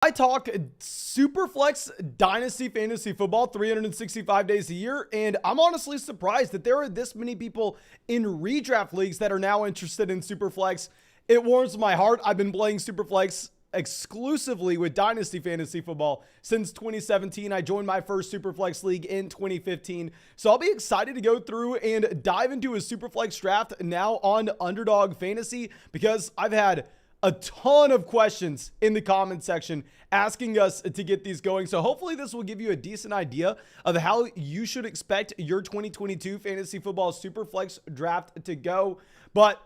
I talk SUPERFLEX Dynasty Fantasy Football 365 days a year, and I'm honestly surprised that there are this many people in redraft leagues that are now interested in SUPERFLEX. It warms my heart. I've been playing SUPERFLEX exclusively with Dynasty Fantasy Football since 2017. I joined my first SUPERFLEX league in 2015. So I'll be excited to go through and dive into a SUPERFLEX draft now on Underdog Fantasy because I've had a ton of questions in the comment section asking us to get these going. So hopefully this will give you a decent idea of how you should expect your 2022 fantasy football SUPERFLEX draft to go. But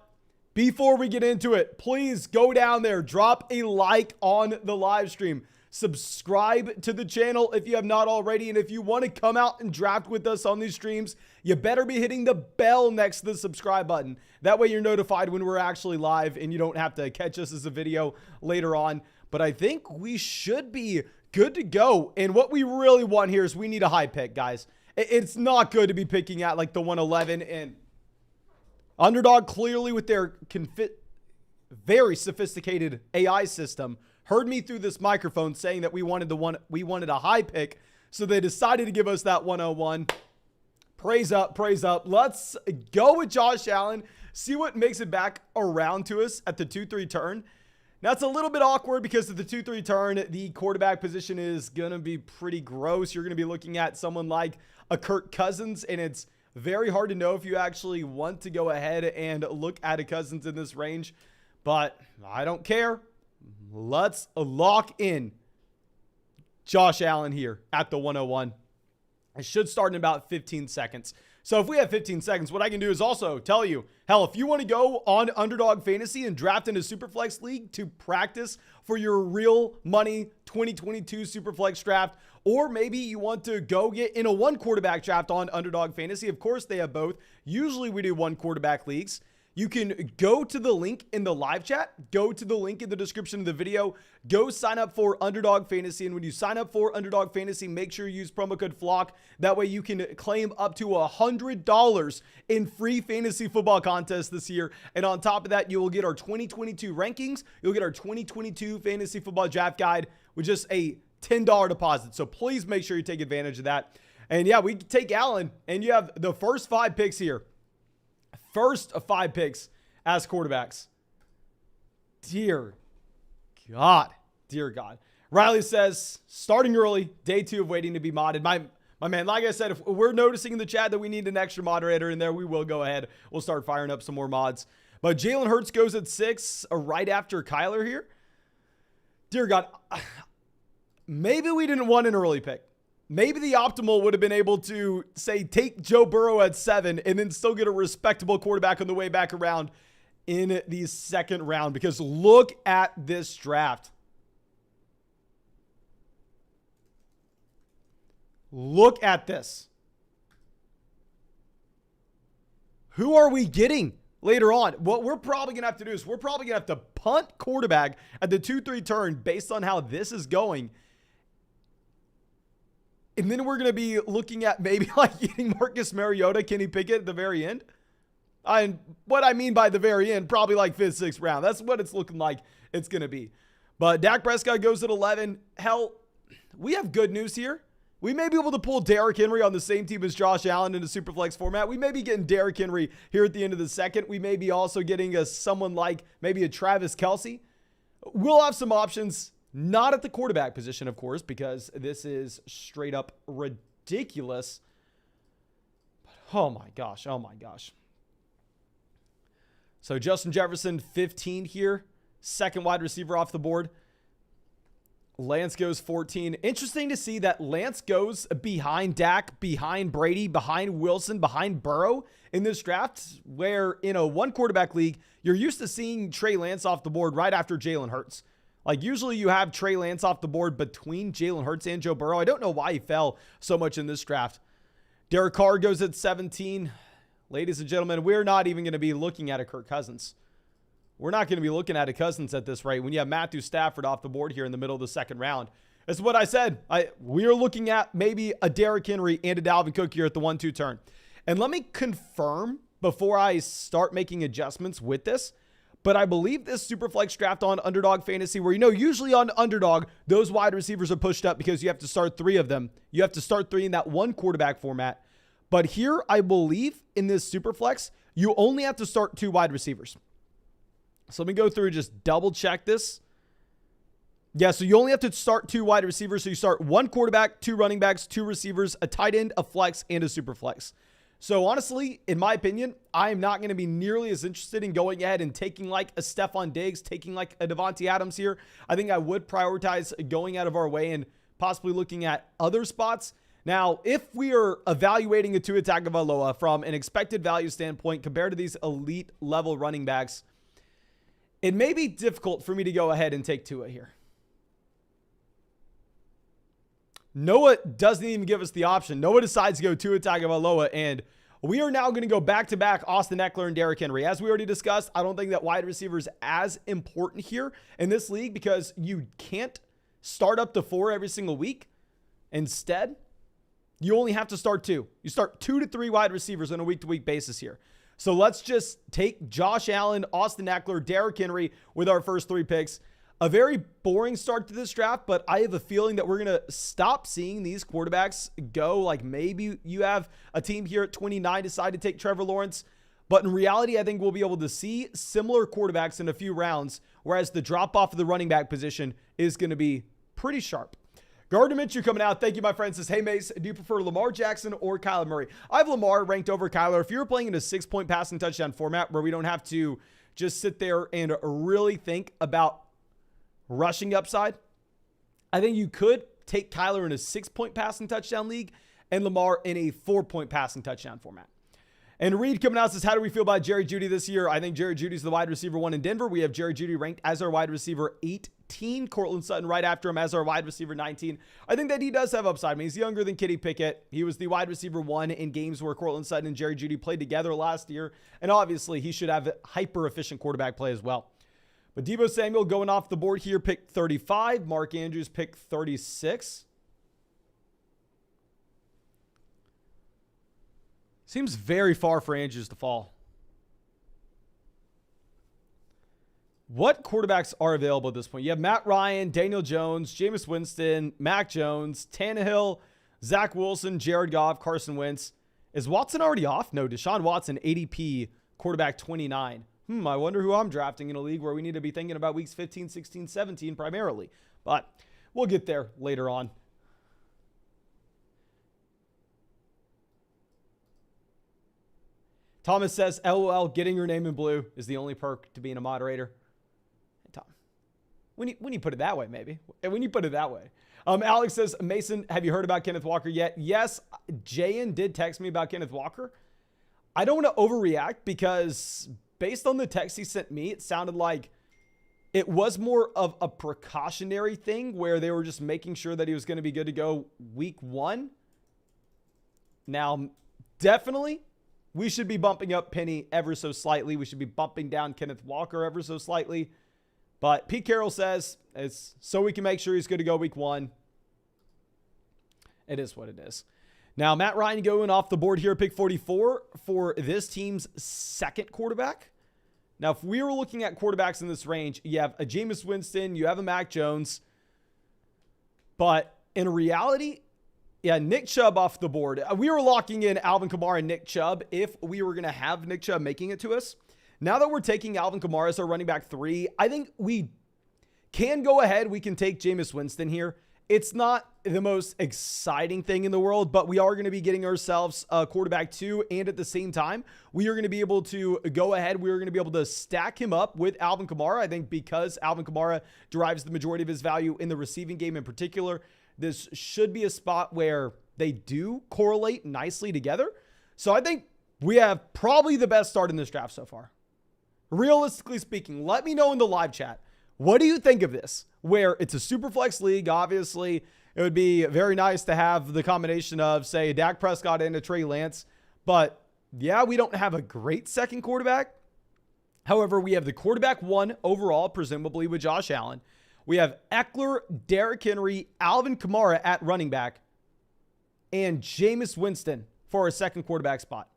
before we get into it, please go down there, drop a like on the live stream, subscribe to the channel if you have not already. And if you want to come out and draft with us on these streams, you better be hitting the bell next to the subscribe button. That way you're notified when we're actually live and you don't have to catch us as a video later on. But I think we should be good to go. And what we really want here is we need a high pick, guys. It's not good to be picking at like the 111, and Underdog clearly with their very sophisticated AI system heard me through this microphone saying that we wanted a high pick, so they decided to give us that 101. Praise up, praise up. Let's go with Josh Allen. See what makes it back around to us at the 2-3 turn. Now it's a little bit awkward because at the 2-3 turn, the quarterback position is gonna be pretty gross. You're gonna be looking at someone like a Kirk Cousins, and it's very hard to know if you actually want to go ahead and look at a Cousins in this range, but I don't care. Let's lock in Josh Allen here at the 101. It should start in about 15 seconds. So if we have 15 seconds, what I can do is also tell you, hell, if you want to go on Underdog Fantasy and draft in a SUPERFLEX league to practice for your real money 2022 SUPERFLEX draft, or maybe you want to go get in a one quarterback draft on Underdog Fantasy. Of course, they have both. Usually we do one quarterback leagues. You can go to the link in the live chat, go to the link in the description of the video, go sign up for Underdog Fantasy. And when you sign up for Underdog Fantasy, make sure you use promo code FLOCK. That way you can claim up to $100 in free fantasy football contests this year. And on top of that, you will get our 2022 rankings. You'll get our 2022 fantasy football draft guide with just a $10 deposit. So please make sure you take advantage of that. And yeah, we take Allen, and you have the first 5 picks here. First of 5 picks as quarterbacks. Dear God. Dear God. Riley says, starting early, day 2 of waiting to be modded. My man, like I said, if we're noticing in the chat that we need an extra moderator in there, we will go ahead. We'll start firing up some more mods. But Jalen Hurts goes at 6, right after Kyler here. Dear God. Maybe we didn't want an early pick. Maybe the optimal would have been able to, say, take Joe Burrow at 7 and then still get a respectable quarterback on the way back around in the second round. Because look at this draft. Look at this. Who are we getting later on? What we're probably going to have to do is we're probably going to have to punt quarterback at the 2-3 turn based on how this is going. And then we're going to be looking at maybe like getting Marcus Mariota, Kenny Pickett at the very end. And what I mean by the very end, probably like 5th, 6th round. That's what it's looking like it's going to be. But Dak Prescott goes at 11. Hell, we have good news here. We may be able to pull Derrick Henry on the same team as Josh Allen in a SUPERFLEX format. We may be getting Derrick Henry here at the end of the second. We may be also getting someone like maybe a Travis Kelce. We'll have some options. Not at the quarterback position, of course, because this is straight up ridiculous. But oh my gosh, oh my gosh. So Justin Jefferson, 15 here. Second wide receiver off the board. Lance goes 14. Interesting to see that Lance goes behind Dak, behind Brady, behind Wilson, behind Burrow in this draft, where in a one quarterback league, you're used to seeing Trey Lance off the board right after Jalen Hurts. Like usually you have Trey Lance off the board between Jalen Hurts and Joe Burrow. I don't know why he fell so much in this draft. Derek Carr goes at 17. Ladies and gentlemen, we're not even going to be looking at a Kirk Cousins. We're not going to be looking at a Cousins at this rate when you have Matthew Stafford off the board here in the middle of the second round. That's what I said. We're looking at maybe a Derrick Henry and a Dalvin Cook here at the 1-2 turn. And let me confirm before I start making adjustments with this. But I believe this Superflex draft on Underdog Fantasy, where, usually on Underdog, those wide receivers are pushed up because you have to start 3 of them. You have to start 3 in that one quarterback format. But here, I believe in this Superflex, you only have to start 2 wide receivers. So let me go through and just double check this. Yeah, so you only have to start 2 wide receivers. So you start 1 quarterback, 2 running backs, 2 receivers, a tight end, a flex, and a Superflex. So honestly, in my opinion, I am not going to be nearly as interested in going ahead and taking like a Stephon Diggs, taking like a Devontae Adams here. I think I would prioritize going out of our way and possibly looking at other spots. Now, if we are evaluating a Tua Tagovailoa from an expected value standpoint compared to these elite level running backs, it may be difficult for me to go ahead and take Tua here. Noah doesn't even give us the option. Noah decides to go Tua Tagovailoa, and we are now going to go back-to-back Austin Eckler and Derrick Henry. As we already discussed, I don't think that wide receiver is as important here in this league because you can't start up to 4 every single week. Instead, you only have to start 2. You start 2 to 3 wide receivers on a week-to-week basis here. So let's just take Josh Allen, Austin Eckler, Derrick Henry with our first 3 picks. A very boring start to this draft, but I have a feeling that we're going to stop seeing these quarterbacks go. Like maybe you have a team here at 29 decide to take Trevor Lawrence. But in reality, I think we'll be able to see similar quarterbacks in a few rounds, whereas the drop-off of the running back position is going to be pretty sharp. Gardner Minshew coming out. Thank you, my friend. Says, hey, Mace, do you prefer Lamar Jackson or Kyler Murray? I have Lamar ranked over Kyler. If you're playing in a 6-point passing touchdown format where we don't have to just sit there and really think about rushing upside, I think you could take Kyler in a 6-point passing touchdown league and Lamar in a 4-point passing touchdown format. And Reed coming out says, how do we feel about Jerry Jeudy this year? I think Jerry Jeudy's the wide receiver 1 in Denver. We have Jerry Jeudy ranked as our wide receiver 18. Cortland Sutton right after him as our wide receiver 19. I think that he does have upside. I mean, he's younger than Kenny Pickett. He was the wide receiver 1 in games where Cortland Sutton and Jerry Jeudy played together last year. And obviously, he should have hyper-efficient quarterback play as well. But Deebo Samuel going off the board here, pick 35. Mark Andrews, pick 36. Seems very far for Andrews to fall. What quarterbacks are available at this point? You have Matt Ryan, Daniel Jones, Jameis Winston, Mac Jones, Tannehill, Zach Wilson, Jared Goff, Carson Wentz. Is Watson already off? No, Deshaun Watson, ADP, quarterback 29. I wonder who I'm drafting in a league where we need to be thinking about weeks 15, 16, 17 primarily. But we'll get there later on. Thomas says, LOL, getting your name in blue is the only perk to being a moderator. Hey, Tom, when you put it that way, maybe. When you put it that way. Alex says, Mason, have you heard about Kenneth Walker yet? Yes, Jayan did text me about Kenneth Walker. I don't want to overreact because based on the text he sent me, it sounded like it was more of a precautionary thing where they were just making sure that he was going to be good to go week 1. Now, definitely, we should be bumping up Penny ever so slightly. We should be bumping down Kenneth Walker ever so slightly. But Pete Carroll says it's so we can make sure he's good to go week 1. It is what it is. Now, Matt Ryan going off the board here, pick 44 for this team's second quarterback. Now, if we were looking at quarterbacks in this range, you have a Jameis Winston, you have a Mac Jones. But in reality, yeah, Nick Chubb off the board. We were locking in Alvin Kamara and Nick Chubb if we were going to have Nick Chubb making it to us. Now that we're taking Alvin Kamara as our running back 3, I think we can go ahead. We can take Jameis Winston here. It's not the most exciting thing in the world, but we are going to be getting ourselves a quarterback 2. And at the same time, we are going to be able to go ahead. We are going to be able to stack him up with Alvin Kamara. I think because Alvin Kamara derives the majority of his value in the receiving game in particular, this should be a spot where they do correlate nicely together. So I think we have probably the best start in this draft so far. Realistically speaking, let me know in the live chat. What do you think of this? Where it's a super flex league, obviously, it would be very nice to have the combination of, say, Dak Prescott and a Trey Lance. But, yeah, we don't have a great second quarterback. However, we have the quarterback 1 overall, presumably with Josh Allen. We have Eckler, Derrick Henry, Alvin Kamara at running back, and Jameis Winston for our second quarterback spot.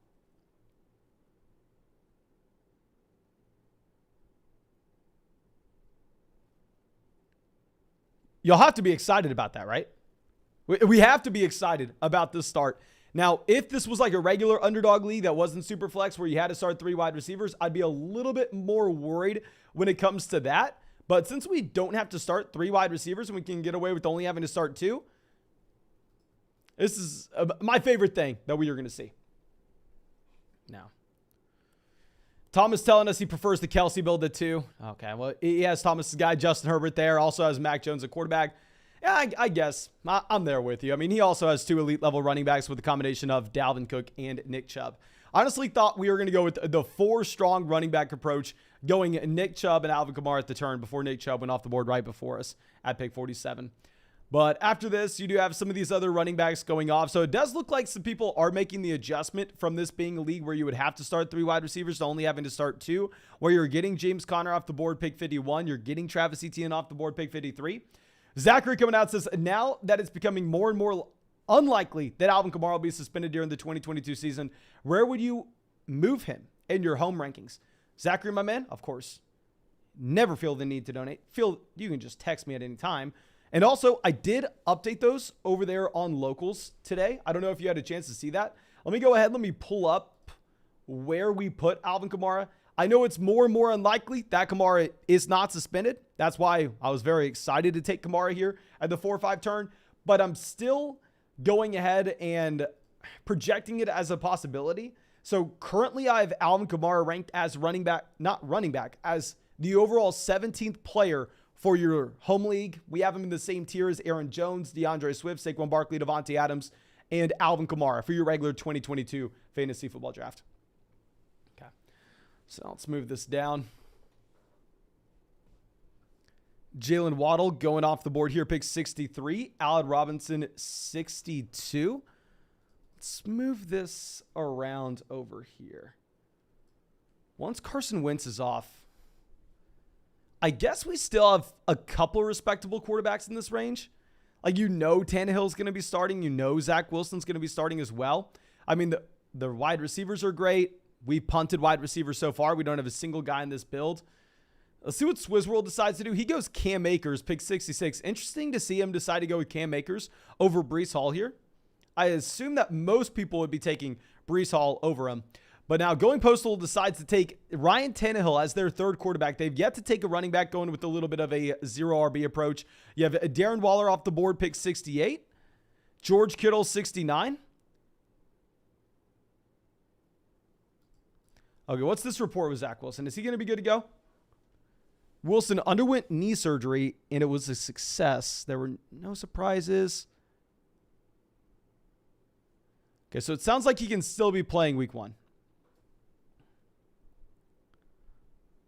You'll have to be excited about that, right? We have to be excited about this start. Now, if this was like a regular underdog league that wasn't Superflex where you had to start 3 wide receivers, I'd be a little bit more worried when it comes to that. But since we don't have to start 3 wide receivers and we can get away with only having to start 2, this is my favorite thing that we are going to see. Now, Thomas telling us he prefers the Kelsey build at 2. Okay, well, he has Thomas's guy, Justin Herbert there. Also has Mac Jones at quarterback. Yeah, I guess. I'm there with you. I mean, he also has 2 elite level running backs with a combination of Dalvin Cook and Nick Chubb. Honestly thought we were going to go with the 4 strong running back approach, going Nick Chubb and Alvin Kamara at the turn before Nick Chubb went off the board right before us at pick 47. But after this, you do have some of these other running backs going off. So it does look like some people are making the adjustment from this being a league where you would have to start 3 wide receivers to only having to start 2, where you're getting James Conner off the board pick 51. You're getting Travis Etienne off the board pick 53. Zachary coming out says, now that it's becoming more and more unlikely that Alvin Kamara will be suspended during the 2022 season, where would you move him in your home rankings? Zachary, my man, of course, never feel the need to donate. You can just text me at any time. And also, I did update those over there on locals today. I don't know if you had a chance to see that. Let me go ahead. Let me pull up where we put Alvin Kamara. I know it's more and more unlikely that Kamara is not suspended. That's why I was very excited to take Kamara here at the 4-5 turn. But I'm still going ahead and projecting it as a possibility. So currently I have Alvin Kamara ranked as running back, not running back, as the overall 17th player for your home league. We have him in the same tier as Aaron Jones, DeAndre Swift, Saquon Barkley, Devontae Adams, and Alvin Kamara for your regular 2022 fantasy football draft. Okay. So let's move this down. Jalen Waddle going off the board here, pick 63. Allen Robinson, 62. Let's move this around over here. Once Carson Wentz is off, I guess we still have a couple of respectable quarterbacks in this range. Like, Tannehill's going to be starting. Zach Wilson's going to be starting as well. I mean, the wide receivers are great. We punted wide receivers so far. We don't have a single guy in this build. Let's see what Swizzworld decides to do. He goes Cam Akers, pick 66. Interesting to see him decide to go with Cam Akers over Breece Hall here. I assume that most people would be taking Breece Hall over him. But now Going Postal decides to take Ryan Tannehill as their 3rd quarterback. They've yet to take a running back, going with a little bit of a 0 RB approach. You have Darren Waller off the board, pick 68. George Kittle, 69. Okay, what's this report with Zach Wilson? Is he going to be good to go? Wilson underwent knee surgery, and it was a success. There were no surprises. Okay, so it sounds like he can still be playing week 1.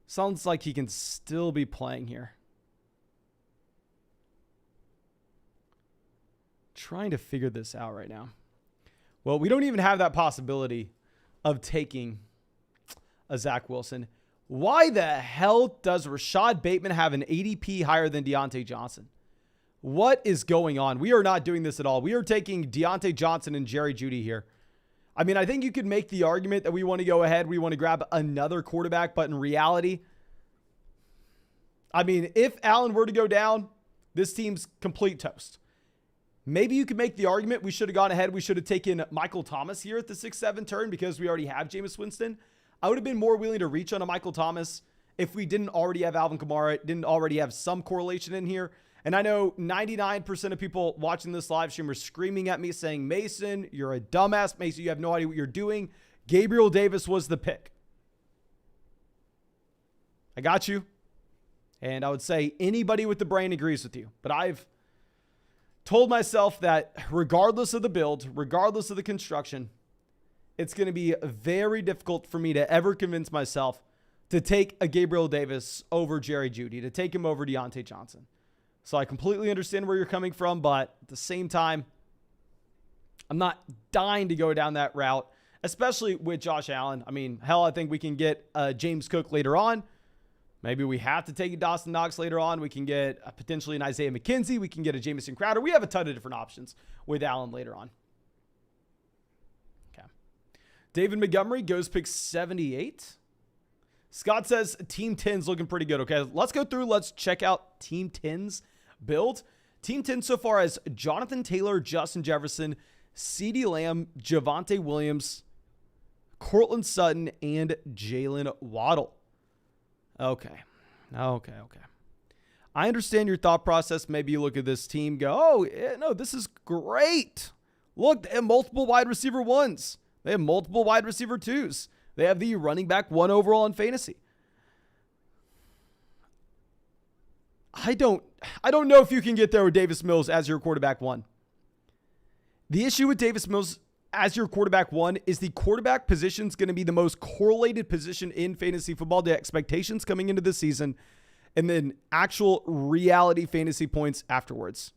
Sounds like he can still be playing here. Trying to figure this out right now. Well, we don't even have that possibility of taking a Zach Wilson. Why the hell does Rashad Bateman have an ADP higher than Deontay Johnson? What is going on? We are not doing this at all. We are taking Deontay Johnson and Jerry Jeudy here. I mean, I think you could make the argument that we want to go ahead. We want to grab another quarterback, but in reality, I mean, if Allen were to go down, this team's complete toast. Maybe you could make the argument we should have gone ahead. We should have taken Michael Thomas here at the 6-7 turn because we already have Jameis Winston. I would have been more willing to reach on a Michael Thomas if we didn't already have Alvin Kamara, didn't already have some correlation in here. And I know 99% of people watching this live stream are screaming at me saying, Mason, you're a dumbass. Mason, you have no idea what you're doing. Gabriel Davis was the pick. I got you. And I would say anybody with the brain agrees with you. But I've told myself that regardless of the build, regardless of the construction, it's going to be very difficult for me to ever convince myself to take a Gabriel Davis over Jerry Jeudy, to take him over Deontay Johnson. So I completely understand where you're coming from, but at the same time, I'm not dying to go down that route, especially with Josh Allen. I mean, hell, I think we can get James Cook later on. Maybe we have to take a Dawson Knox later on. We can get potentially an Isaiah McKenzie. We can get a Jamison Crowder. We have a ton of different options with Allen later on. Okay. David Montgomery goes pick 78. Scott says Team 10's looking pretty good. Okay, let's go through. Let's check out Team 10's build. Team 10 so far has Jonathan Taylor, Justin Jefferson, CeeDee Lamb, Javonte Williams, Courtland Sutton, and Jalen Waddle. Okay. I understand your thought process. Maybe you look at this team, go, oh, yeah, no, this is great. Look, they have multiple wide receiver ones. They have multiple wide receiver twos. They have the running back 1 overall in fantasy. I don't know if you can get there with Davis Mills as your quarterback 1. The issue with Davis Mills as your quarterback 1 is the quarterback position is going to be the most correlated position in fantasy football. The expectations coming into the season, and then actual reality fantasy points afterwards.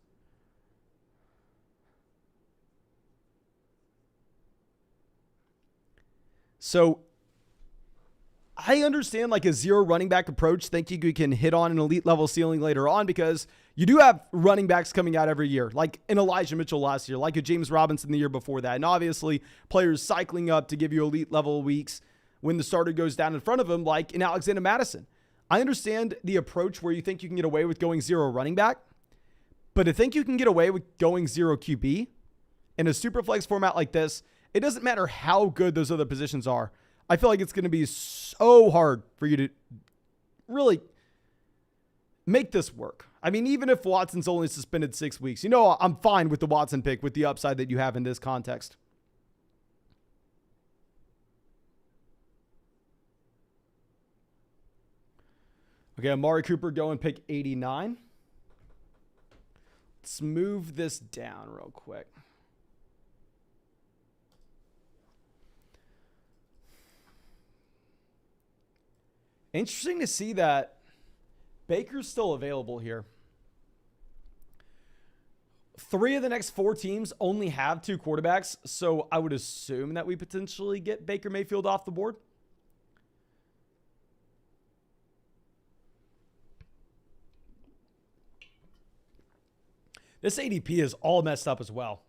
So I understand like a 0 running back approach, thinking you can hit on an elite level ceiling later on, because you do have running backs coming out every year, like an Elijah Mitchell last year, like a James Robinson the year before that. And obviously players cycling up to give you elite level weeks when the starter goes down in front of him, like in Alexander Madison. I understand the approach where you think you can get away with going 0 running back, but to think you can get away with going 0 QB in a super flex format like this, it doesn't matter how good those other positions are. I feel like it's going to be so hard for you to really make this work. I mean, even if Watson's only suspended 6 weeks, I'm fine with the Watson pick with the upside that you have in this context. Okay, Amari Cooper going pick 89. Let's move this down real quick. Interesting to see that Baker's still available here. 3 of the next 4 teams only have 2 quarterbacks, so I would assume that we potentially get Baker Mayfield off the board. This ADP is all messed up as well.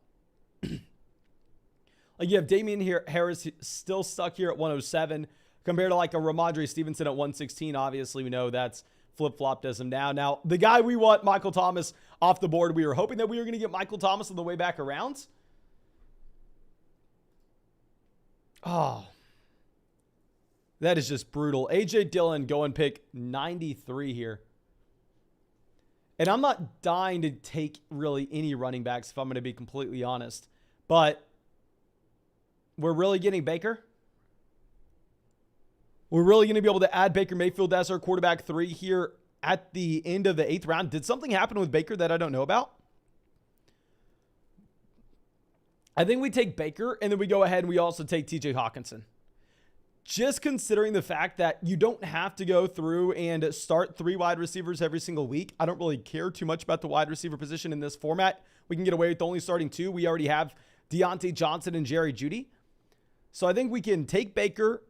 Like you have Damian Harris still stuck here at 107 compared to like a Ramondre Stevenson at 116. Obviously, we know that's flip-flopped as of now. Now, the guy we want, Michael Thomas, off the board. We were hoping that we were going to get Michael Thomas on the way back around. Oh, that is just brutal. A.J. Dillon going pick 93 here. And I'm not dying to take really any running backs, if I'm going to be completely honest. But we're really getting Baker. We're really going to be able to add Baker Mayfield as our quarterback 3 here at the end of the 8th round. Did something happen with Baker that I don't know about? I think we take Baker, and then we go ahead and we also take TJ Hawkinson. Just considering the fact that you don't have to go through and start 3 wide receivers every single week. I don't really care too much about the wide receiver position in this format. We can get away with only starting 2. We already have Deontay Johnson and Jerry Jeudy. So I think we can take Baker,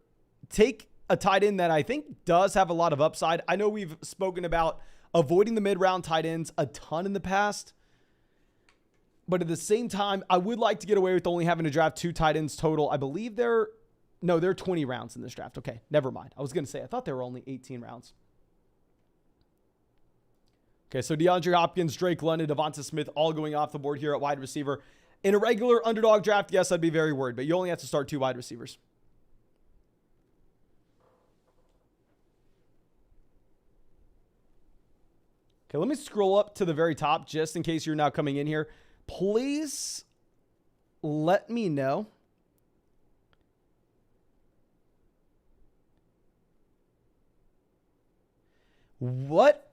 take a tight end that I think does have a lot of upside. I know we've spoken about avoiding the mid-round tight ends a ton in the past. But at the same time, I would like to get away with only having to draft 2 tight ends total. I believe they're 20 rounds in this draft. Okay, never mind. I was going to say, I thought there were only 18 rounds. Okay, so DeAndre Hopkins, Drake London, Devonta Smith, all going off the board here at wide receiver. In a regular underdog draft, yes, I'd be very worried, but you only have to start 2 wide receivers. Okay, let me scroll up to the very top just in case you're now coming in here. Please let me know what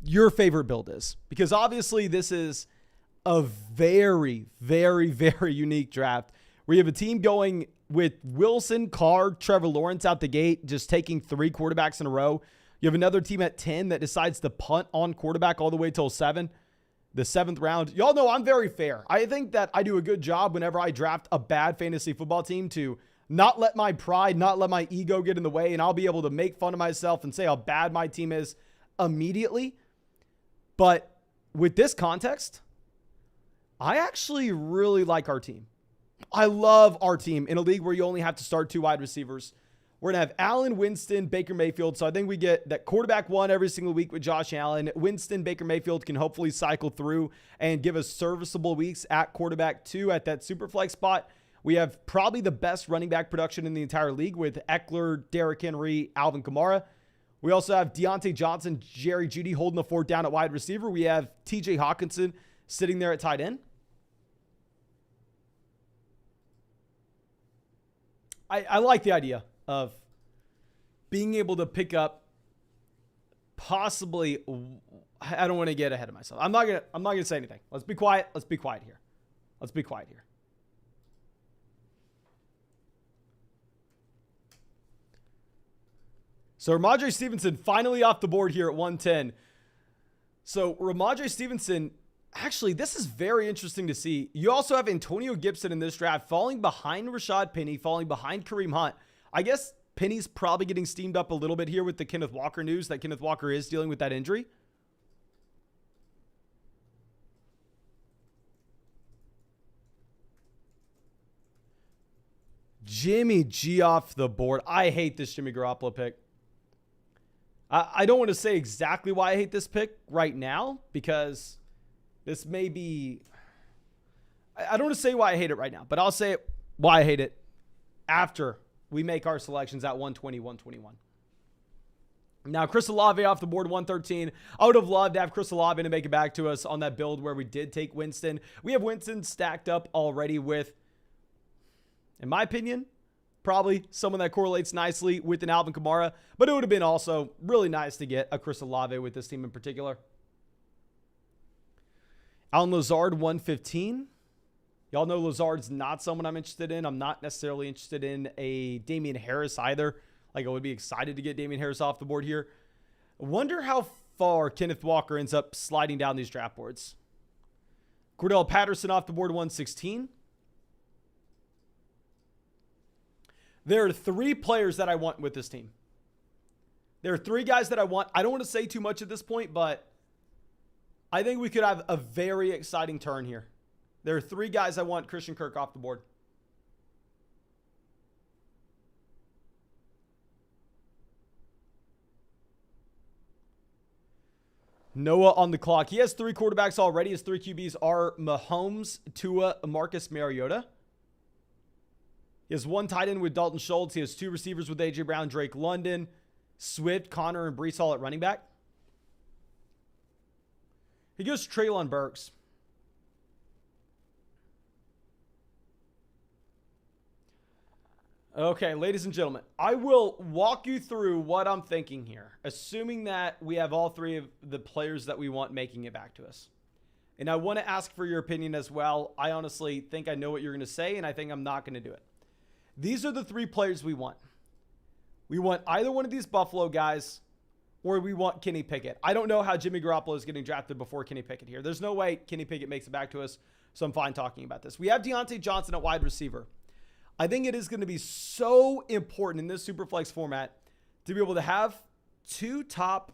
your favorite build is, because obviously this is a very, very, very unique draft where you have a team going with Wilson, Carr, Trevor Lawrence out the gate, just taking 3 quarterbacks in a row. You have another team at 10 that decides to punt on quarterback all the way till 7, the 7th round. Y'all know I'm very fair. I think that I do a good job whenever I draft a bad fantasy football team to not let my pride, not let my ego get in the way, and I'll be able to make fun of myself and say how bad my team is immediately. But with this context, I actually really like our team. I love our team in a league where you only have to start 2 wide receivers. We're going to have Allen, Winston, Baker Mayfield. So I think we get that quarterback 1 every single week with Josh Allen. Winston, Baker Mayfield can hopefully cycle through and give us serviceable weeks at quarterback 2 at that super flex spot. We have probably the best running back production in the entire league with Eckler, Derrick Henry, Alvin Kamara. We also have Deontay Johnson, Jerry Jeudy holding the fort down at wide receiver. We have TJ Hawkinson sitting there at tight end. I like the idea of being able to pick up possibly, I don't want to get ahead of myself. I'm not gonna say anything. Let's be quiet. Let's be quiet here. Let's be quiet here. So Ramondre Stevenson finally off the board here at 110. So Ramondre Stevenson, actually, this is very interesting to see. You also have Antonio Gibson in this draft falling behind Rashad Penny, falling behind Kareem Hunt. I guess Penny's probably getting steamed up a little bit here with the Kenneth Walker news that Kenneth Walker is dealing with that injury. Jimmy G off the board. I hate this Jimmy Garoppolo pick. I don't want to say exactly why I hate this pick right now, because this may be, I don't want to say why I hate it right now, but I'll say why I hate it after we make our selections at 120, 121. Now, Chris Olave off the board, 113. I would have loved to have Chris Olave to make it back to us on that build where we did take Winston. We have Winston stacked up already with, in my opinion, probably someone that correlates nicely with an Alvin Kamara, but it would have been also really nice to get a Chris Olave with this team in particular. Allen Lazard, 115. Y'all know Lazard's not someone I'm interested in. I'm not necessarily interested in a Damian Harris either. Like, I would be excited to get Damian Harris off the board here. I wonder how far Kenneth Walker ends up sliding down these draft boards. Cordell Patterson off the board, 116. There are 3 players that I want with this team. There are 3 guys that I want. I don't want to say too much at this point, but I think we could have a very exciting turn here. There are 3 guys I want Christian Kirk off the board. Noah on the clock. He has 3 quarterbacks already. His 3 QBs are Mahomes, Tua, Marcus Mariota. He has 1 tight end with Dalton Schultz. He has 2 receivers with A.J. Brown, Drake London, Swift, Connor, and Breece Hall at running back. He goes Treylon Burks. Okay, ladies and gentlemen, I will walk you through what I'm thinking here, assuming that we have all 3 of the players that we want making it back to us. And I want to ask for your opinion as well. I honestly think I know what you're going to say, and I think I'm not going to do it. These are the 3 players we want. We want either one of these Buffalo guys, or we want Kenny Pickett. I don't know how Jimmy Garoppolo is getting drafted before Kenny Pickett here. There's no way Kenny Pickett makes it back to us, so I'm fine talking about this. We have Deontay Johnson at wide receiver. I think it is going to be so important in this Superflex format to be able to have 2 top.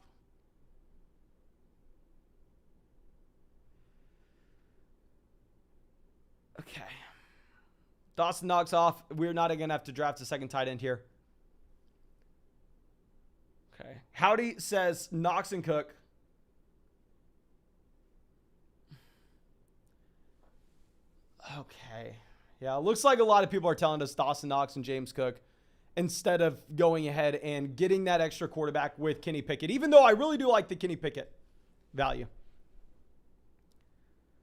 Okay. Dawson knocks off. We're not going to have to draft a second tight end here. Okay. Howdy says Knox and Cook. Okay. Yeah, it looks like a lot of people are telling us Dawson Knox and James Cook instead of going ahead and getting that extra quarterback with Kenny Pickett, even though I really do like the Kenny Pickett value.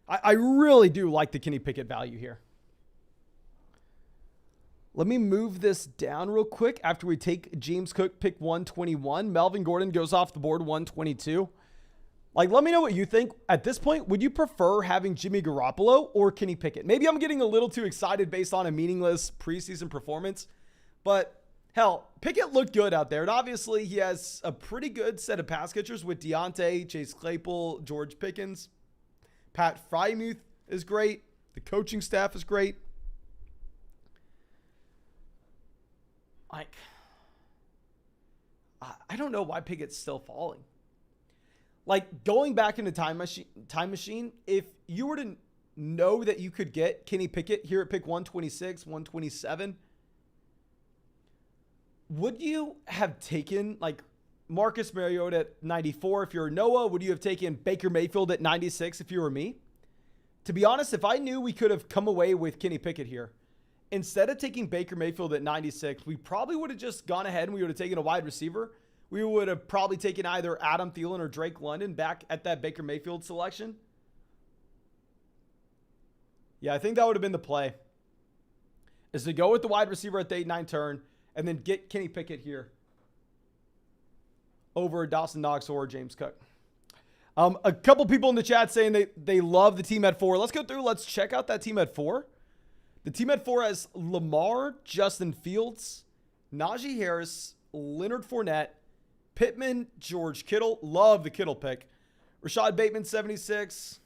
I really do like the Kenny Pickett value here. Let me move this down real quick after we take James Cook, pick 121. Melvin Gordon goes off the board, 122. Like, let me know what you think. At this point, would you prefer having Jimmy Garoppolo or Kenny Pickett? Maybe I'm getting a little too excited based on a meaningless preseason performance. But, hell, Pickett looked good out there. And obviously, he has a pretty good set of pass catchers with Deontay, Chase Claypool, George Pickens. Pat Frymuth is great. The coaching staff is great. Like, I don't know why Pickett's still falling. Like, going back in the time machine, if you were to know that you could get Kenny Pickett here at pick 126, 127, Would you have taken like Marcus Mariota at 94 if you're Noah? Would you have taken Baker Mayfield at 96 if you were me? To be honest, if I knew we could have come away with Kenny Pickett here, instead of taking Baker Mayfield at 96, we probably would have just gone ahead and we would have taken a wide receiver. We would have probably taken either Adam Thielen or Drake London back at that Baker Mayfield selection. Yeah, I think that would have been the play, is to go with the wide receiver at the 8-9 turn and then get Kenny Pickett here over Dawson Knox or James Cook. A couple people in the chat saying they love the team at 4. Let's go through. Let's check out that team at 4. The team at 4 has Lamar, Justin Fields, Najee Harris, Leonard Fournette, Pittman, George Kittle. Love the Kittle pick. Rashad Bateman, 76.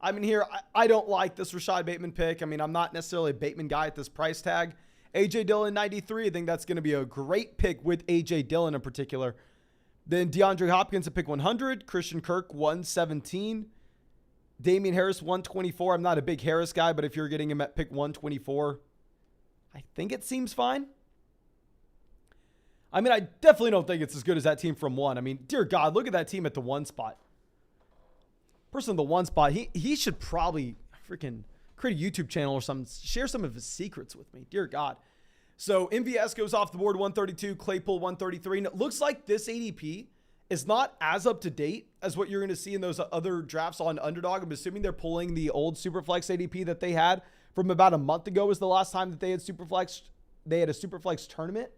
I mean, here, I don't like this Rashad Bateman pick. I mean, I'm not necessarily a Bateman guy at this price tag. A.J. Dillon, 93. I think that's going to be a great pick with A.J. Dillon in particular. Then DeAndre Hopkins at pick 100. Christian Kirk, 117. Damian Harris, 124. I'm not a big Harris guy, but if you're getting him at pick 124, I think it seems fine. I mean, I definitely don't think it's as good as that team from 1. I mean, dear God, look at that team at the 1 spot. Person in the 1 spot, he should probably freaking create a YouTube channel or something. Share some of his secrets with me. Dear God. So MVS goes off the board, 132. Claypool, 133. And it looks like this ADP is not as up to date as what you're going to see in those other drafts on Underdog. I'm assuming they're pulling the old Superflex ADP that they had from about a month ago was the last time that they had Superflex. They had a Superflex tournament.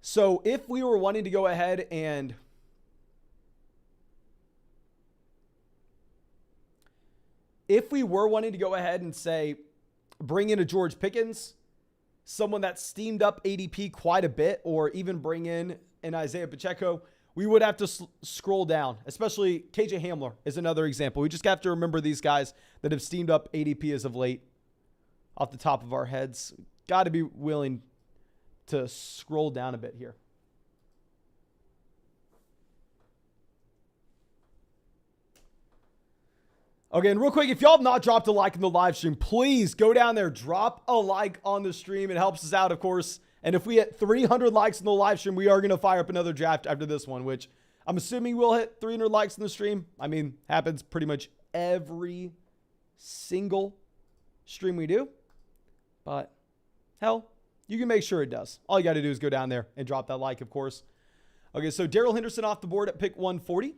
So if we were wanting to go ahead and say, bring in a George Pickens, someone that steamed up ADP quite a bit, or even bring in an Isaiah Pacheco, we would have to scroll down, especially KJ Hamler is another example. We just have to remember these guys that have steamed up ADP as of late off the top of our heads. Got to be willing to scroll down a bit here. Okay, and real quick, if y'all have not dropped a like in the live stream, please go down there, drop a like on the stream. It helps us out, of course. And if we hit 300 likes in the live stream, we are going to fire up another draft after this one, which I'm assuming we'll hit 300 likes in the stream. I mean, happens pretty much every single stream we do. But, hell, you can make sure it does. All you got to do is go down there and drop that like, of course. Okay, so Darrell Henderson off the board at pick 140.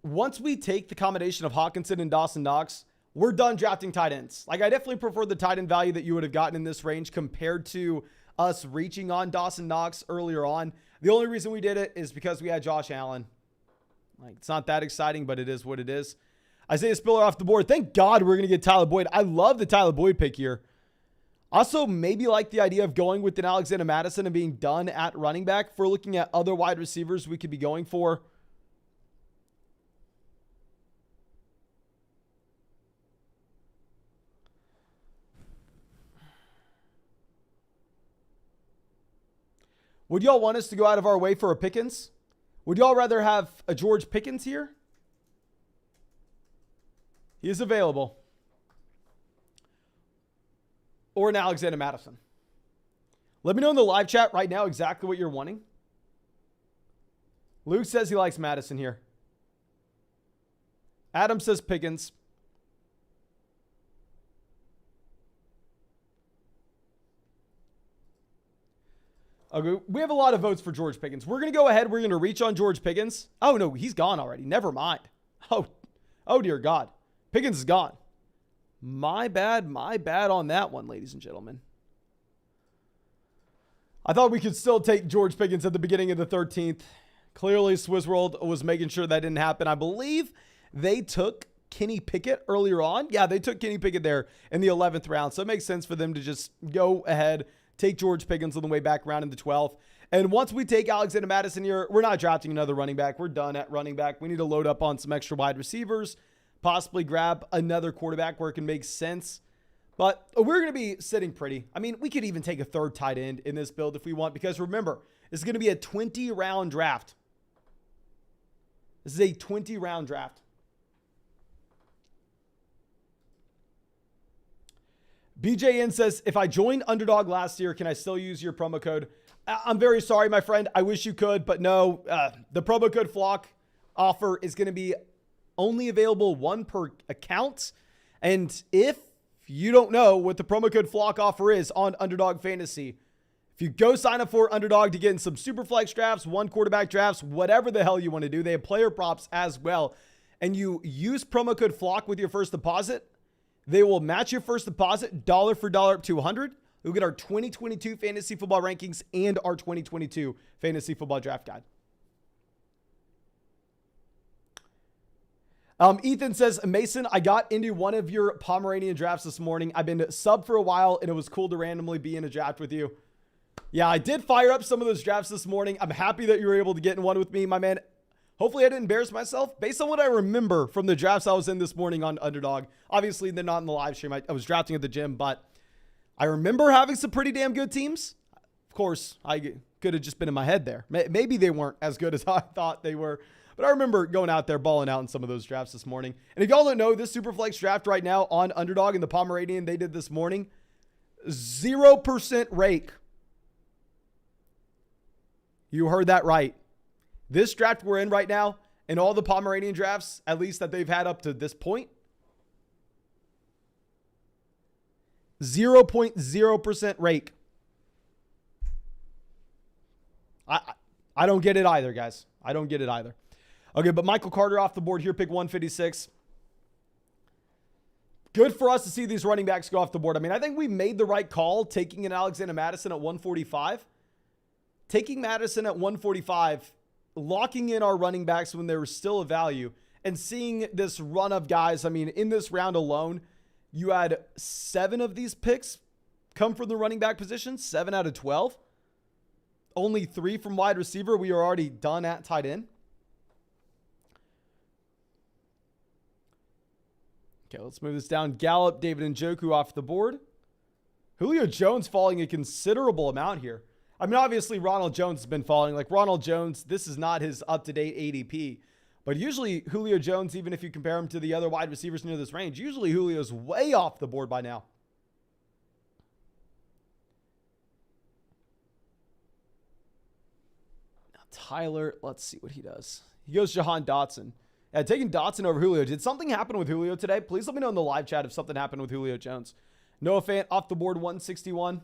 Once we take the combination of Hawkinson and Dawson Knox, we're done drafting tight ends. Like, I definitely prefer the tight end value that you would have gotten in this range compared to us reaching on Dawson Knox earlier on. The only reason we did it is because we had Josh Allen. Like, it's not that exciting, but it is what it is. Isaiah Spiller off the board. Thank God we're going to get Tyler Boyd. I love the Tyler Boyd pick here. Also, maybe like the idea of going with an Alexander Mattison and being done at running back. If we're looking at other wide receivers we could be going for, would y'all want us to go out of our way for a Pickens? Would y'all rather have a George Pickens here? He is available. Or an Alexander Mattison. Let me know in the live chat right now exactly what you're wanting. Luke says he likes Madison here. Adam says Pickens. Okay, we have a lot of votes for George Pickens. We're going to go ahead. We're going to reach on George Pickens. Oh, no, he's gone already. Never mind. Oh, dear God. Pickens is gone. My bad on that one, ladies and gentlemen. I thought we could still take George Pickens at the beginning of the 13th. Clearly, Swiss World was making sure that didn't happen. I believe they took Kenny Pickett earlier on. Yeah, they took Kenny Pickett there in the 11th round. So it makes sense for them to just go ahead, take George Pickens on the way back around in the 12th. And once we take Alexander Mattison here, we're not drafting another running back. We're done at running back. We need to load up on some extra wide receivers, possibly grab another quarterback where it can make sense. But we're going to be sitting pretty. I mean, we could even take a third tight end in this build if we want, because remember, this is going to be a 20-round draft. This is a 20-round draft. BJN says, if I joined Underdog last year, can I still use your promo code? I'm very sorry, my friend. I wish you could, but no. The promo code Flock offer is going to be only available one per account. And if you don't know what the promo code Flock offer is on Underdog Fantasy, if you go sign up for Underdog to get in some SUPERFLEX drafts, one quarterback drafts, whatever the hell you want to do, they have player props as well. And you use promo code Flock with your first deposit, they will match your first deposit dollar for dollar up to 100. You'll get our 2022 fantasy football rankings and our 2022 fantasy football draft guide. Ethan says, Mason, I got into one of your Pomeranian drafts this morning. I've been sub for a while, and it was cool to randomly be in a draft with you. Yeah, I did fire up some of those drafts this morning. I'm happy that you were able to get in one with me, my man. Hopefully I didn't embarrass myself. Based on what I remember from the drafts I was in this morning on Underdog, obviously they're not in the live stream. I was drafting at the gym, but I remember having some pretty damn good teams. Of course, I could have just been in my head there. Maybe they weren't as good as I thought they were. But I remember going out there, balling out in some of those drafts this morning. And if y'all don't know, this SUPERFLEX draft right now on Underdog and the Pomeranian they did this morning, 0% rake. You heard that right. This draft we're in right now, and all the Pomeranian drafts, at least that they've had up to this point, 0.0% rake. I don't get it either, guys. I don't get it either. Okay, but Michael Carter off the board here, pick 156. Good for us to see these running backs go off the board. I mean, I think we made the right call taking an Alexander Madison at 145. Taking Madison at 145, locking in our running backs when they were still a value, and seeing this run of guys. I mean, in this round alone, you had 7 of these picks come from the running back position, 7 out of 12. Only 3 from wide receiver. We are already done at tight end. Okay, let's move this down. Gallup, David Njoku off the board. Julio Jones falling a considerable amount here. I mean, obviously, Ronald Jones has been falling. Like, Ronald Jones, this is not his up-to-date ADP. But usually, Julio Jones, even if you compare him to the other wide receivers near this range, usually Julio's way off the board by now. Now, Tyler, let's see what he does. He goes Jahan Dotson. Yeah, taking Dotson over Julio. Did something happen with Julio today? Please let me know in the live chat if something happened with Julio Jones. Noah Fant off the board, 161.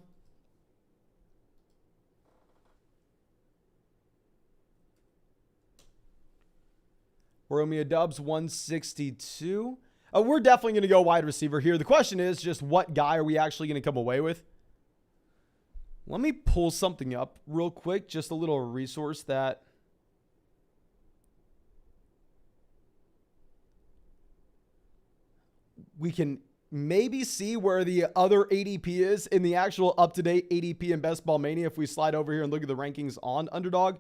Romeo Dubs, 162. We're definitely going to go wide receiver here. The question is just what guy are we actually going to come away with? Let me pull something up real quick. Just a little resource that we can maybe see where the other ADP is in the actual up-to-date ADP in Best Ball Mania if we slide over here and look at the rankings on Underdog.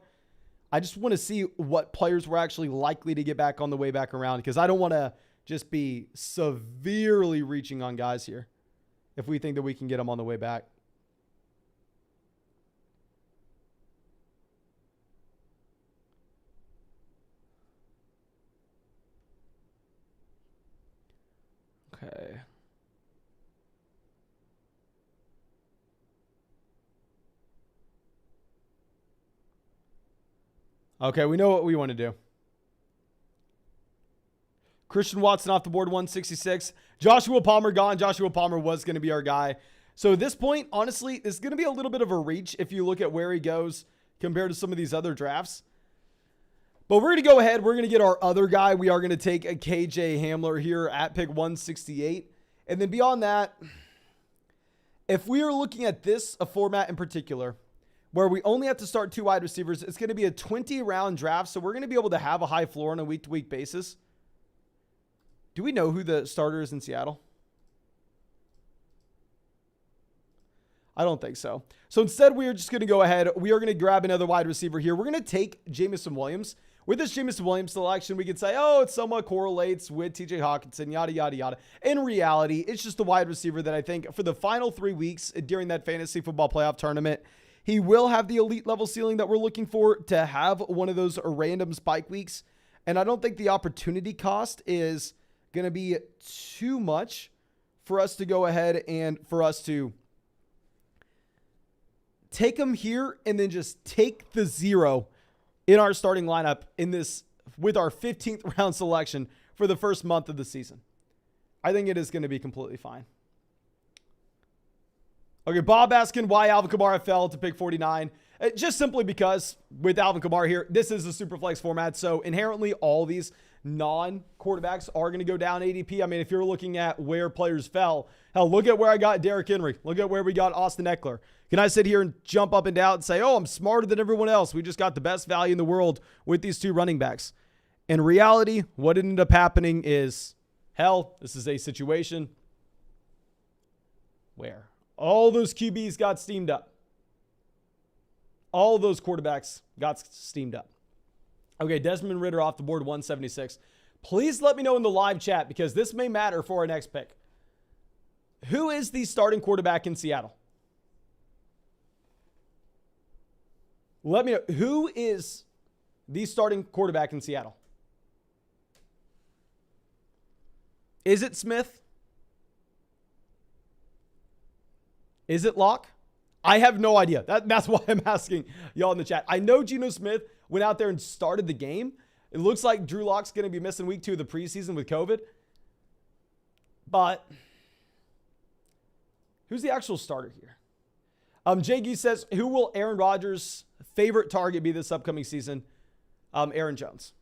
I just want to see what players we're actually likely to get back on the way back around, because I don't want to just be severely reaching on guys here if we think that we can get them on the way back. Okay. Okay, we know what we want to do. Christian Watson off the board, 166. Joshua Palmer gone. Joshua Palmer was going to be our guy. So at this point, honestly, it's going to be a little bit of a reach if you look at where he goes compared to some of these other drafts. But we're going to go ahead. We're going to get our other guy. We are going to take a KJ Hamler here at pick 168. And then beyond that, if we are looking at this, a format in particular, where we only have to start 2 wide receivers, it's going to be a 20-round draft, so we're going to be able to have a high floor on a week-to-week basis. Do we know who the starter is in Seattle? I don't think so. So instead, we are just going to go ahead. We are going to grab another wide receiver here. We're going to take Jameson Williams. With this Jameson Williams selection, we could say, oh, it somewhat correlates with TJ Hawkinson, yada, yada, yada. In reality, it's just the wide receiver that I think for the final 3 weeks during that fantasy football playoff tournament, he will have the elite level ceiling that we're looking for to have one of those random spike weeks. And I don't think the opportunity cost is going to be too much for us to go ahead and for us to take him here and then just take the 0 in our starting lineup in this with our 15th round selection for the first month of the season. I think it is going to be completely fine. Okay, Bob asking why Alvin Kamara fell to pick 49. Just simply because with Alvin Kamara here, this is a super flex format. So inherently all these non-quarterbacks are going to go down ADP. I mean, if you're looking at where players fell, hell, look at where I got Derrick Henry. Look at where we got Austin Eckler. Can I sit here and jump up and down and say, oh, I'm smarter than everyone else? We just got the best value in the world with these 2 running backs. In reality, what ended up happening is, hell, this is a situation where all those QBs got steamed up. All those quarterbacks got steamed up. Okay, Desmond Ridder off the board, 176. Please let me know in the live chat because this may matter for our next pick. Who is the starting quarterback in Seattle? Let me know. Who is the starting quarterback in Seattle? Is it Smith? Is it Locke? I have no idea. That's why I'm asking y'all in the chat. I know Geno Smith went out there and started the game. It looks like Drew Lock's going to be missing week 2 of the preseason with COVID. But who's the actual starter here? JG says, who will Aaron Rodgers' favorite target be this upcoming season? Aaron Jones.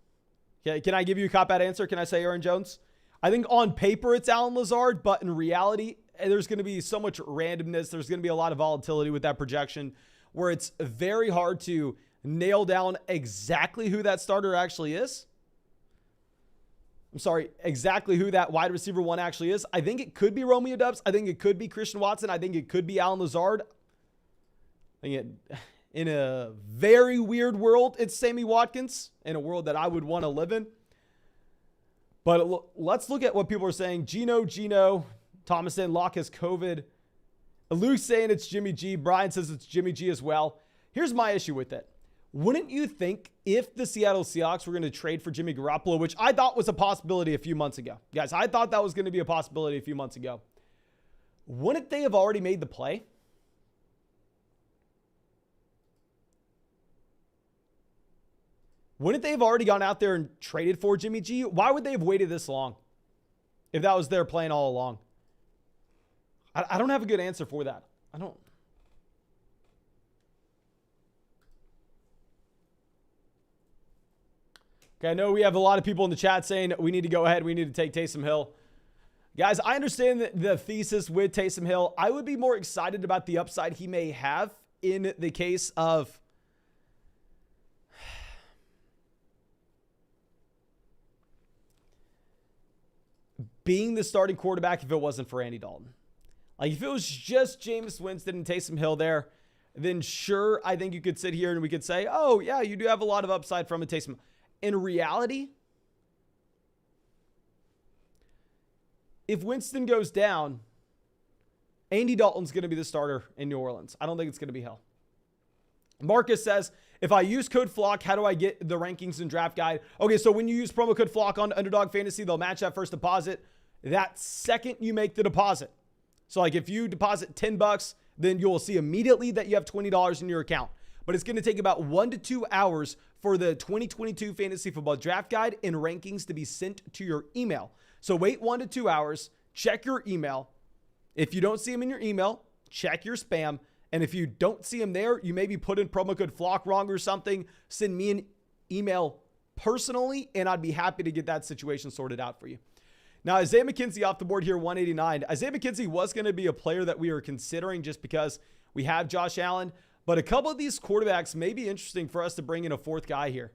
Okay, can I give you a cop-out answer? Can I say Aaron Jones? I think on paper it's Allen Lazard, but in reality, there's going to be so much randomness. There's going to be a lot of volatility with that projection where it's very hard to nail down exactly who that starter actually is. I'm sorry, exactly who that wide receiver 1 actually is. I think it could be Romeo Doubs. I think it could be Christian Watson. I think it could be Allen Lazard. In a very weird world, it's Sammy Watkins, in a world that I would want to live in. But let's look at what people are saying. Geno, Thomas saying Locke has COVID. Luke saying it's Jimmy G. Brian says it's Jimmy G as well. Here's my issue with it. Wouldn't you think if the Seattle Seahawks were going to trade for Jimmy Garoppolo, which I thought was a possibility a few months ago. Guys, I thought that was going to be a possibility a few months ago. Wouldn't they have already made the play? Wouldn't they have already gone out there and traded for Jimmy G? Why would they have waited this long if that was their plan all along? I don't have a good answer for that. I don't. Okay, I know we have a lot of people in the chat saying we need to go ahead. We need to take Taysom Hill. Guys, I understand the thesis with Taysom Hill. I would be more excited about the upside he may have in the case of being the starting quarterback if it wasn't for Andy Dalton. Like, if it was just Jameis Winston and Taysom Hill there, then sure, I think you could sit here and we could say, oh, yeah, you do have a lot of upside from a Taysom. In reality, if Winston goes down, Andy Dalton's going to be the starter in New Orleans. I don't think it's going to be Hill. Marcus says, if I use code FLOCK, how do I get the rankings and draft guide? Okay, so when you use promo code FLOCK on Underdog Fantasy, they'll match that first deposit that second you make the deposit. So like if you deposit $10, then you'll see immediately that you have $20 in your account. But it's going to take about 1 to 2 hours for the 2022 Fantasy Football Draft Guide and rankings to be sent to your email. So wait 1 to 2 hours, check your email. If you don't see them in your email, check your spam. And if you don't see them there, you maybe put in promo code FLOCK wrong or something. Send me an email personally, and I'd be happy to get that situation sorted out for you. Now, Isaiah McKenzie off the board here, 189. Isaiah McKenzie was going to be a player that we were considering just because we have Josh Allen. But a couple of these quarterbacks may be interesting for us to bring in a fourth guy here.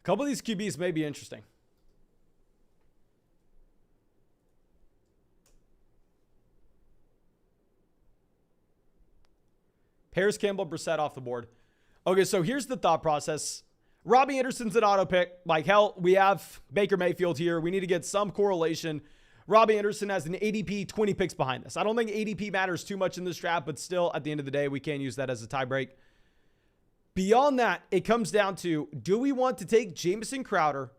A couple of these QBs may be interesting. Paris Campbell, Brissett off the board. Okay, so here's the thought process. Robbie Anderson's an auto pick. Like, hell, we have Baker Mayfield here. We need to get some correlation. Robbie Anderson has an ADP 20 picks behind this. I don't think ADP matters too much in this draft, but still, at the end of the day, we can't use that as a tie break. Beyond that, it comes down to, do we want to take Jamison Crowder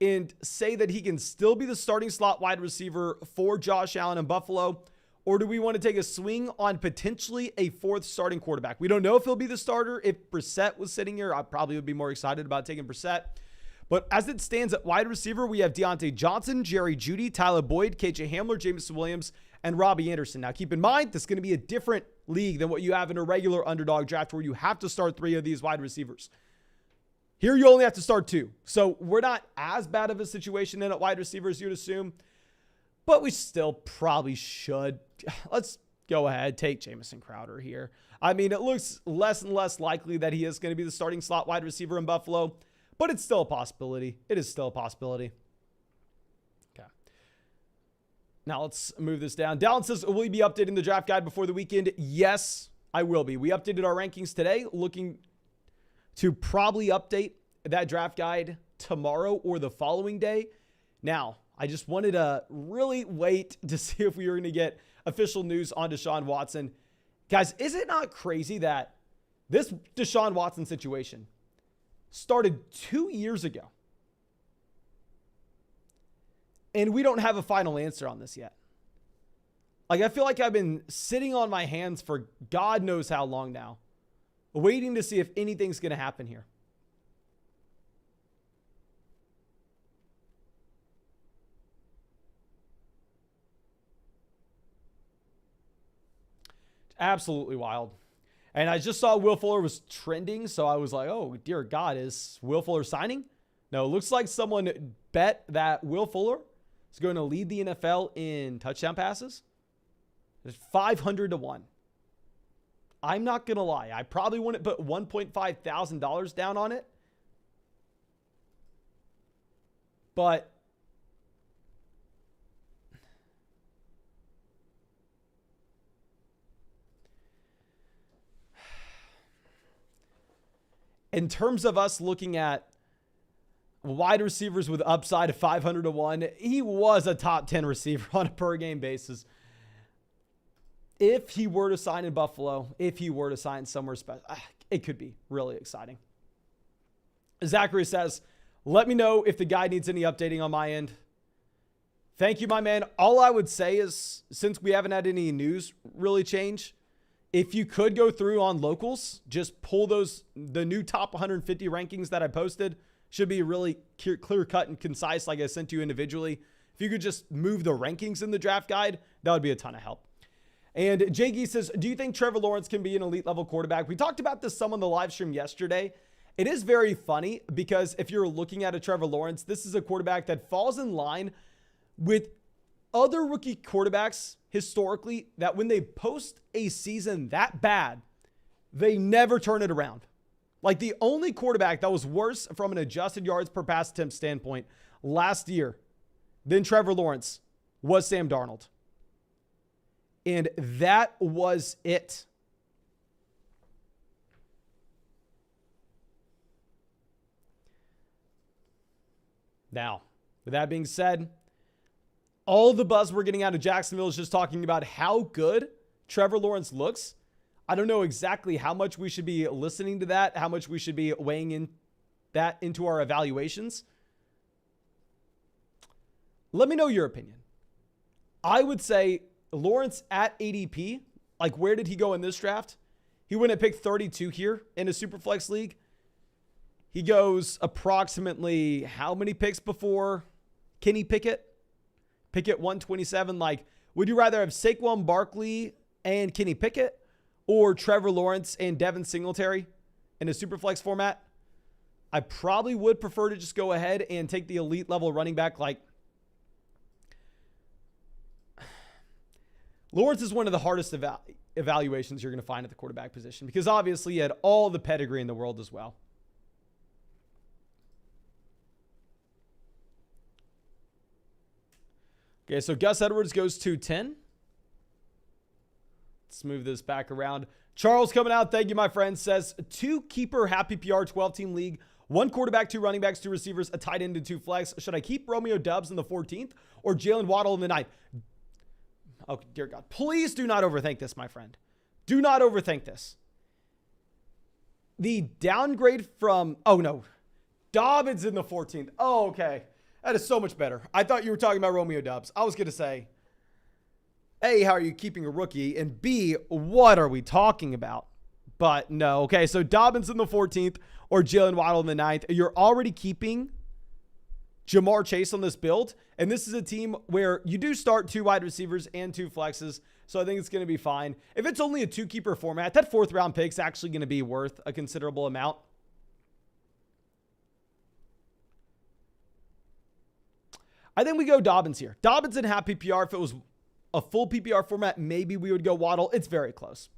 and say that he can still be the starting slot wide receiver for Josh Allen in Buffalo? Or do we want to take a swing on potentially a fourth starting quarterback? We don't know if he'll be the starter. If Brissett was sitting here, I probably would be more excited about taking Brissett. But as it stands at wide receiver, we have Deontay Johnson, Jerry Jeudy, Tyler Boyd, KJ Hamler, Jameson Williams, and Robbie Anderson. Now, keep in mind, this is going to be a different league than what you have in a regular underdog draft where you have to start 3 of these wide receivers. Here, you only have to start 2. So we're not as bad of a situation in at wide receiver as you'd assume, but we still probably should. Let's go ahead, take Jamison Crowder here. I mean, it looks less and less likely that he is going to be the starting slot wide receiver in Buffalo, but it's still a possibility. It is still a possibility. Okay. Now let's move this down. Dallin says, will you be updating the draft guide before the weekend? Yes, I will be. We updated our rankings today, looking to probably update that draft guide tomorrow or the following day. Now, I just wanted to really wait to see if we were going to get official news on Deshaun Watson. Guys, is it not crazy that this Deshaun Watson situation started 2 years ago? And we don't have a final answer on this yet. Like, I feel like I've been sitting on my hands for God knows how long now, waiting to see if anything's going to happen here. Absolutely wild. And I just saw Will Fuller was trending, so I was like, oh, dear God, is Will Fuller signing? No, it looks like someone bet that Will Fuller is going to lead the NFL in touchdown passes. It's 500 to 1. I'm not going to lie. I probably wouldn't put $1.5 thousand down on it. But in terms of us looking at wide receivers with upside of 500 to 1, he was a top 10 receiver on a per game basis. If he were to sign in Buffalo, if he were to sign somewhere special, it could be really exciting. Zachary says, let me know if the guy needs any updating on my end. Thank you, my man. All I would say is, since we haven't had any news really change, if you could go through on locals, just pull the new top 150 rankings that I posted. Should be really clear cut and concise, like I sent you individually. If you could just move the rankings in the draft guide, that would be a ton of help. And JG says, do you think Trevor Lawrence can be an elite level quarterback? We talked about this some on the live stream yesterday. It is very funny because if you're looking at a Trevor Lawrence, this is a quarterback that falls in line with other rookie quarterbacks historically that when they post a season that bad, they never turn it around. Like the only quarterback that was worse from an adjusted yards per pass attempt standpoint last year than Trevor Lawrence was Sam Darnold. And that was it. Now, with that being said, all the buzz we're getting out of Jacksonville is just talking about how good Trevor Lawrence looks. I don't know exactly how much we should be listening to that, how much we should be weighing in that into our evaluations. Let me know your opinion. I would say Lawrence at ADP, like where did he go in this draft? He went at pick 32 here in a SUPERFLEX league. He goes approximately how many picks before Kenny Pickett? Pickett 127. Like, would you rather have Saquon Barkley and Kenny Pickett or Trevor Lawrence and Devin Singletary in a SUPERFLEX format? I probably would prefer to just go ahead and take the elite level running back. Like, Lawrence is one of the hardest evaluations you're going to find at the quarterback position because obviously he had all the pedigree in the world as well. Okay, so Gus Edwards goes to 10. Let's move this back around. Charles coming out. Thank you, my friend. Says 2 keeper happy PR 12-team league. 1 quarterback, 2 running backs, 2 receivers, a tight end, and 2 flex. Should I keep Romeo Doubs in the 14th or Jalen Waddle in the 9th? Oh, dear God. Please do not overthink this, my friend. Do not overthink this. The downgrade from... Oh, no. Dobbins in the 14th. Oh, okay. That is so much better. I thought you were talking about Romeo Dubs. I was going to say, A, how are you keeping a rookie? And B, what are we talking about? But no. Okay, so Dobbins in the 14th or Jalen Waddle in the 9th. You're already keeping Jamar Chase on this build. And this is a team where you do start 2 wide receivers and 2 flexes. So I think it's going to be fine. If it's only a 2-keeper format, that 4th round pick is actually going to be worth a considerable amount. I think we go Dobbins here. Dobbins in half PPR. If it was a full PPR format, maybe we would go Waddle. It's very close.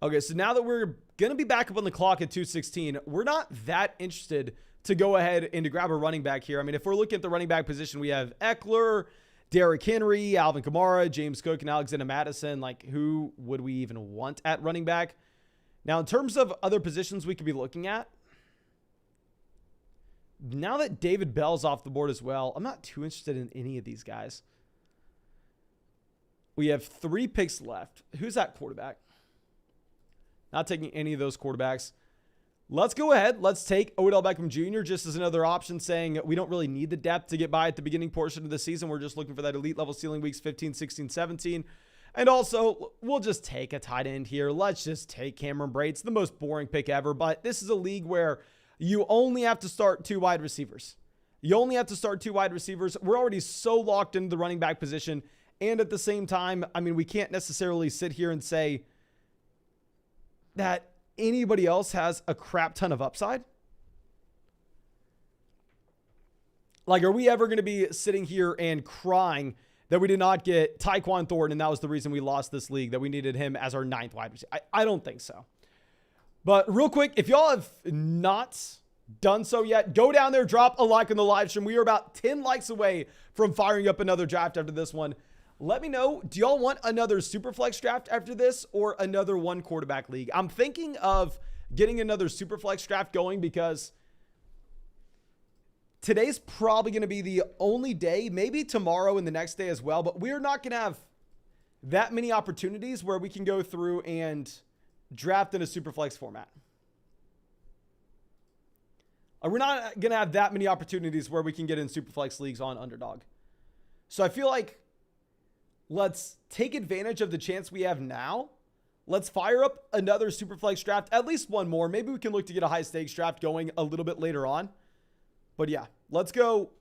Okay, so now that we're going to be back up on the clock at 216, we're not that interested to go ahead and to grab a running back here. I mean, if we're looking at the running back position, we have Eckler, Derrick Henry, Alvin Kamara, James Cook, and Alexander Mattison. Like, who would we even want at running back? Now, in terms of other positions we could be looking at, now that David Bell's off the board as well, I'm not too interested in any of these guys. We have 3 picks left. Who's that quarterback? Not taking any of those quarterbacks. Let's go ahead. Let's take Odell Beckham Jr. just as another option, saying we don't really need the depth to get by at the beginning portion of the season. We're just looking for that elite level ceiling weeks 15, 16, 17. And also, we'll just take a tight end here. Let's just take Cameron Brate. It's the most boring pick ever, but this is a league where you only have to start 2 wide receivers. You only have to start 2 wide receivers. We're already so locked into the running back position. And at the same time, I mean, we can't necessarily sit here and say that anybody else has a crap ton of upside. Like, are we ever going to be sitting here and crying that we did not get Tyquan Thornton and that was the reason we lost this league, that we needed him as our 9th wide receiver? I don't think so. But real quick, if y'all have not done so yet, go down there, drop a like on the live stream. We are about 10 likes away from firing up another draft after this one. Let me know, do y'all want another Superflex draft after this or another 1 quarterback league? I'm thinking of getting another Superflex draft going because today's probably going to be the only day, maybe tomorrow and the next day as well, but we're not going to have that many opportunities where we can go through and draft in a Superflex format. We're not going to have that many opportunities where we can get in Superflex leagues on Underdog. So I feel like let's take advantage of the chance we have now. Let's fire up another Superflex draft, at least one more. Maybe we can look to get a high stakes draft going a little bit later on. But yeah, let's go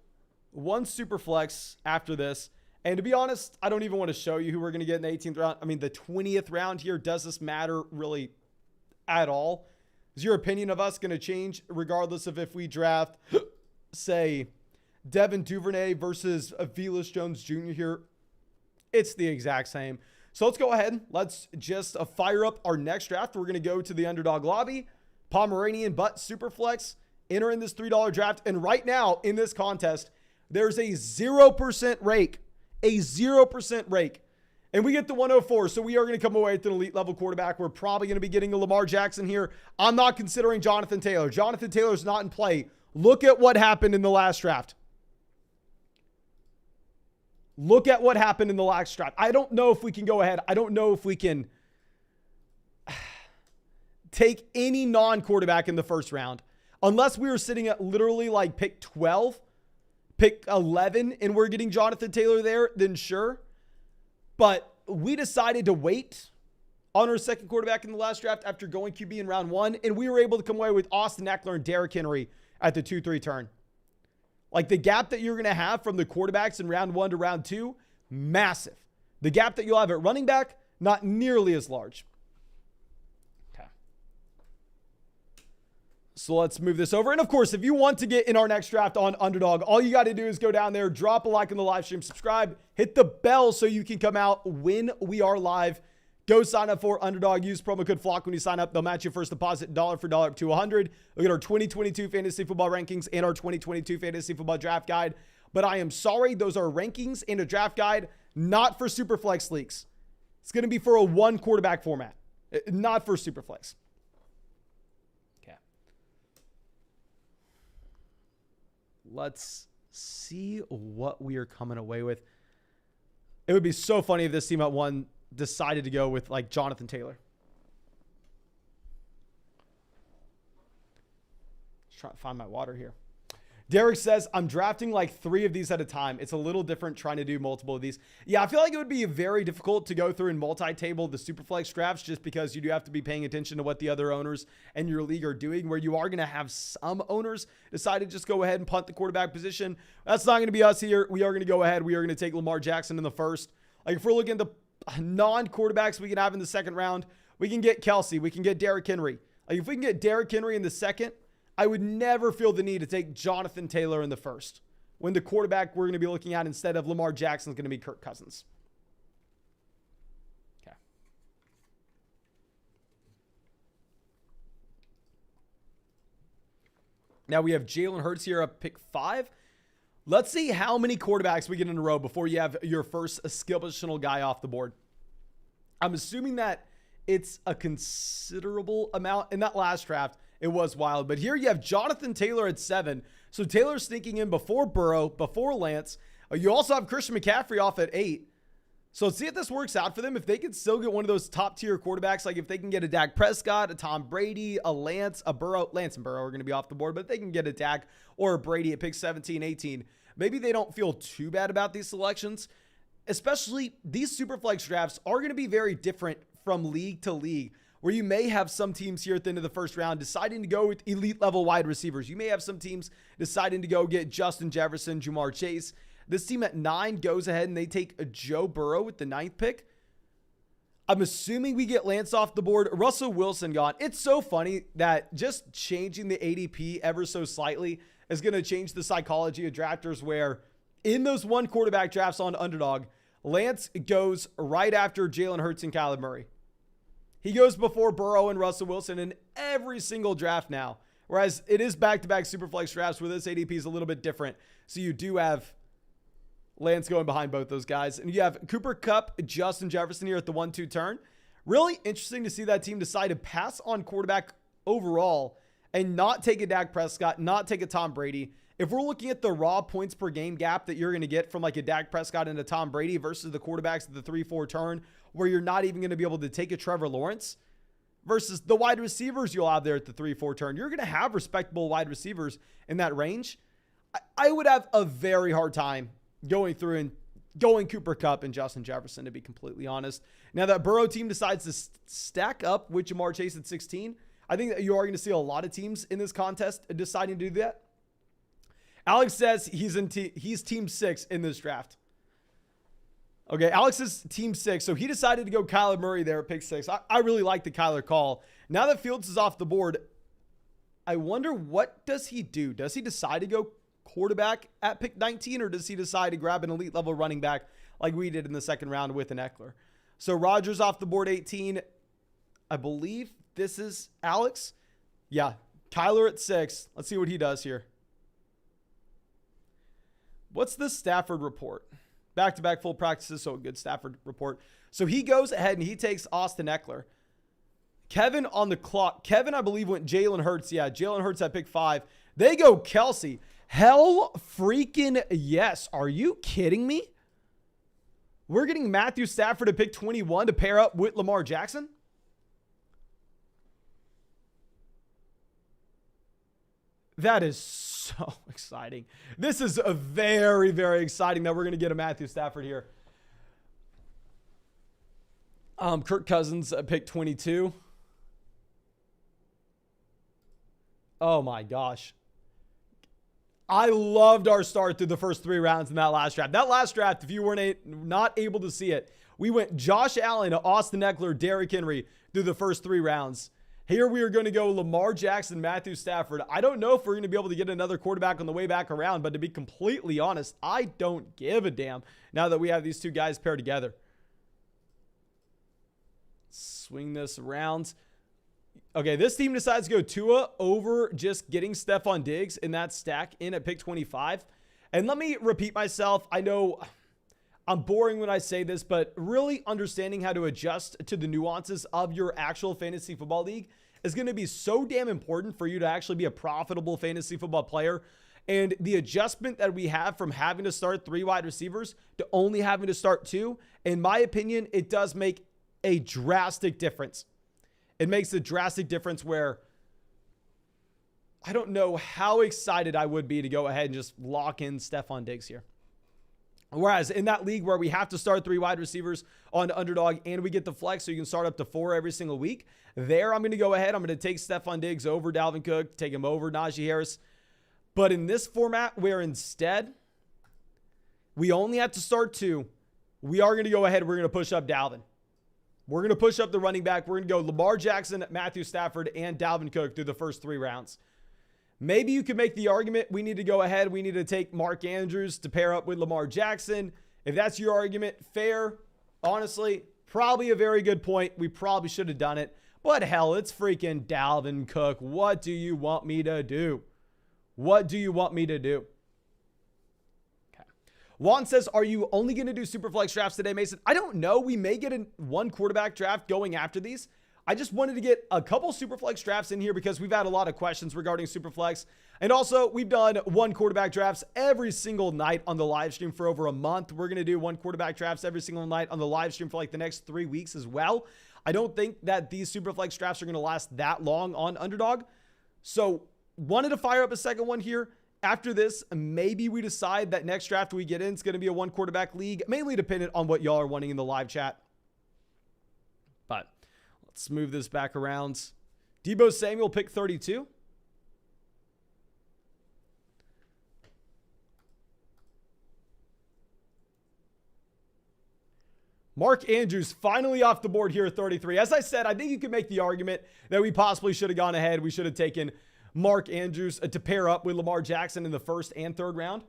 1 Superflex after this. And to be honest, I don't even want to show you who we're going to get in the 18th round. I mean, the 20th round here, does this matter really at all? Is your opinion of us going to change regardless of if we draft, say, Devin Duvernay versus Velus Jones Jr. here? It's the exact same. So let's go ahead. Let's just fire up our next draft. We're going to go to the Underdog lobby, Pomeranian, but Superflex, enter in this $3 draft. And right now in this contest, there's a 0% rake, a 0% rake. And we get the 104. So we are going to come away with an elite level quarterback. We're probably going to be getting a Lamar Jackson here. I'm not considering Jonathan Taylor. Jonathan Taylor's not in play. Look at what happened in the last draft. Look at what happened in the last draft. I don't know if we can go ahead. I don't know if we can take any non-quarterback in the first round. Unless we were sitting at literally like pick 12, pick 11, and we're getting Jonathan Taylor there, then sure. But we decided to wait on our second quarterback in the last draft after going QB in round 1, and we were able to come away with Austin Eckler and Derrick Henry at the 2-3 turn. Like, the gap that you're going to have from the quarterbacks in round 1 to round 2, massive. The gap that you'll have at running back, not nearly as large. Okay. So let's move this over. And of course, if you want to get in our next draft on Underdog, all you got to do is go down there, drop a like on the live stream, subscribe, hit the bell so you can come out when we are live. Go sign up for Underdog. Use promo code FLOCK when you sign up. They'll match your first deposit dollar for dollar up to 100. Look at our 2022 fantasy football rankings and our 2022 fantasy football draft guide. But I am sorry, those are rankings and a draft guide, not for Superflex leagues. It's going to be for a 1 quarterback format, not for Superflex. Okay. Let's see what we are coming away with. It would be so funny if this team at 1 decided to go with like Jonathan Taylor. Just trying to find my water here. Derek says, I'm drafting like 3 of these at a time. It's a little different trying to do multiple of these. Yeah, I feel like it would be very difficult to go through and multi-table the Superflex drafts just because you do have to be paying attention to what the other owners in your league are doing, where you are going to have some owners decide to just go ahead and punt the quarterback position. That's not going to be us here. We are going to go ahead. We are going to take Lamar Jackson in the first. Like if we're looking at the non-quarterbacks we can have in the second round, we can get Kelsey. We can get Derrick Henry. Like if we can get Derrick Henry in the second, I would never feel the need to take Jonathan Taylor in the first when the quarterback we're going to be looking at instead of Lamar Jackson is going to be Kirk Cousins. Okay. Now we have Jalen Hurts here at pick 5. Let's see how many quarterbacks we get in a row before you have your first skill positional guy off the board. I'm assuming that it's a considerable amount. In that last draft, it was wild. But here you have Jonathan Taylor at 7. So Taylor sneaking in before Burrow, before Lance. You also have Christian McCaffrey off at 8. So let's see if this works out for them. If they can still get one of those top tier quarterbacks, like if they can get a Dak Prescott, a Tom Brady, a Lance, a Burrow. Lance and Burrow are going to be off the board, but if they can get a Dak or a Brady at pick 17, 18, maybe they don't feel too bad about these selections. Especially these Superflex drafts are going to be very different from league to league, where you may have some teams here at the end of the first round deciding to go with elite level wide receivers. You may have some teams deciding to go get Justin Jefferson, Jamar Chase. This team at 9 goes ahead and they take a Joe Burrow with the 9th pick. I'm assuming we get Lance off the board. Russell Wilson gone. It's so funny that just changing the ADP ever so slightly is going to change the psychology of drafters, where in those one quarterback drafts on Underdog, Lance goes right after Jalen Hurts and Kyler Murray. He goes before Burrow and Russell Wilson in every single draft now. Whereas it is back-to-back Superflex drafts where this ADP is a little bit different. So you do have Lance going behind both those guys. And you have Cooper Kupp, Justin Jefferson here at the 1-2 turn. Really interesting to see that team decide to pass on quarterback overall and not take a Dak Prescott, not take a Tom Brady. If we're looking at the raw points per game gap that you're going to get from like a Dak Prescott and a Tom Brady versus the quarterbacks at the 3-4 turn, where you're not even going to be able to take a Trevor Lawrence versus the wide receivers you'll have there at the 3-4 turn, you're going to have respectable wide receivers in that range. I would have a very hard time going through and going Cooper Kupp and Justin Jefferson, to be completely honest. Now that Burrow team decides to stack up with Jamar Chase at 16, I think that you are going to see a lot of teams in this contest deciding to do that. Alex says he's team 6 in this draft. Okay, Alex is team 6, so he decided to go Kyler Murray there at pick 6. I really like the Kyler call. Now that Fields is off the board, I wonder, what does he do? Does he decide to go quarterback at pick 19, or does he decide to grab an elite level running back like we did in the second round with an Eckler? So Rodgers off the board 18. I believe this is Alex. Yeah, Kyler at 6. Let's see what he does here. What's the Stafford report? Back-to-back full practices, so a good Stafford report. So he goes ahead and he takes Austin Eckler. Kevin on the clock. Kevin, I believe, went Jalen Hurts. Yeah, Jalen Hurts at pick 5. They go Kelsey. Hell freaking yes. Are you kidding me? We're getting Matthew Stafford at pick 21 to pair up with Lamar Jackson? That is so exciting. This is a very, very exciting that we're going to get a Matthew Stafford here. Kirk Cousins at pick 22. Oh my gosh. I loved our start through the first 3 rounds in that last draft. That last draft, if you weren't not able to see it, we went Josh Allen, Austin Eckler, Derrick Henry through the first 3 rounds. Here we are going to go Lamar Jackson, Matthew Stafford. I don't know if we're going to be able to get another quarterback on the way back around, but to be completely honest, I don't give a damn now that we have these 2 guys paired together. Swing this around. Okay, this team decides to go Tua over just getting Stephon Diggs in that stack in at pick 25. And let me repeat myself. I know I'm boring when I say this, but really understanding how to adjust to the nuances of your actual fantasy football league is going to be so damn important for you to actually be a profitable fantasy football player. And the adjustment that we have from having to start 3 wide receivers to only having to start 2, in my opinion, it does make a drastic difference. It makes a drastic difference where I don't know how excited I would be to go ahead and just lock in Stefon Diggs here. Whereas in that league where we have to start 3 wide receivers on underdog and we get the flex so you can start up to 4 every single week, there I'm going to go ahead. I'm going to take Stefon Diggs over Dalvin Cook, take him over Najee Harris. But in this format where instead we only have to start 2, we are going to go ahead. We're going to push up Dalvin. We're going to push up the running back. We're going to go Lamar Jackson, Matthew Stafford, and Dalvin Cook through the first 3 rounds. Maybe you could make the argument we need to go ahead. We need to take Mark Andrews to pair up with Lamar Jackson. If that's your argument, fair. Honestly, probably a very good point. We probably should have done it. But hell, it's freaking Dalvin Cook. What do you want me to do? What do you want me to do? Okay. Juan says, are you only going to do Superflex drafts today, Mason? I don't know. We may get a 1 quarterback draft going after these. I just wanted to get a couple Superflex drafts in here because we've had a lot of questions regarding Superflex. And also, we've done 1 quarterback drafts every single night on the live stream for over a month. We're going to do 1 quarterback drafts every single night on the live stream for like the next 3 weeks as well. I don't think that these Superflex drafts are going to last that long on Underdog. So, wanted to fire up a second one here. After this, maybe we decide that next draft we get in is going to be a 1 quarterback league, mainly dependent on what y'all are wanting in the live chat. But let's move this back around. Deebo Samuel, pick 32. Mark Andrews finally off the board here at 33. As I said, I think you could make the argument that we possibly should have gone ahead. We should have taken Mark Andrews to pair up with Lamar Jackson in the 1st and 3rd round.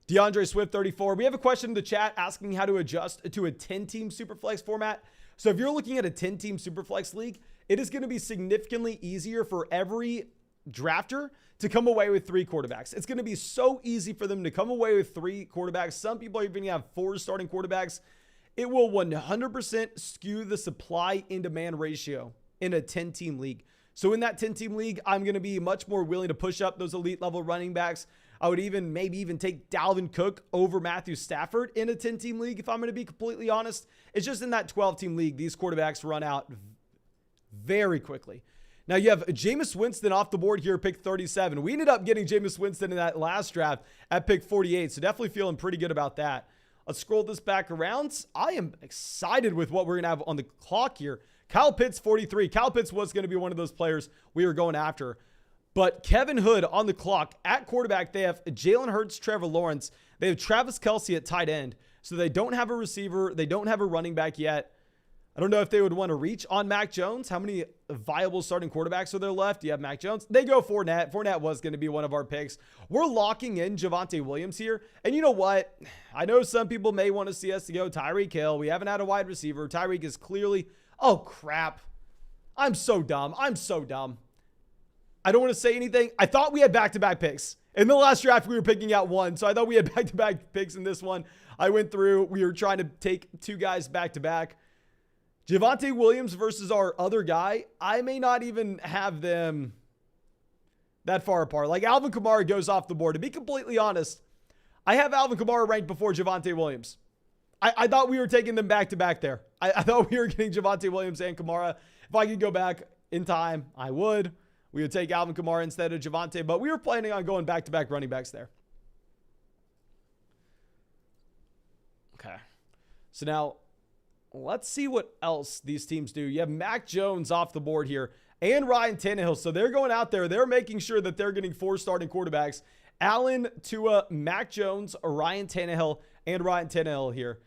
DeAndre Swift, 34. We have a question in the chat asking how to adjust to a 10-team Superflex format. So if you're looking at a 10-team Superflex league, it is going to be significantly easier for every drafter to come away with 3 quarterbacks. It's going to be so easy for them to come away with 3 quarterbacks. Some people are even going to have 4 starting quarterbacks. It will 100% skew the supply and demand ratio in a 10-team league. So in that 10-team league, I'm going to be much more willing to push up those elite level running backs. I would maybe even take Dalvin Cook over Matthew Stafford in a 10-team league, if I'm going to be completely honest. It's just in that 12-team league, these quarterbacks run out very quickly. Now you have Jameis Winston off the board here, pick 37. We ended up getting Jameis Winston in that last draft at pick 48, so definitely feeling pretty good about that. Let's scroll this back around. I am excited with what we're going to have on the clock here. Kyle Pitts, 43. Kyle Pitts was going to be one of those players we were going after. But Kevin Hood on the clock at quarterback. They have Jalen Hurts, Trevor Lawrence. They have Travis Kelce at tight end. So they don't have a receiver. They don't have a running back yet. I don't know if they would want to reach on Mac Jones. How many viable starting quarterbacks are there left? You have Mac Jones. They go Fournette. Fournette was going to be one of our picks. We're locking in Javonte Williams here. And you know what? I know some people may want to see us to go Tyreek Hill. We haven't had a wide receiver. Tyreek is clearly... Oh, crap. I'm so dumb. I'm so dumb. I don't want to say anything. I thought we had back-to-back picks. In the last draft, we were picking out 1. So I thought we had back-to-back picks in this one. I went through. We were trying to take 2 guys back-to-back. Javonte Williams versus our other guy. I may not even have them that far apart. Like Alvin Kamara goes off the board. To be completely honest, I have Alvin Kamara ranked before Javonte Williams. I thought we were taking them back-to-back there. I thought we were getting Javonte Williams and Kamara. If I could go back in time, I would. We would take Alvin Kamara instead of Javonte, but we were planning on going back-to-back running backs there. Okay. So now, let's see what else these teams do. You have Mac Jones off the board here and Ryan Tannehill. So they're going out there. They're making sure that they're getting 4 starting quarterbacks. Allen, Tua, Mac Jones, Ryan Tannehill, and Ryan Tannehill here.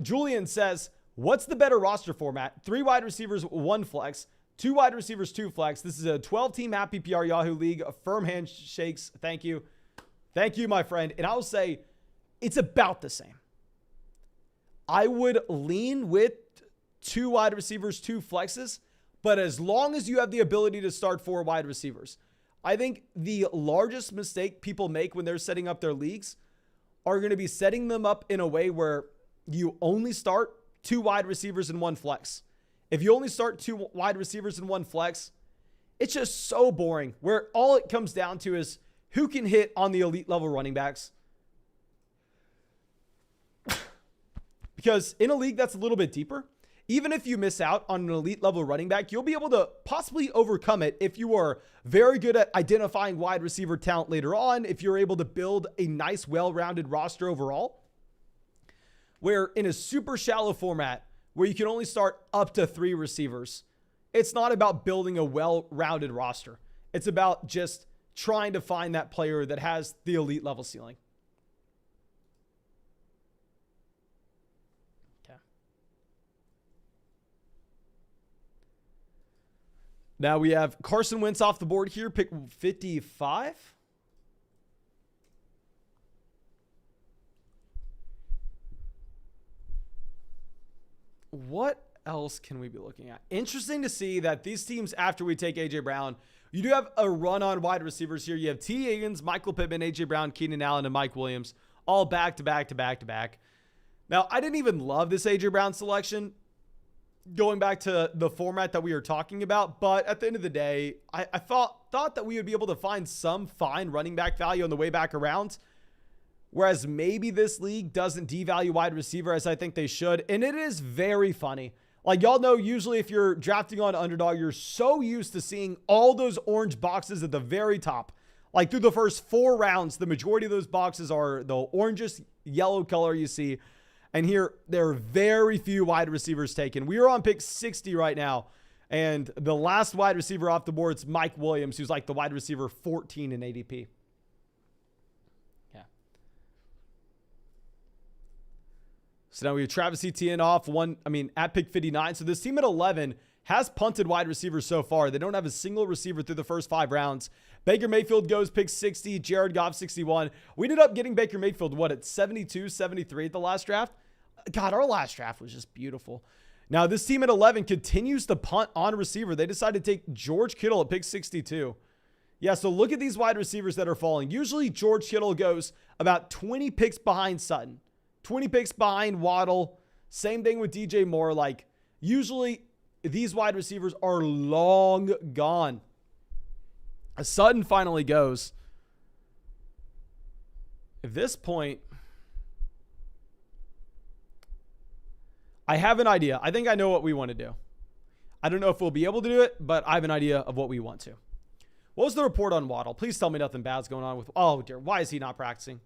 Julian says, what's the better roster format? 3 wide receivers, 1 flex. 2 wide receivers, 2 flex. This is a 12-team Happy PR Yahoo League. Firm handshakes. Thank you. Thank you, my friend. And I will say it's about the same. I would lean with 2 wide receivers, 2 flexes, but as long as you have the ability to start 4 wide receivers. I think the largest mistake people make when they're setting up their leagues are going to be setting them up in a way where you only start 2 wide receivers and 1 flex. If you only start 2 wide receivers and 1 flex, it's just so boring, where all it comes down to is who can hit on the elite level running backs. Because in a league that's a little bit deeper, even if you miss out on an elite level running back, you'll be able to possibly overcome it if you are very good at identifying wide receiver talent later on, if you're able to build a nice, well-rounded roster overall, where in a super shallow format where you can only start up to 3 receivers, it's not about building a well-rounded roster. It's about just trying to find that player that has the elite level ceiling. Now we have Carson Wentz off the board here, pick 55. What else can we be looking at? Interesting to see that these teams, after we take A.J. Brown, you do have a run on wide receivers here. You have T. Higgins, Michael Pittman, A.J. Brown, Keenan Allen, and Mike Williams, all back to back to back to back. Now, I didn't even love this A.J. Brown selection, going back to the format that we were talking about, but at the end of the day, I thought that we would be able to find some fine running back value on the way back around, whereas maybe this league doesn't devalue wide receiver as I think they should, and it is very funny. Like, y'all know, usually if you're drafting on Underdog, you're so used to seeing all those orange boxes at the very top. Like, through the first 4 rounds, the majority of those boxes are the orangest yellow color you see. And here, there are very few wide receivers taken. We are on pick 60 right now. And the last wide receiver off the board is Mike Williams, who's like the wide receiver 14 in ADP. Yeah. So now we have Travis Etienne off at pick 59. So this team at 11 has punted wide receivers so far. They don't have a single receiver through the first 5 rounds. Baker Mayfield goes pick 60, Jared Goff 61. We ended up getting Baker Mayfield, at 72, 73 at the last draft? God, our last draft was just beautiful. Now, this team at 11 continues to punt on receiver. They decided to take George Kittle at pick 62. Yeah, so look at these wide receivers that are falling. Usually, George Kittle goes about 20 picks behind Sutton, 20 picks behind Waddle. Same thing with DJ Moore. Like, usually, these wide receivers are long gone. Sutton finally goes. At this point, I have an idea. I think I know what we want to do. I don't know if we'll be able to do it, but I have an idea of what we want to. What was the report on Waddle? Please tell me nothing bad's going on with... Oh, dear. Why is he not practicing?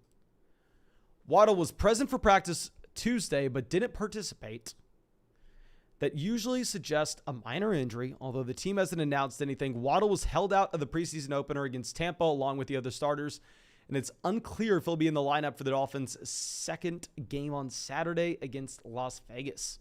Waddle was present for practice Tuesday, but didn't participate. That usually suggests a minor injury, although the team hasn't announced anything. Waddle was held out of the preseason opener against Tampa along with the other starters, and it's unclear if he'll be in the lineup for the Dolphins' second game on Saturday against Las Vegas.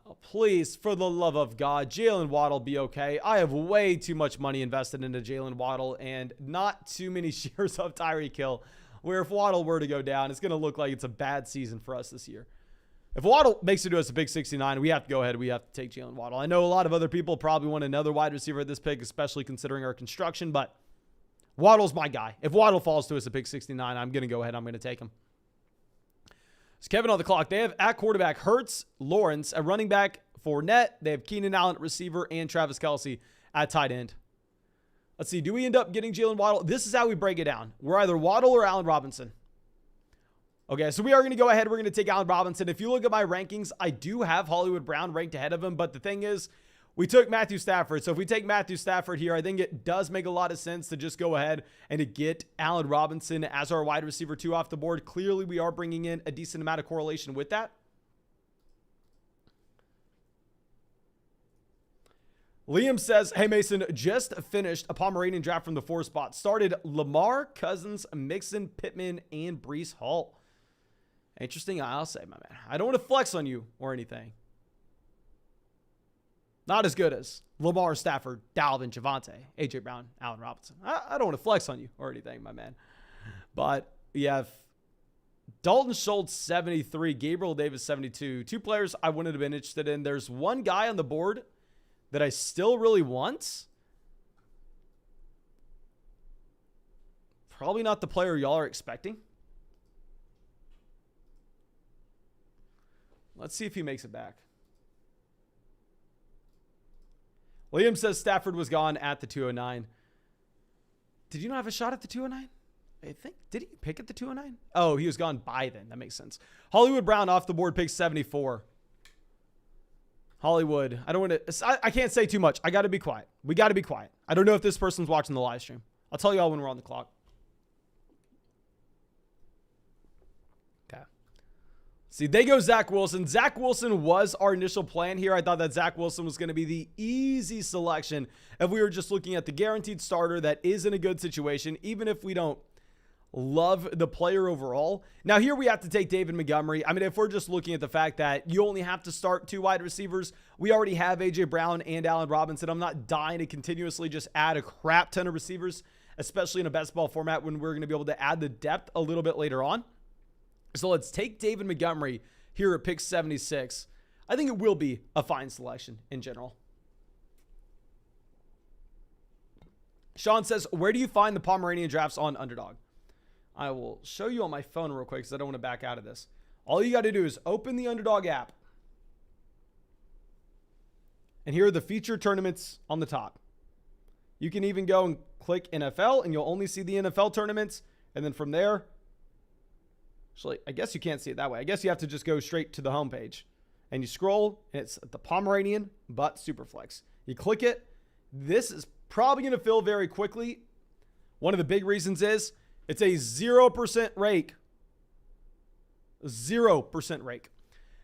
Oh, please, for the love of God, Jalen Waddle be okay. I have way too much money invested into Jalen Waddle and not too many shares of Tyreek Hill, where if Waddle were to go down, it's going to look like it's a bad season for us this year. If Waddle makes it to us a big 69, we have to go ahead. We have to take Jalen Waddle. I know a lot of other people probably want another wide receiver at this pick, especially considering our construction, but Waddle's my guy. If Waddle falls to us at pick 69, I'm going to go ahead. I'm going to take him. It's Kevin on the clock. They have at quarterback Hurts, Lawrence, at running back Fournette. They have Keenan Allen at receiver and Travis Kelce at tight end. Let's see. Do we end up getting Jalen Waddle? This is how we break it down. We're either Waddle or Allen Robinson. Okay, so we are going to go ahead. We're going to take Allen Robinson. If you look at my rankings, I do have Hollywood Brown ranked ahead of him. But the thing is, we took Matthew Stafford. So if we take Matthew Stafford here, I think it does make a lot of sense to just go ahead and to get Allen Robinson as our wide receiver 2 off the board. Clearly, we are bringing in a decent amount of correlation with that. Liam says, hey, Mason, just finished a Pomeranian draft from the 4 spot. Started Lamar, Cousins, Mixon, Pittman, and Breece Hall. Interesting, I'll say, my man. I don't want to flex on you or anything. Not as good as Lamar, Stafford, Dalvin, Javonte, A.J. Brown, Allen Robinson. I don't want to flex on you or anything, my man. But you have Dalton Schultz, 73, Gabriel Davis, 72. 2 players I wouldn't have been interested in. There's one guy on the board that I still really want. Probably not the player y'all are expecting. Let's see if he makes it back. William says Stafford was gone at the 209. Did you not have a shot at the 209? I think. Did he pick at the 209? Oh, he was gone by then. That makes sense. Hollywood Brown off the board, pick 74. Hollywood. I don't want to, I can't say too much. I got to be quiet. We got to be quiet. I don't know if this person's watching the live stream. I'll tell you all when we're on the clock. Okay. See, they go Zach Wilson. Zach Wilson was our initial plan here. I thought that Zach Wilson was going to be the easy selection if we were just looking at the guaranteed starter that is in a good situation, even if we don't love the player overall. Now here we have to take David Montgomery. I mean, if we're just looking at the fact that you only have to start 2 wide receivers, we already have AJ Brown and Allen Robinson. I'm not dying to continuously just add a crap ton of receivers, especially in a best ball format when we're going to be able to add the depth a little bit later on. So let's take David Montgomery here at pick 76. I think it will be a fine selection in general. Sean says, where do you find the Pomeranian drafts on Underdog? I will show you on my phone real quick because I don't want to back out of this. All you got to do is open the Underdog app. And here are the featured tournaments on the top. You can even go and click NFL and you'll only see the NFL tournaments. And then from there, actually, I guess you can't see it that way. I guess you have to just go straight to the homepage. And you scroll and it's the Pomeranian but Superflex. You click it. This is probably going to fill very quickly. One of the big reasons is it's a 0% rake. 0% rake.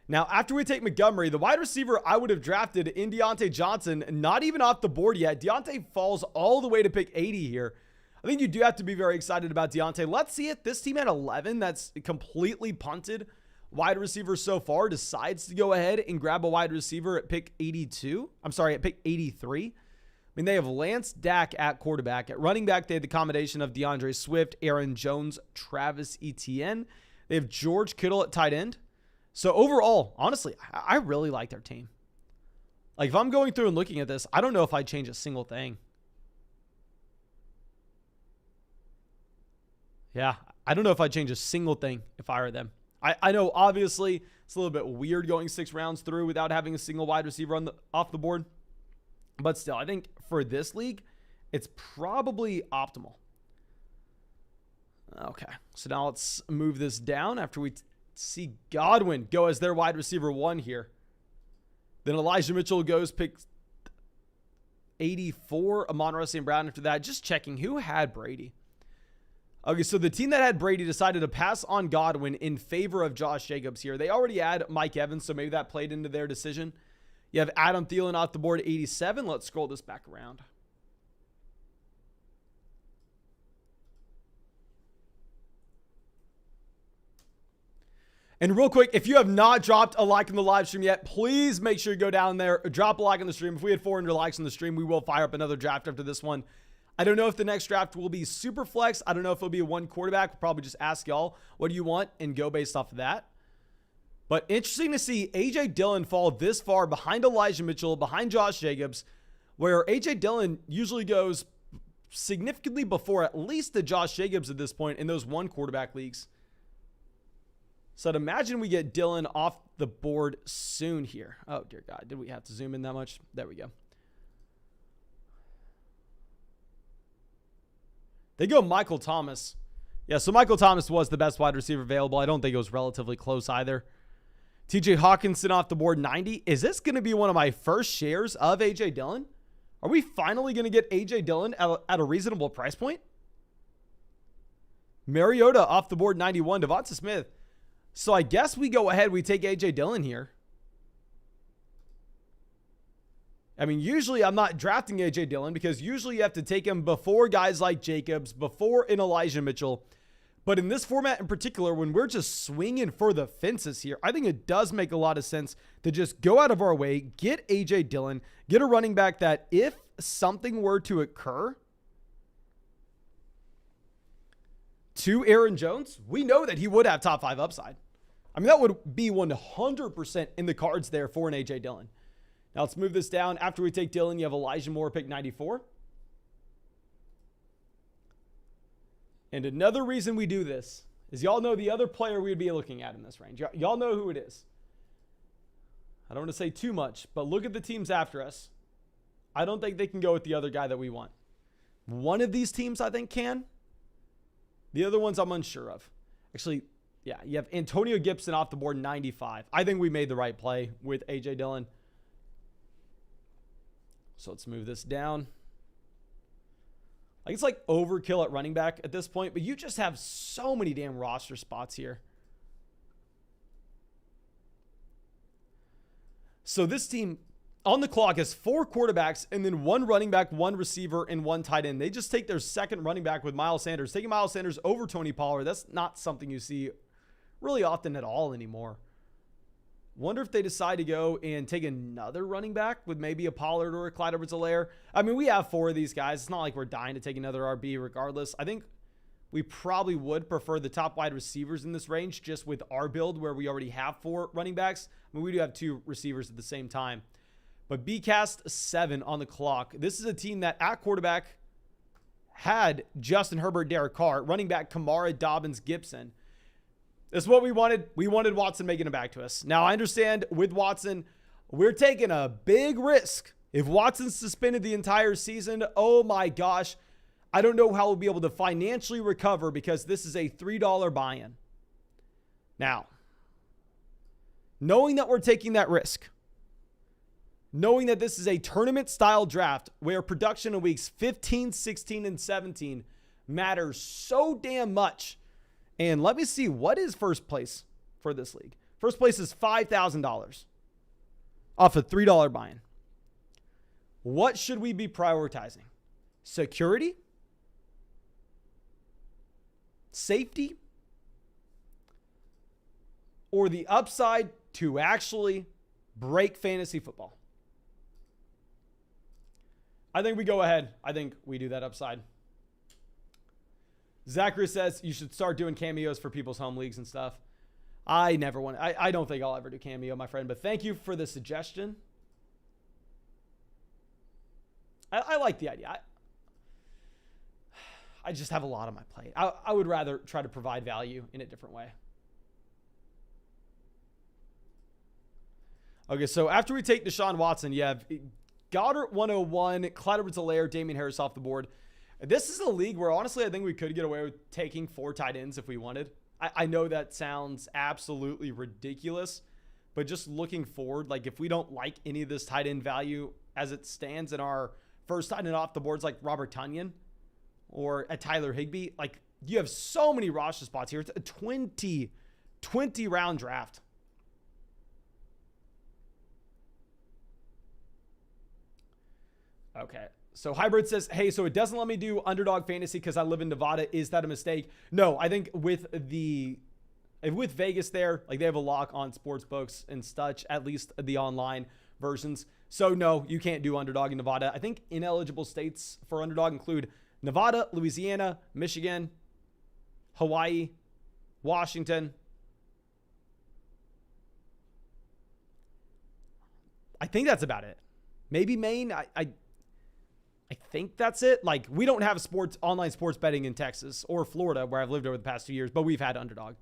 Now, after we take Montgomery, the wide receiver I would have drafted in Deontay Johnson, not even off the board yet. Deontay falls all the way to pick 80 here. I think you do have to be very excited about Deontay. Let's see it. This team at 11 that's completely punted wide receiver so far decides to go ahead and grab a wide receiver at pick 82. I'm sorry, at pick 83. I mean, they have Lance Dak at quarterback. At running back, they had the combination of DeAndre Swift, Aaron Jones, Travis Etienne. They have George Kittle at tight end. So overall, honestly, I really like their team. Like, if I'm going through and looking at this, I don't know if I'd change a single thing. Yeah, I don't know if I'd change a single thing if I were them. I know, obviously, it's a little bit weird going 6 rounds through without having a single wide receiver off the board. But still, I think for this league, it's probably optimal. Okay, so now let's move this down after we see Godwin go as their wide receiver 1 here. Then Elijah Mitchell goes pick 84. Amon-Ra St. Brown after that. Just checking who had Brady. Okay, so the team that had Brady decided to pass on Godwin in favor of Josh Jacobs here. They already had Mike Evans, so maybe that played into their decision. You have Adam Thielen off the board at 87. Let's scroll this back around. And real quick, if you have not dropped a like in the live stream yet, please make sure you go down there, drop a like on the stream. If we had 400 likes on the stream, we will fire up another draft after this one. I don't know if the next draft will be super flex. I don't know if it'll be a 1 quarterback. We'll probably just ask y'all, what do you want? And go based off of that. But interesting to see A.J. Dillon fall this far behind Elijah Mitchell, behind Josh Jacobs, where A.J. Dillon usually goes significantly before at least the Josh Jacobs at this point in those 1 quarterback leagues. So I'd imagine we get Dillon off the board soon here. Oh, dear God. Did we have to zoom in that much? There we go. They go Michael Thomas. Yeah, so Michael Thomas was the best wide receiver available. I don't think it was relatively close either. TJ Hawkinson off the board, 90. Is this going to be one of my first shares of A.J. Dillon? Are we finally going to get A.J. Dillon at a reasonable price point? Mariota off the board, 91. Devonta Smith. So I guess we go ahead. We take A.J. Dillon here. I mean, usually I'm not drafting A.J. Dillon because usually you have to take him before guys like Jacobs, before an Elijah Mitchell. But in this format in particular, when we're just swinging for the fences here, I think it does make a lot of sense to just go out of our way, get A.J. Dillon, get a running back that if something were to occur to Aaron Jones, we know that he would have top 5 upside. I mean, that would be 100% in the cards there for an A.J. Dillon. Now let's move this down. After we take Dillon, you have Elijah Moore pick 94. And another reason we do this is y'all know the other player we'd be looking at in this range. Y'all know who it is. I don't want to say too much, but look at the teams after us. I don't think they can go with the other guy that we want. One of these teams I think can. The other ones I'm unsure of. Actually, yeah, you have Antonio Gibson off the board, 95. I think we made the right play with A.J. Dillon. So let's move this down. Like, it's like overkill at running back at this point, but you just have so many damn roster spots here. So this team on the clock has 4 quarterbacks and then 1 running back, 1 receiver, and 1 tight end. They just take their second running back with Miles Sanders. Taking Miles Sanders over Tony Pollard, that's not something you see really often at all anymore. Wonder if they decide to go and take another running back with maybe a Pollard or a Clyde Edwards-Helaire. I mean, we have 4 of these guys. It's not like we're dying to take another RB regardless. I think we probably would prefer the top wide receivers in this range just with our build where we already have 4 running backs. I mean, we do have 2 receivers at the same time. But BCast 7 on the clock. This is a team that at quarterback had Justin Herbert, Derek Carr, running back Kamara, Dobbins, Gibson. That's what we wanted. We wanted Watson making it back to us. Now, I understand with Watson, we're taking a big risk. If Watson's suspended the entire season, oh my gosh, I don't know how we'll be able to financially recover because this is a $3 buy-in. Now, knowing that we're taking that risk, knowing that this is a tournament-style draft where production in weeks 15, 16, and 17 matters so damn much. And let me see, what is first place for this league? First place is $5,000 off a $3 buy-in. What should we be prioritizing? Security? Safety? Or the upside to actually break fantasy football? I think we go ahead. I think we do that upside. Zachary says you should start doing cameos for people's home leagues and stuff. I never want. I don't think I'll ever do cameo, my friend. But thank you for the suggestion. I like the idea. I just have a lot on my plate. I would rather try to provide value in a different way. Okay, so after we take Deshaun Watson, you have Goddard 101, Clyde Edwards-Helaire, Damian Harris off the board. This is a league where, honestly, I think we could get away with taking 4 tight ends if we wanted. I know that sounds absolutely ridiculous, but just looking forward, like if we don't like any of this tight end value as it stands in our first tight end off the boards like Robert Tonyan or a Tyler Higbee, like you have so many roster spots here. It's a 20 round draft. Okay. So Hybrid says, hey, so it doesn't let me do underdog fantasy because I live in Nevada. Is that a mistake? No, I think with Vegas there, like they have a lock on sports books and such, at least the online versions. So no, you can't do underdog in Nevada. I think ineligible states for underdog include Nevada, Louisiana, Michigan, Hawaii, Washington. I think that's about it. Maybe Maine. I think that's it. Like, we don't have online sports betting in Texas or Florida where I've lived over the past 2 years, but we've had underdog.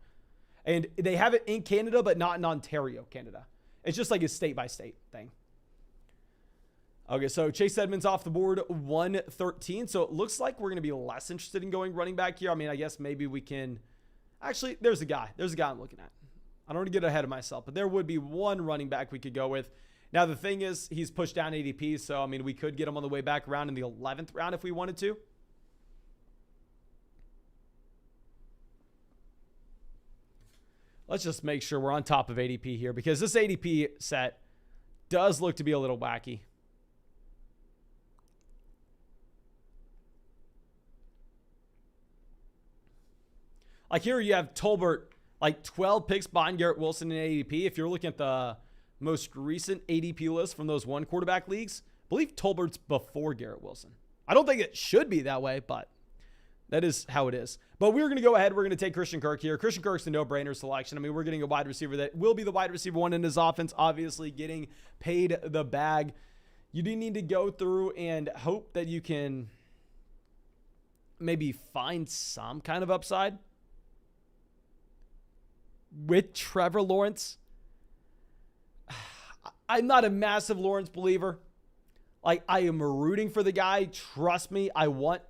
And they have it in Canada, but not in Ontario, Canada. It's just like a state-by-state thing. Okay, so Chase Edmonds off the board, 113. So it looks like we're going to be less interested in going running back here. I mean, I guess maybe we can... Actually, there's a guy. There's a guy I'm looking at. I don't want to get ahead of myself, but there would be one running back we could go with. Now, the thing is, he's pushed down ADP, so, I mean, we could get him on the way back around in the 11th round if we wanted to. Let's just make sure we're on top of ADP here because this ADP set does look to be a little wacky. Like here you have Tolbert, like 12 picks behind Garrett Wilson in ADP. If you're looking at the most recent ADP list from those 1 quarterback leagues, I believe Tolbert's before Garrett Wilson. I don't think it should be that way, but that is how it is. But we're going to go ahead. We're going to take Christian Kirk here. Christian Kirk's a no-brainer selection. I mean, we're getting a wide receiver that will be the wide receiver 1 in his offense, obviously getting paid the bag. You do need to go through and hope that you can maybe find some kind of upside with Trevor Lawrence. I'm not a massive Lawrence believer. Like, I am rooting for the guy. Trust me, I want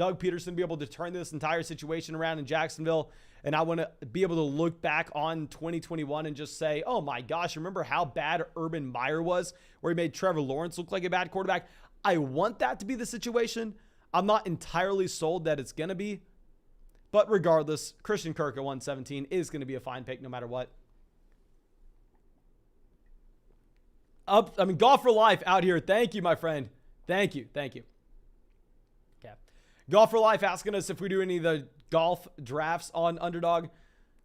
Doug Peterson be able to turn this entire situation around in Jacksonville. And I want to be able to look back on 2021 and just say, oh my gosh, remember how bad Urban Meyer was, where he made Trevor Lawrence look like a bad quarterback? I want that to be the situation. I'm not entirely sold that it's going to be. But regardless, Christian Kirk at 117 is going to be a fine pick no matter what. Golf for Life out here. Thank you, my friend. Thank you. Okay. Golf for Life asking us if we do any of the golf drafts on Underdog.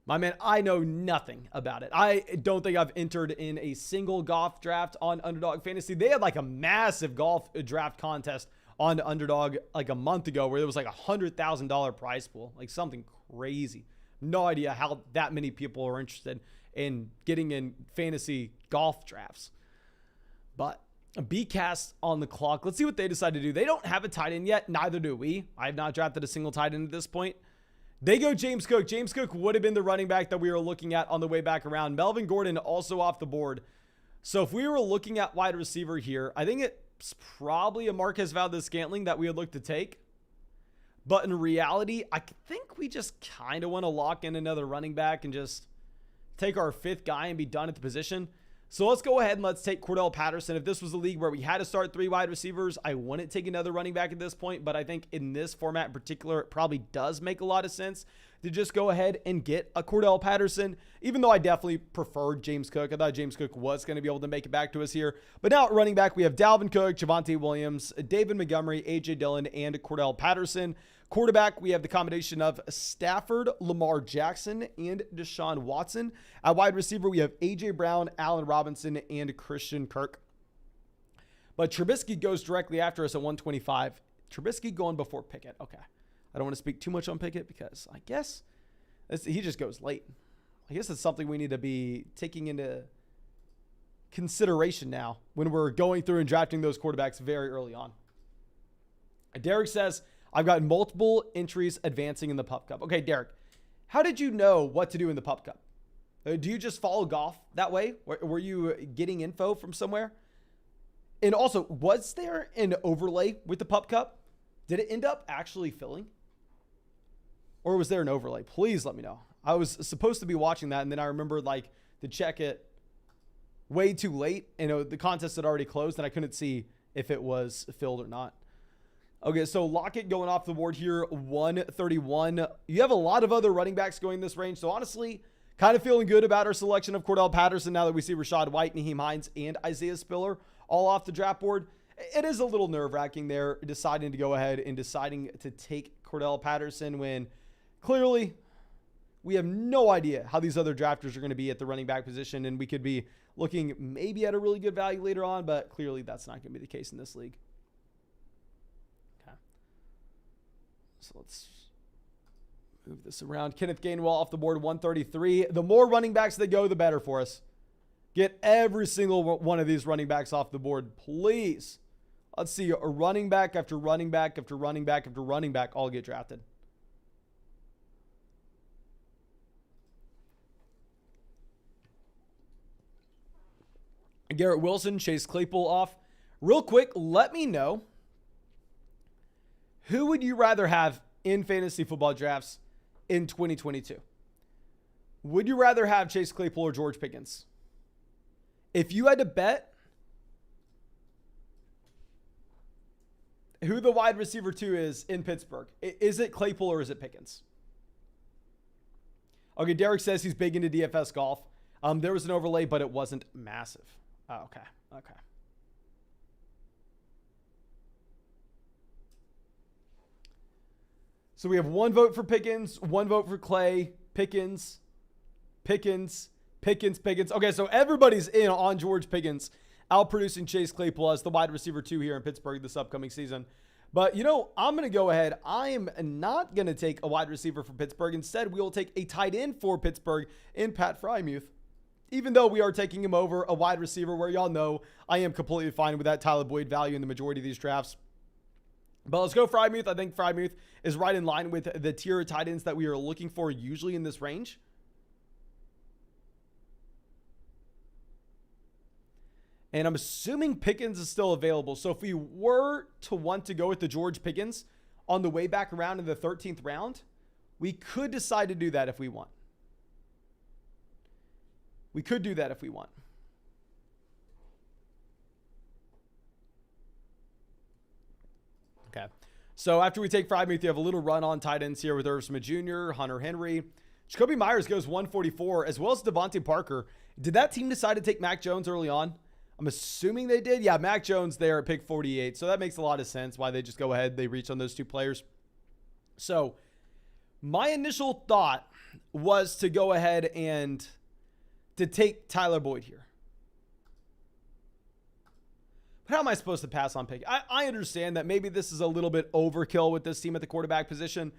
My man, I know nothing about it. I don't think I've entered in a single golf draft on Underdog Fantasy. They had like a massive golf draft contest on Underdog like a month ago where there was like $100,000 prize pool, like something crazy. No idea how that many people are interested in getting in fantasy golf drafts. But a B-cast on the clock. Let's see what they decide to do. They don't have a tight end yet. Neither do we. I have not drafted a single tight end at this point. They go James Cook. James Cook would have been the running back that we were looking at on the way back around. Melvin Gordon also off the board. So if we were looking at wide receiver here, I think it's probably a Marquez Valdez-Scantling that we would look to take. But in reality, I think we just kind of want to lock in another running back and just take our fifth guy and be done at the position. So let's go ahead and let's take Cordell Patterson. If this was a league where we had to start 3 wide receivers, I wouldn't take another running back at this point. But I think in this format in particular, it probably does make a lot of sense to just go ahead and get a Cordell Patterson, even though I definitely preferred James Cook. I thought James Cook was going to be able to make it back to us here. But now at running back, we have Dalvin Cook, Javonte Williams, David Montgomery, A.J. Dillon, and Cordell Patterson. Quarterback, we have the combination of Stafford, Lamar Jackson, and Deshaun Watson. At wide receiver, we have A.J. Brown, Allen Robinson, and Christian Kirk. But Trubisky goes directly after us at 125. Trubisky going before Pickett. Okay. I don't want to speak too much on Pickett because I guess he just goes late. I guess it's something we need to be taking into consideration now when we're going through and drafting those quarterbacks very early on. Derek says, I've got multiple entries advancing in the Pup Cup. Okay, Derek, how did you know what to do in the Pup Cup? Do you just follow golf that way? Were you getting info from somewhere? And also, was there an overlay with the Pup Cup? Did it end up actually filling? Or was there an overlay? Please let me know. I was supposed to be watching that, and then I remembered like to check it way too late. The contest had already closed, and I couldn't see if it was filled or not. Okay, so Lockett going off the board here, 131. You have a lot of other running backs going this range. So honestly, kind of feeling good about our selection of Cordell Patterson now that we see Rashad White, Nyheim Hines, and Isaiah Spiller all off the draft board. It is a little nerve-wracking there deciding to go ahead and deciding to take Cordell Patterson when clearly we have no idea how these other drafters are going to be at the running back position, and we could be looking maybe at a really good value later on, but clearly that's not going to be the case in this league. So let's move this around. Kenneth Gainwell off the board, 133. The more running backs that go, the better for us. Get every single one of these running backs off the board, please. Let's see, a running back after running back after running back after running back all get drafted. Garrett Wilson, Chase Claypool off. Real quick, let me know. Who would you rather have in fantasy football drafts in 2022? Would you rather have Chase Claypool or George Pickens? If you had to bet who the wide receiver 2 is in Pittsburgh, is it Claypool or is it Pickens? Okay, Derek says he's big into DFS golf. There was an overlay, but it wasn't massive. Oh, okay. So we have 1 vote for Pickens, 1 vote for Clay, Pickens. Okay, so everybody's in on George Pickens, outproducing Chase Claypool as the wide receiver 2 here in Pittsburgh this upcoming season. But, I'm going to go ahead. I am not going to take a wide receiver for Pittsburgh. Instead, we will take a tight end for Pittsburgh in Pat Freiermuth. Even though we are taking him over a wide receiver where y'all know I am completely fine with that Tyler Boyd value in the majority of these drafts. But let's go Freiermuth. I think Freiermuth is right in line with the tier of tight ends that we are looking for usually in this range. And I'm assuming Pickens is still available. So if we were to want to go with the George Pickens, on the way back around in the 13th round, we could decide to do that if we want. We could do that if we want. Okay. So after we take Freiermuth, you have a little run on tight ends here with Irv Smith Jr., Hunter Henry. Jacoby Myers goes 144, as well as Devontae Parker. Did that team decide to take Mac Jones early on? I'm assuming they did. Yeah, Mac Jones there at pick 48. So that makes a lot of sense why they just go ahead. They reach on those two players. So my initial thought was to go ahead and to take Tyler Boyd here. But how am I supposed to pass on pick? I understand that maybe this is a little bit overkill with this team at the quarterback position,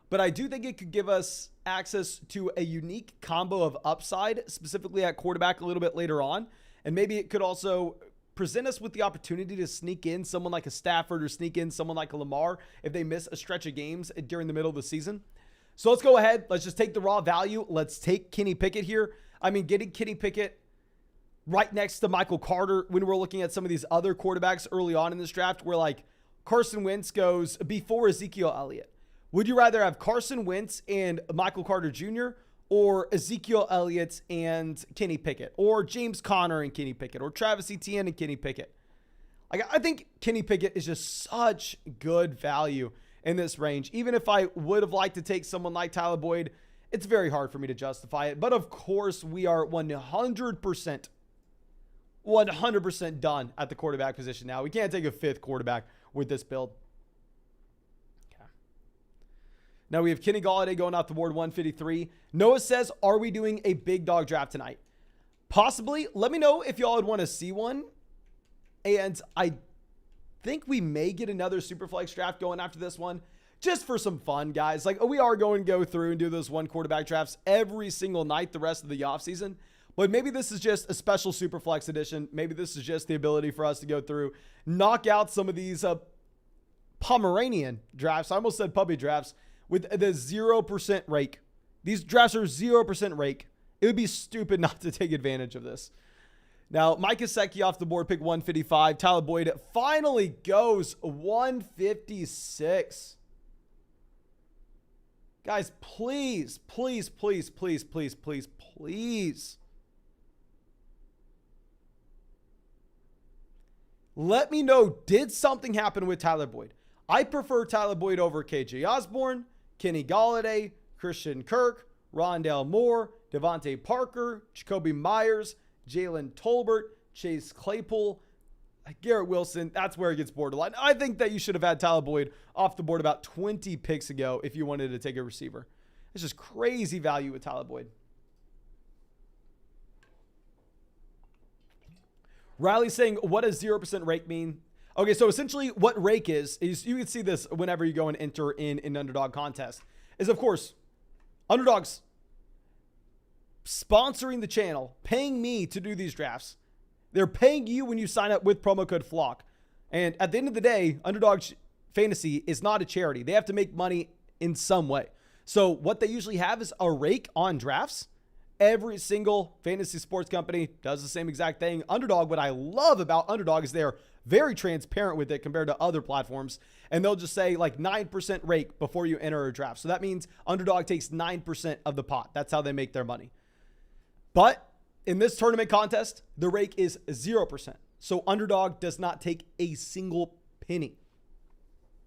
but I do think it could give us access to a unique combo of upside, specifically at quarterback a little bit later on. And maybe it could also present us with the opportunity to sneak in someone like a Stafford or sneak in someone like a Lamar if they miss a stretch of games during the middle of the season. So let's go ahead. Let's just take the raw value. Let's take Kenny Pickett here. I mean, getting Kenny Pickett right next to Michael Carter when we're looking at some of these other quarterbacks early on in this draft where like Carson Wentz goes before Ezekiel Elliott. Would you rather have Carson Wentz and Michael Carter Jr. or Ezekiel Elliott and Kenny Pickett, or James Conner and Kenny Pickett, or Travis Etienne and Kenny Pickett? Like, I think Kenny Pickett is just such good value in this range. Even if I would have liked to take someone like Tyler Boyd, it's very hard for me to justify it. But of course, we are 100% done at the quarterback position now. We can't take a fifth quarterback with this build. Okay. Now we have Kenny Golladay going off the board 153. Noah says, are we doing a big dog draft tonight? Possibly. Let me know if y'all would want to see one. And I think we may get another Superflex draft going after this one, just for some fun, guys. Like, we are going to go through and do those one quarterback drafts every single night the rest of the offseason. But maybe this is just a special Superflex edition. Maybe this is just the ability for us to go through, knock out some of these Pomeranian drafts. I almost said puppy drafts with the 0% rake. These drafts are 0% rake. It would be stupid not to take advantage of this. Now, Mike Gesicki off the board, pick 155. Tyler Boyd finally goes 156. Guys, please, please, please, please, please, please, please. Let me know, did something happen with Tyler Boyd? I prefer Tyler Boyd over KJ Osborne, Kenny Golladay, Christian Kirk, Rondale Moore, Devontae Parker, Jacoby Myers, Jalen Tolbert, Chase Claypool, Garrett Wilson. That's where it gets borderline. I think that you should have had Tyler Boyd off the board about 20 picks ago if you wanted to take a receiver. It's just crazy value with Tyler Boyd. Riley's saying, what does 0% rake mean? Okay, so essentially what rake is you can see this whenever you go and enter in an underdog contest, is of course, underdogs sponsoring the channel, paying me to do these drafts. They're paying you when you sign up with promo code FLOCK. And at the end of the day, Underdog Fantasy is not a charity. They have to make money in some way. So what they usually have is a rake on drafts. Every single fantasy sports company does the same exact thing. Underdog, what I love about Underdog is they're very transparent with it compared to other platforms. And they'll just say like 9% rake before you enter a draft. So that means Underdog takes 9% of the pot. That's how they make their money. But in this tournament contest, the rake is 0%. So Underdog does not take a single penny.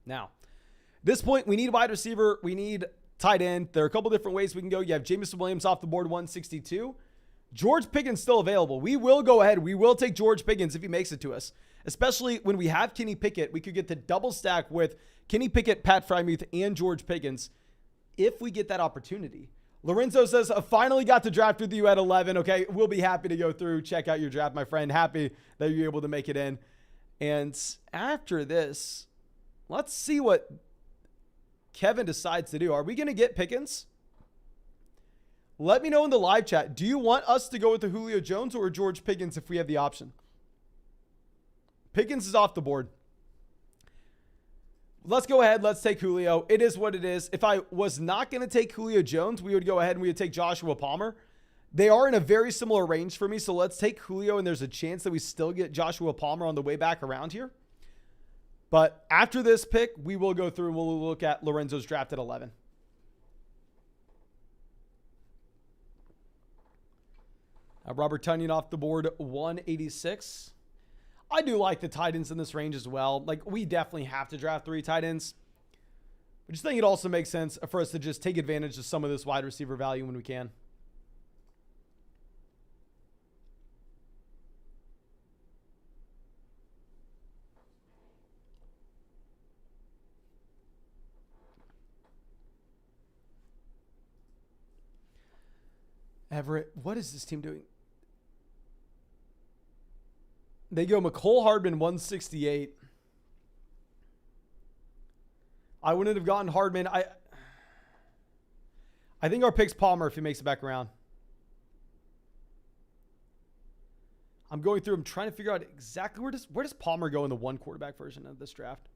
Now, at this point, we need a wide receiver. We need tight end. There are a couple different ways we can go. You have Jameson Williams off the board, 162. George Pickens still available. We will go ahead. We will take George Pickens if he makes it to us. Especially when we have Kenny Pickett. We could get the double stack with Kenny Pickett, Pat Freiermuth, and George Pickens if we get that opportunity. Lorenzo says, I finally got to draft with you at 11. Okay, we'll be happy to go through, check out your draft, my friend. Happy that you're able to make it in. And after this, let's see what Kevin decides to do. Are we going to get Pickens? Let me know in the live chat. Do you want us to go with the Julio Jones or George Pickens if we have the option? Pickens is off the board. Let's go ahead. Let's take Julio. It is what it is. If I was not going to take Julio Jones, we would go ahead and we would take Joshua Palmer. They are in a very similar range for me. So let's take Julio, and there's a chance that we still get Joshua Palmer on the way back around here. But after this pick, we will go through and we'll look at Lorenzo's draft at 11. Robert Tonyan off the board, 186. I do like the tight ends in this range as well. Like, we definitely have to draft 3 tight ends. I just think it also makes sense for us to just take advantage of some of this wide receiver value when we can. Everett, what is this team doing? They go McCole Hardman, 168. I wouldn't have gotten Hardman. I think our pick's Palmer if he makes it back around. I'm going through. I'm trying to figure out exactly where does Palmer go in the 1 quarterback version of this draft.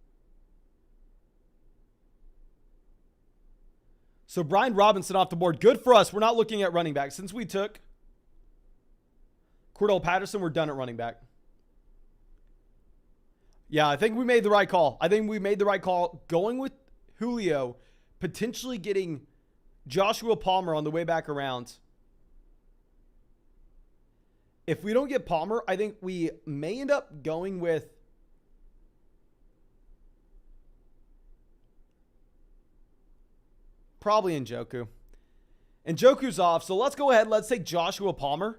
So Brian Robinson off the board. Good for us. We're not looking at running back. Since we took Cordell Patterson, we're done at running back. Yeah, I think we made the right call. I think we made the right call going with Julio, potentially getting Joshua Palmer on the way back around. If we don't get Palmer, I think we may end up going with probably Njoku. Njoku's off, so let's go ahead. Let's take Joshua Palmer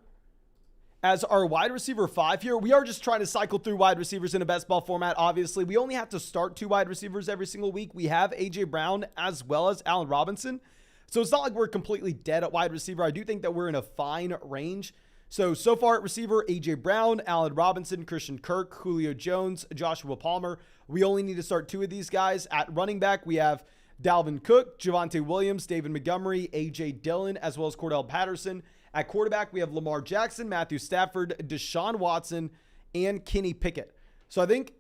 as our wide receiver 5 here. We are just trying to cycle through wide receivers in a best ball format. Obviously, we only have to start 2 wide receivers every single week. We have A.J. Brown as well as Allen Robinson. So it's not like we're completely dead at wide receiver. I do think that we're in a fine range. So far at receiver, A.J. Brown, Allen Robinson, Christian Kirk, Julio Jones, Joshua Palmer. We only need to start 2 of these guys. At running back, we have Dalvin Cook, Javonte Williams, David Montgomery, A.J. Dillon, as well as Cordell Patterson. At quarterback, we have Lamar Jackson, Matthew Stafford, Deshaun Watson, and Kenny Pickett. So I think,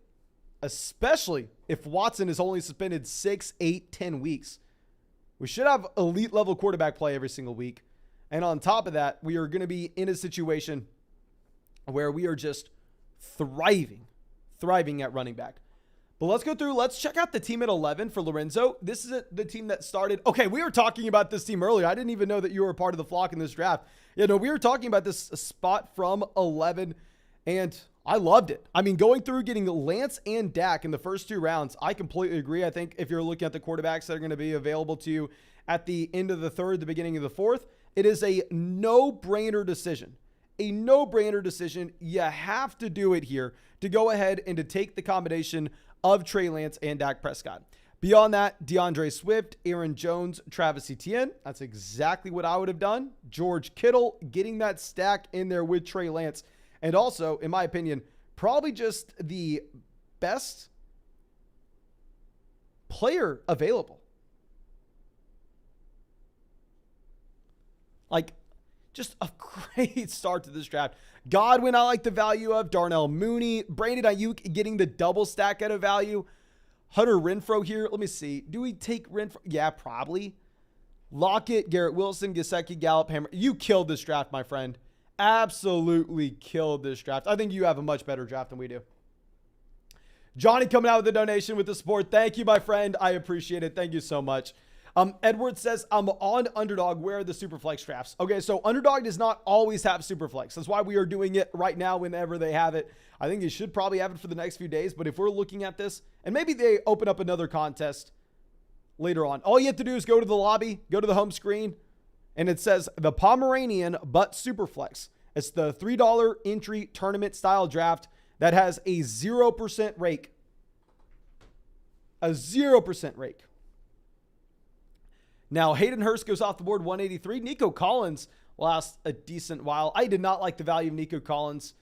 especially if Watson is only suspended 6, 8, 10 weeks, we should have elite level quarterback play every single week. And on top of that, we are going to be in a situation where we are just thriving at running back. But let's go through. Let's check out the team at 11 for Lorenzo. This is the team that started. Okay, we were talking about this team earlier. I didn't even know that you were a part of the flock in this draft. You know, we were talking about this spot from 11, and I loved it. I mean, going through getting Lance and Dak in the first 2 rounds, I completely agree. I think if you're looking at the quarterbacks that are going to be available to you at the end of the 3rd, the beginning of the 4th, it is a no-brainer decision. A no-brainer decision. You have to do it here to go ahead and to take the combination of Trey Lance and Dak Prescott. Beyond that, DeAndre Swift, Aaron Jones, Travis Etienne. That's exactly what I would have done. George Kittle, getting that stack in there with Trey Lance. And also, in my opinion, probably just the best player available. Like, just a great start to this draft. Godwin, I like the value of. Darnell Mooney. Brandon Ayuk getting the double stack out of value. Hunter Renfrow here. Let me see. Do we take Renfrow? Yeah, probably. Lockett, Garrett Wilson, Gesicki, Gallup, Hammer. You killed this draft, my friend. Absolutely killed this draft. I think you have a much better draft than we do. Johnny coming out with a donation with the support. Thank you, my friend. I appreciate it. Thank you so much. Edward says, I'm on Underdog. Where are the Superflex drafts? Okay, so Underdog does not always have Superflex. That's why we are doing it right now whenever they have it. I think they should probably have it for the next few days, but if we're looking at this, and maybe they open up another contest later on, all you have to do is go to the lobby, go to the home screen, and it says the Pomeranian but Superflex. It's the $3 entry tournament style draft that has a 0% rake. A 0% rake. Now, Hayden Hurst goes off the board, 183. Nico Collins lasts a decent while. I did not like the value of Nico Collins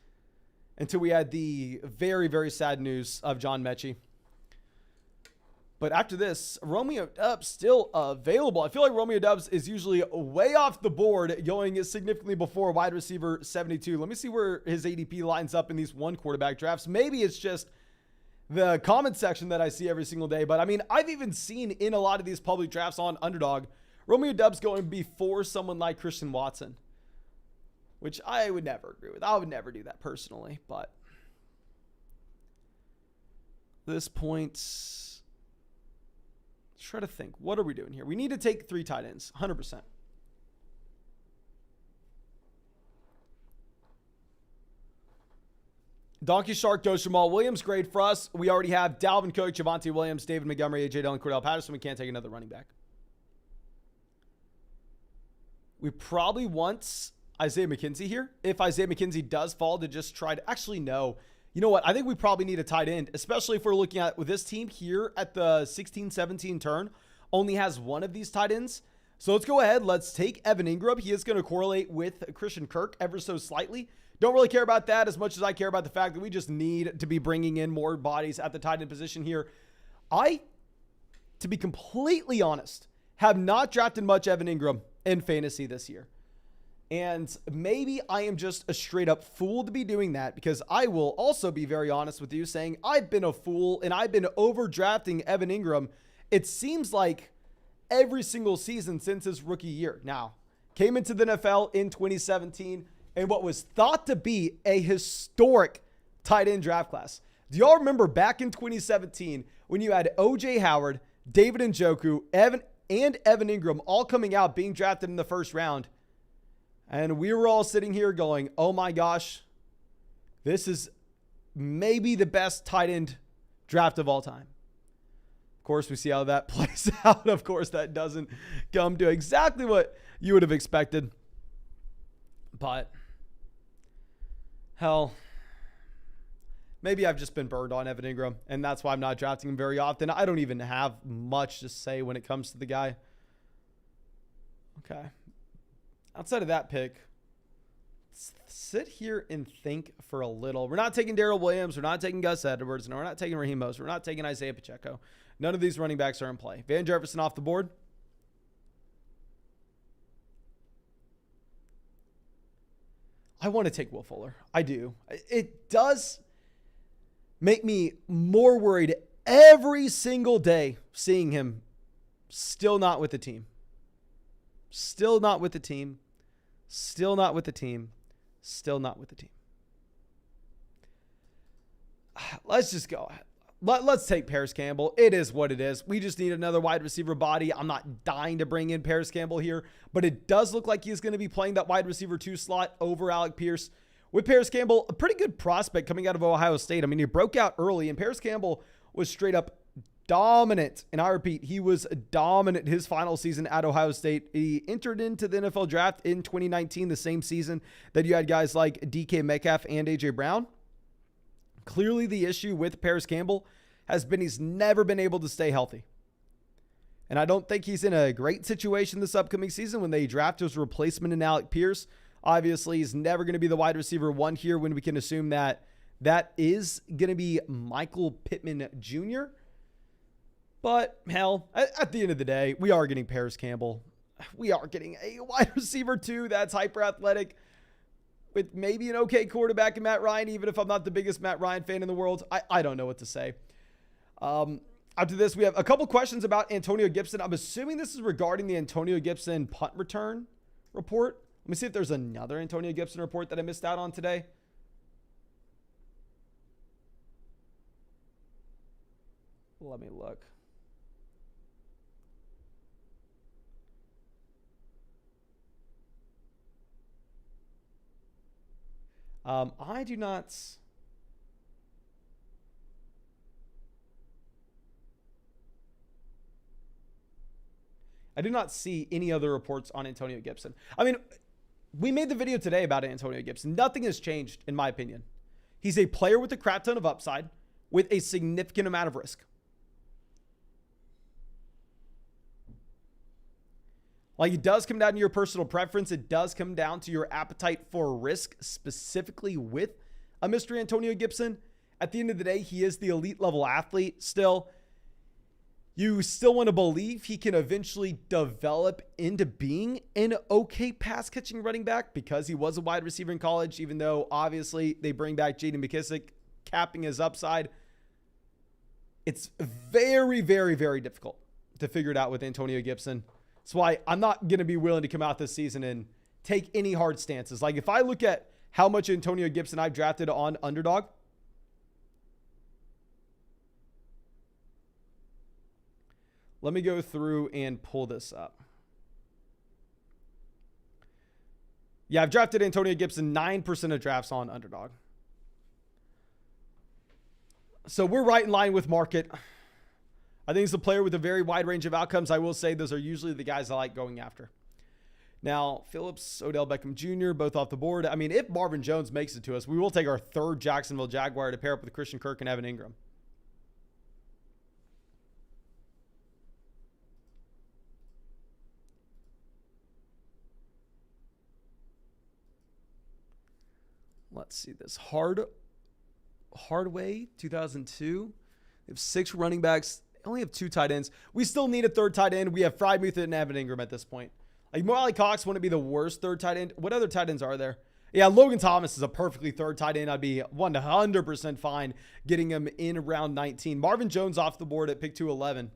until we had the very, very sad news of John Mechie. But after this, Romeo Doubs still available. I feel like Romeo Doubs is usually way off the board, going significantly before wide receiver 72. Let me see where his ADP lines up in these 1 quarterback drafts. Maybe it's just the comment section that I see every single day. But I mean, I've even seen in a lot of these public drafts on Underdog, Romeo Doubs going before someone like Christian Watson, which I would never agree with. I would never do that personally, but this point, let's try to think. What are we doing here? We need to take 3 tight ends, 100%. Donkey Shark goes Jamal Williams. Grade for us. We already have Dalvin Cook, Javonte Williams, David Montgomery, A.J. Dillon, Cordell Patterson. We can't take another running back. We probably want Isaiah McKenzie here. If Isaiah McKenzie does fall, to just try to... Actually, no. You know what? I think we probably need a tight end, especially if we're looking at with this team here at the 16-17 turn. Only has one of these tight ends. So let's go ahead. Let's take Evan Ingram. He is going to correlate with Christian Kirk ever so slightly. Don't really care about that as much as I care about the fact that we just need to be bringing in more bodies at the tight end position here. To be completely honest, have not drafted much Evan Ingram in fantasy this year. And maybe I am just a straight up fool to be doing that, because I will also be very honest with you saying I've been a fool and I've been overdrafting Evan Ingram. It seems like every single season since his rookie year. Now, came into the NFL in 2017 and what was thought to be a historic tight end draft class. Do y'all remember back in 2017 when you had O.J. Howard, David Njoku, Evan Ingram all coming out being drafted in the first round? And we were all sitting here going, oh my gosh, this is maybe the best tight end draft of all time. Of course, we see how that plays out. Of course, that doesn't come to exactly what you would have expected. But, hell, maybe I've just been burned on Evan Ingram, and that's why I'm not drafting him very often. I don't even have much to say when it comes to the guy. Okay. Outside of that pick, sit here and think for a little. We're not taking Darrell Williams. We're not taking Gus Edwards. No, we're not taking Raheem Mostert. We're not taking Isaiah Pacheco. None of these running backs are in play. Van Jefferson off the board. I want to take Will Fuller. I do. It does make me more worried every single day seeing him still not with the team. Still not with the team. Still not with the team. Still not with the team. Let's just go. Let's take Paris Campbell. It is what it is. We just need another wide receiver body. I'm not dying to bring in Paris Campbell here, but it does look like he's going to be playing that wide receiver 2 slot over Alec Pierce. With Paris Campbell, a pretty good prospect coming out of Ohio State. I mean, he broke out early, and Paris Campbell was straight up dominant. And I repeat, he was dominant his final season at Ohio State. He entered into the NFL draft in 2019, the same season that you had guys like DK Metcalf and AJ Brown. Clearly, the issue with Paris Campbell has been he's never been able to stay healthy. And I don't think he's in a great situation this upcoming season when they draft his replacement in Alec Pierce. Obviously, he's never going to be the wide receiver 1 here when we can assume that that is going to be Michael Pittman Jr. But, hell, at the end of the day, we are getting Paris Campbell. We are getting a wide receiver 2 that's hyper athletic, with maybe an okay quarterback in Matt Ryan, even if I'm not the biggest Matt Ryan fan in the world. I don't know what to say. After this, we have a couple questions about Antonio Gibson. I'm assuming this is regarding the Antonio Gibson punt return report. Let me see if there's another Antonio Gibson report that I missed out on today. Let me look. I do not... I do not see any other reports on Antonio Gibson. I mean, we made the video today about Antonio Gibson. Nothing has changed, in my opinion. He's a player with a crap ton of upside with a significant amount of risk. Like, it does come down to your personal preference. It does come down to your appetite for risk, specifically with a Mr. Antonio Gibson. At the end of the day, he is the elite level athlete still. You still want to believe he can eventually develop into being an okay pass catching running back because he was a wide receiver in college, even though obviously they bring back J.D. McKissick, capping his upside. It's very, very, very difficult to figure it out with Antonio Gibson. That's why I'm not going to be willing to come out this season and take any hard stances. Like, if I look at how much Antonio Gibson I've drafted on Underdog, Let me go through and pull this up. Yeah, I've drafted Antonio Gibson 9% of drafts on Underdog. So we're right in line with market. I think he's a player with a very wide range of outcomes. I will say those are usually the guys I like going after. Now, Phillips, Odell Beckham Jr., both off the board. I mean, if Marvin Jones makes it to us, we will take our third Jacksonville Jaguar to pair up with Christian Kirk and Evan Ingram. Let's see this. Hardway, 2002. They have 6 running backs. They only have 2 tight ends. We still need a third tight end. We have Freiermuth and Evan Ingram at this point. Like, Morley Cox wouldn't be the worst third tight end. What other tight ends are there? Yeah, Logan Thomas is a perfectly third tight end. I'd be 100% fine getting him in round 19. Marvin Jones off the board at pick 211.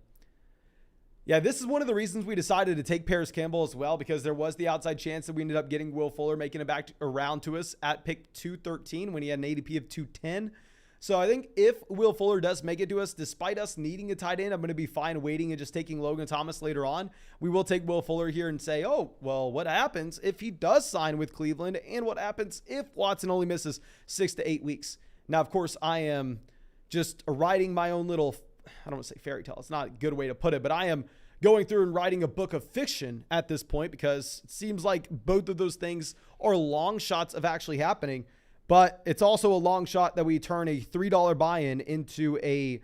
Yeah, this is one of the reasons we decided to take Paris Campbell as well, because there was the outside chance that we ended up getting Will Fuller making it back around to us at pick 213 when he had an ADP of 210. So I think if Will Fuller does make it to us, despite us needing a tight end, I'm going to be fine waiting and just taking Logan Thomas later on. We will take Will Fuller here and say, oh, well, what happens if he does sign with Cleveland? And what happens if Watson only misses 6 to 8 weeks? Now, of course, I am just writing my own little, I don't want to say fairy tale. It's not a good way to put it, but I am going through and writing a book of fiction at this point, because it seems like both of those things are long shots of actually happening. But it's also a long shot that we turn a $3 buy-in into a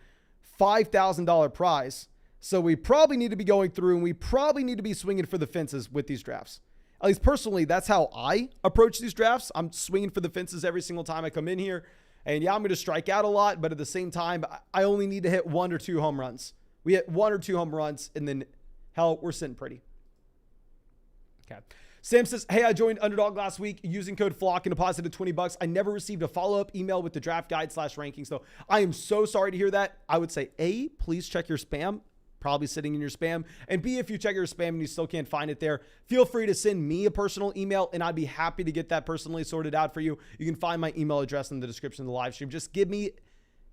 $5,000 prize. So we probably need to be going through and we probably need to be swinging for the fences with these drafts. At least personally, that's how I approach these drafts. I'm swinging for the fences every single time I come in here. And yeah, I'm going to strike out a lot, but at the same time, I only need to hit 1 or 2 home runs. We hit 1 or 2 home runs, and then, hell, we're sitting pretty. Okay. Sam says, hey, I joined Underdog last week using code FLOCK and deposited $20. I never received a follow-up email with the draft guide /rankings, though. I am so sorry to hear that. I would say, A, please check your spam. Probably sitting in your spam. And B, if you check your spam and you still can't find it there, feel free to send me a personal email, and I'd be happy to get that personally sorted out for you. You can find my email address in the description of the live stream. Just give me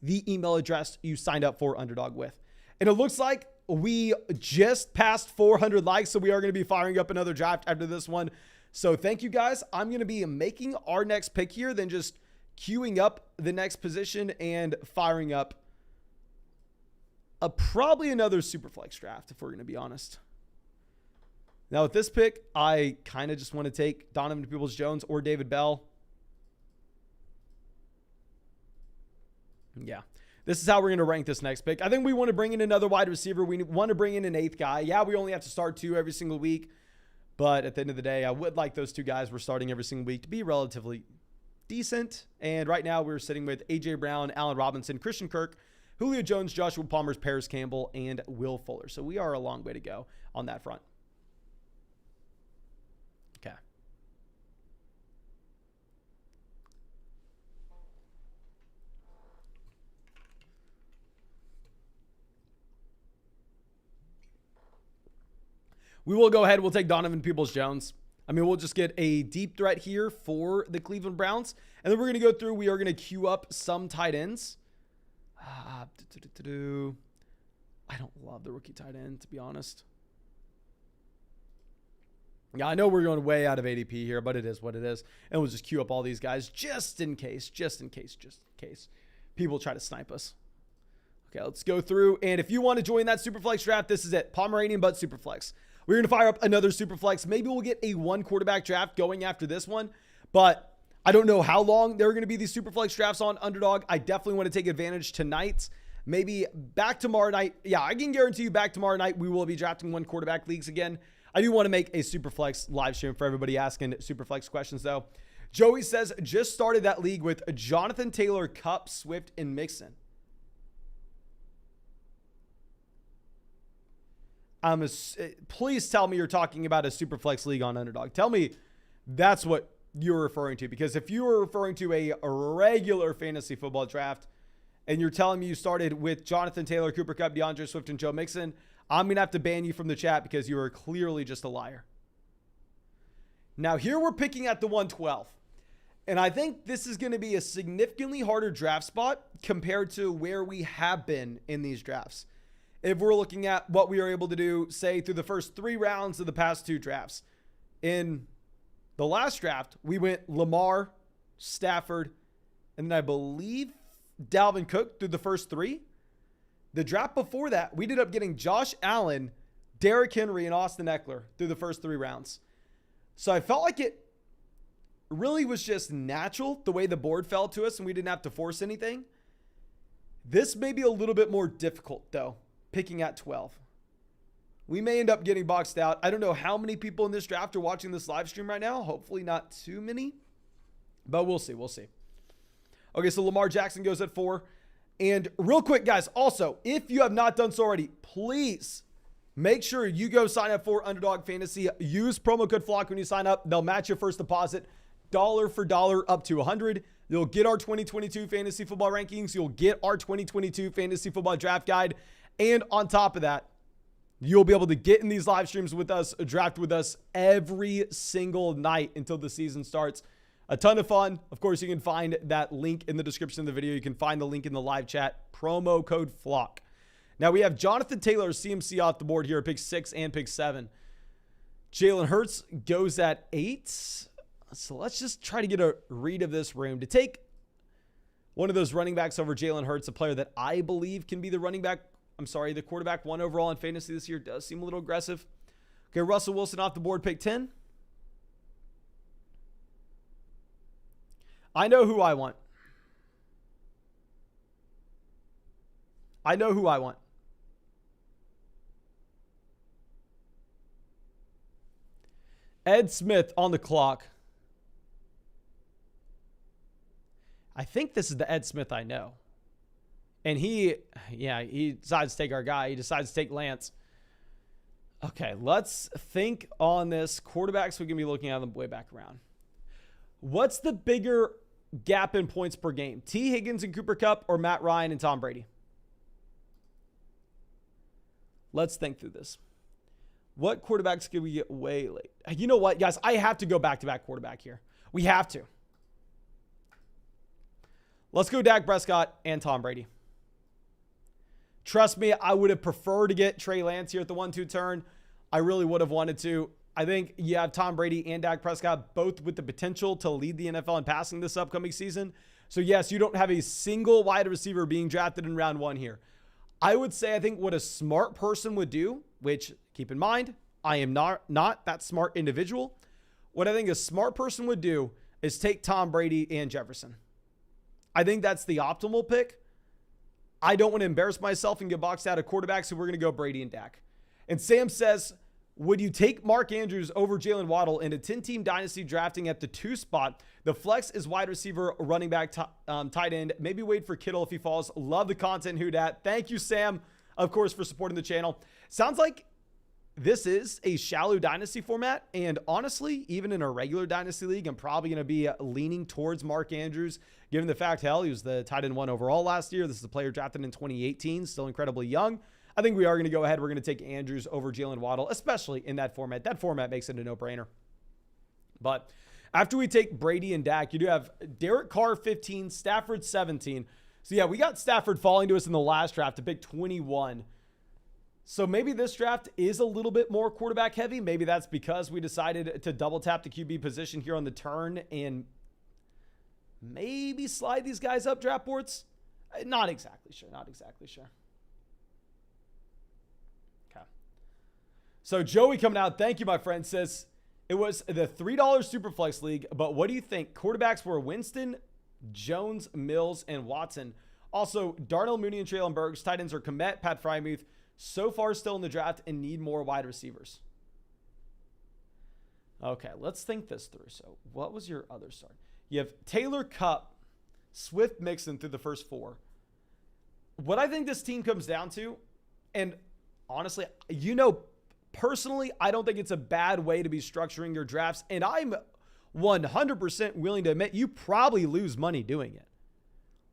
the email address you signed up for Underdog with. And it looks like we just passed 400 likes, so we are going to be firing up another draft after this one. So thank you guys. I'm going to be making our next pick here, then just queuing up the next position and firing up probably another Superflex draft, if we're going to be honest. Now with this pick, I kind of just want to take Donovan Peoples-Jones or David Bell. Yeah. This is how we're going to rank this next pick. I think we want to bring in another wide receiver. We want to bring in an 8th guy. Yeah, we only have to start 2 every single week. But at the end of the day, I would like those 2 guys we're starting every single week to be relatively decent. And right now we're sitting with A.J. Brown, Allen Robinson, Christian Kirk, Julio Jones, Joshua Palmer's, Paris Campbell, and Will Fuller. So we are a long way to go on that front. Okay. We will go ahead. We'll take Donovan Peoples-Jones. I mean, we'll just get a deep threat here for the Cleveland Browns. And then we're going to go through. We are going to queue up some tight ends. I don't love the rookie tight end, to be honest. Yeah, I know we're going way out of ADP here, but it is what it is. And we'll just queue up all these guys just in case people try to snipe us. Okay, let's go through. And if you want to join that Superflex draft, this is it. Pomeranian but Superflex. We're going to fire up another Superflex. Maybe we'll get a 1 quarterback draft going after this one, but I don't know how long there are going to be these Superflex drafts on Underdog. I definitely want to take advantage tonight. Maybe back tomorrow night. Yeah, I can guarantee you back tomorrow night we will be drafting 1 quarterback leagues again. I do want to make a Superflex live stream for everybody asking Superflex questions, though. Joey says, just started that league with Jonathan Taylor, Kupp, Swift, and Mixon. Please tell me you're talking about a Superflex league on Underdog. Tell me that's what you're referring to. Because if you were referring to a regular fantasy football draft and you're telling me you started with Jonathan Taylor, Cooper Kupp, DeAndre Swift, and Joe Mixon, I'm going to have to ban you from the chat because you are clearly just a liar. Now here we're picking at the 112. And I think this is going to be a significantly harder draft spot compared to where we have been in these drafts. if we're looking at what we were able to do, say, through the first 3 rounds of the past 2 drafts. In the last draft, we went Lamar, Stafford, and then I believe Dalvin Cook through the first 3. The draft before that, we ended up getting Josh Allen, Derrick Henry, and Austin Eckler through the first 3 rounds. So I felt like it really was just natural the way the board fell to us and we didn't have to force anything. This may be a little bit more difficult, though, picking at 12. We may end up getting boxed out. I don't know how many people in this draft are watching this live stream right now. Hopefully not too many, but we'll see. We'll see. Okay, so Lamar Jackson goes at 4. And real quick, guys, also, if you have not done so already, please make sure you go sign up for Underdog Fantasy. Use promo code FLOCK when you sign up. They'll match your first deposit dollar for dollar up to $100. You'll get our 2022 fantasy football rankings. You'll get our 2022 fantasy football draft guide. And on top of that, you'll be able to get in these live streams with us, draft with us every single night until the season starts. A ton of fun. Of course, you can find that link in the description of the video. You can find the link in the live chat. Promo code FLOCK. Now we have Jonathan Taylor, CMC off the board here at pick 6 and pick 7. Jalen Hurts goes at 8. So let's just try to get a read of this room. To take one of those running backs over Jalen Hurts, a player that I believe can be the the quarterback 1 overall in fantasy this year, does seem a little aggressive. Okay, Russell Wilson off the board, pick 10. I know who I want. Ed Smith on the clock. I think this is the Ed Smith I know. And he decides to take our guy. He decides to take Lance. Okay, let's think on this. Quarterbacks, we can be looking at them way back around. What's the bigger gap in points per game? T. Higgins and Cooper Kupp or Matt Ryan and Tom Brady? Let's think through this. What quarterbacks could we get way late? You know what, guys? I have to go back-to-back quarterback here. We have to. Let's go Dak Prescott and Tom Brady. Trust me, I would have preferred to get Trey Lance here at the 1-2 turn. I really would have wanted to. I think you have Tom Brady and Dak Prescott both with the potential to lead the NFL in passing this upcoming season. So yes, you don't have a single wide receiver being drafted in round 1 here. I would say I think what a smart person would do, which keep in mind, I am not that smart individual. What I think a smart person would do is take Tom Brady and Jefferson. I think that's the optimal pick. I don't want to embarrass myself and get boxed out of quarterbacks, so we're going to go Brady and Dak. And Sam says, would you take Mark Andrews over Jalen Waddle in a 10-team dynasty drafting at the 2 spot? The flex is wide receiver, running back, tight end. Maybe wait for Kittle if he falls. Love the content, who dat. Thank you, Sam, of course, for supporting the channel. Sounds like this is a shallow dynasty format. And honestly, even in a regular dynasty league, I'm probably going to be leaning towards Mark Andrews, given the fact, hell, he was the tight end 1 overall last year. This is a player drafted in 2018, still incredibly young. I think we are going to go ahead. We're going to take Andrews over Jalen Waddle, especially in that format. That format makes it a no-brainer. But after we take Brady and Dak, you do have Derek Carr 15, Stafford 17. So yeah, we got Stafford falling to us in the last draft to pick 21. So maybe this draft is a little bit more quarterback heavy. Maybe that's because we decided to double tap the QB position here on the turn and maybe slide these guys up draft boards. Not exactly sure. Okay. So Joey coming out, thank you, my friend, says it was the $3 Superflex League, but what do you think? Quarterbacks were Winston, Jones, Mills, and Watson. Also, Darnell Mooney and Treylon Burks. Tight ends are Komet, Pat Frymuth. So far still in the draft and need more wide receivers. Okay, let's think this through. So what was your other start? You have Taylor, Kupp, Swift, Mixon through the first 4. What I think this team comes down to, and honestly, personally, I don't think it's a bad way to be structuring your drafts. And I'm 100% willing to admit you probably lose money doing it.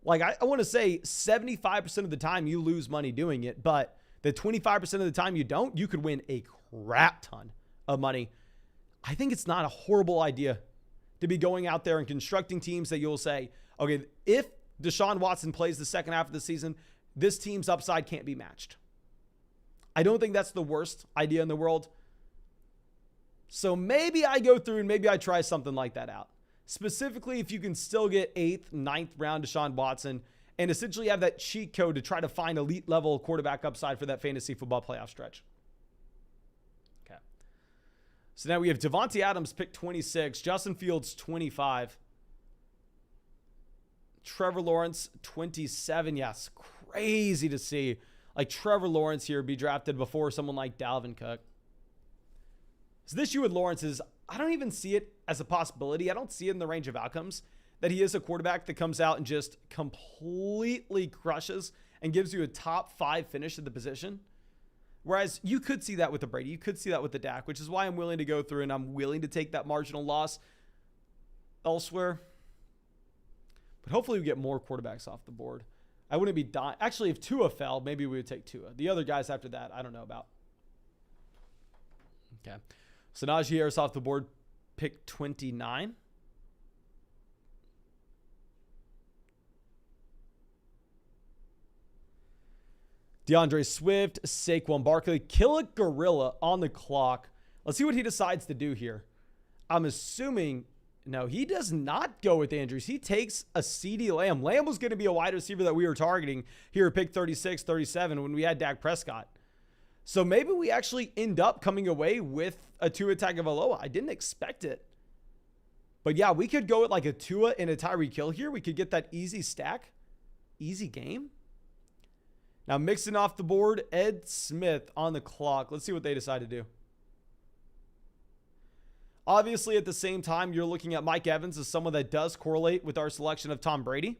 Like, I want to say 75% of the time you lose money doing it, but the 25% of the time you don't, you could win a crap ton of money. I think it's not a horrible idea to be going out there and constructing teams that you'll say, okay, if Deshaun Watson plays the second half of the season, this team's upside can't be matched. I don't think that's the worst idea in the world. So maybe I go through and maybe I try something like that out. Specifically, if you can still get 8th, 9th round Deshaun Watson and essentially have that cheat code to try to find elite level quarterback upside for that fantasy football playoff stretch. Okay. So now we have Devontae Adams pick 26, Justin Fields 25, Trevor Lawrence 27. Yes, crazy to see like Trevor Lawrence here be drafted before someone like Dalvin Cook. So this issue with Lawrence is I don't even see it as a possibility. I don't see it in the range of outcomes that he is a quarterback that comes out and just completely crushes and gives you a top 5 finish at the position. Whereas you could see that with the Brady. You could see that with the Dak, which is why I'm willing to go through and I'm willing to take that marginal loss elsewhere. But hopefully we get more quarterbacks off the board. I wouldn't be dying. Actually, if Tua fell, maybe we would take Tua. The other guys after that, I don't know about. Okay. So Najee Harris off the board, pick 29. DeAndre Swift, Saquon Barkley, kill a gorilla on the clock. Let's see what he decides to do here. I'm assuming, no, he does not go with Andrews. He takes a CeeDee Lamb. Lamb was going to be a wide receiver that we were targeting here at pick 36, 37 when we had Dak Prescott. So maybe we actually end up coming away with a Tua Tagovailoa. I didn't expect it. But yeah, we could go with like a Tua and a Tyreek Hill here. We could get that easy stack. Easy game. Now mixing off the board, Ed Smith on the clock. Let's see what they decide to do. Obviously, at the same time, you're looking at Mike Evans as someone that does correlate with our selection of Tom Brady.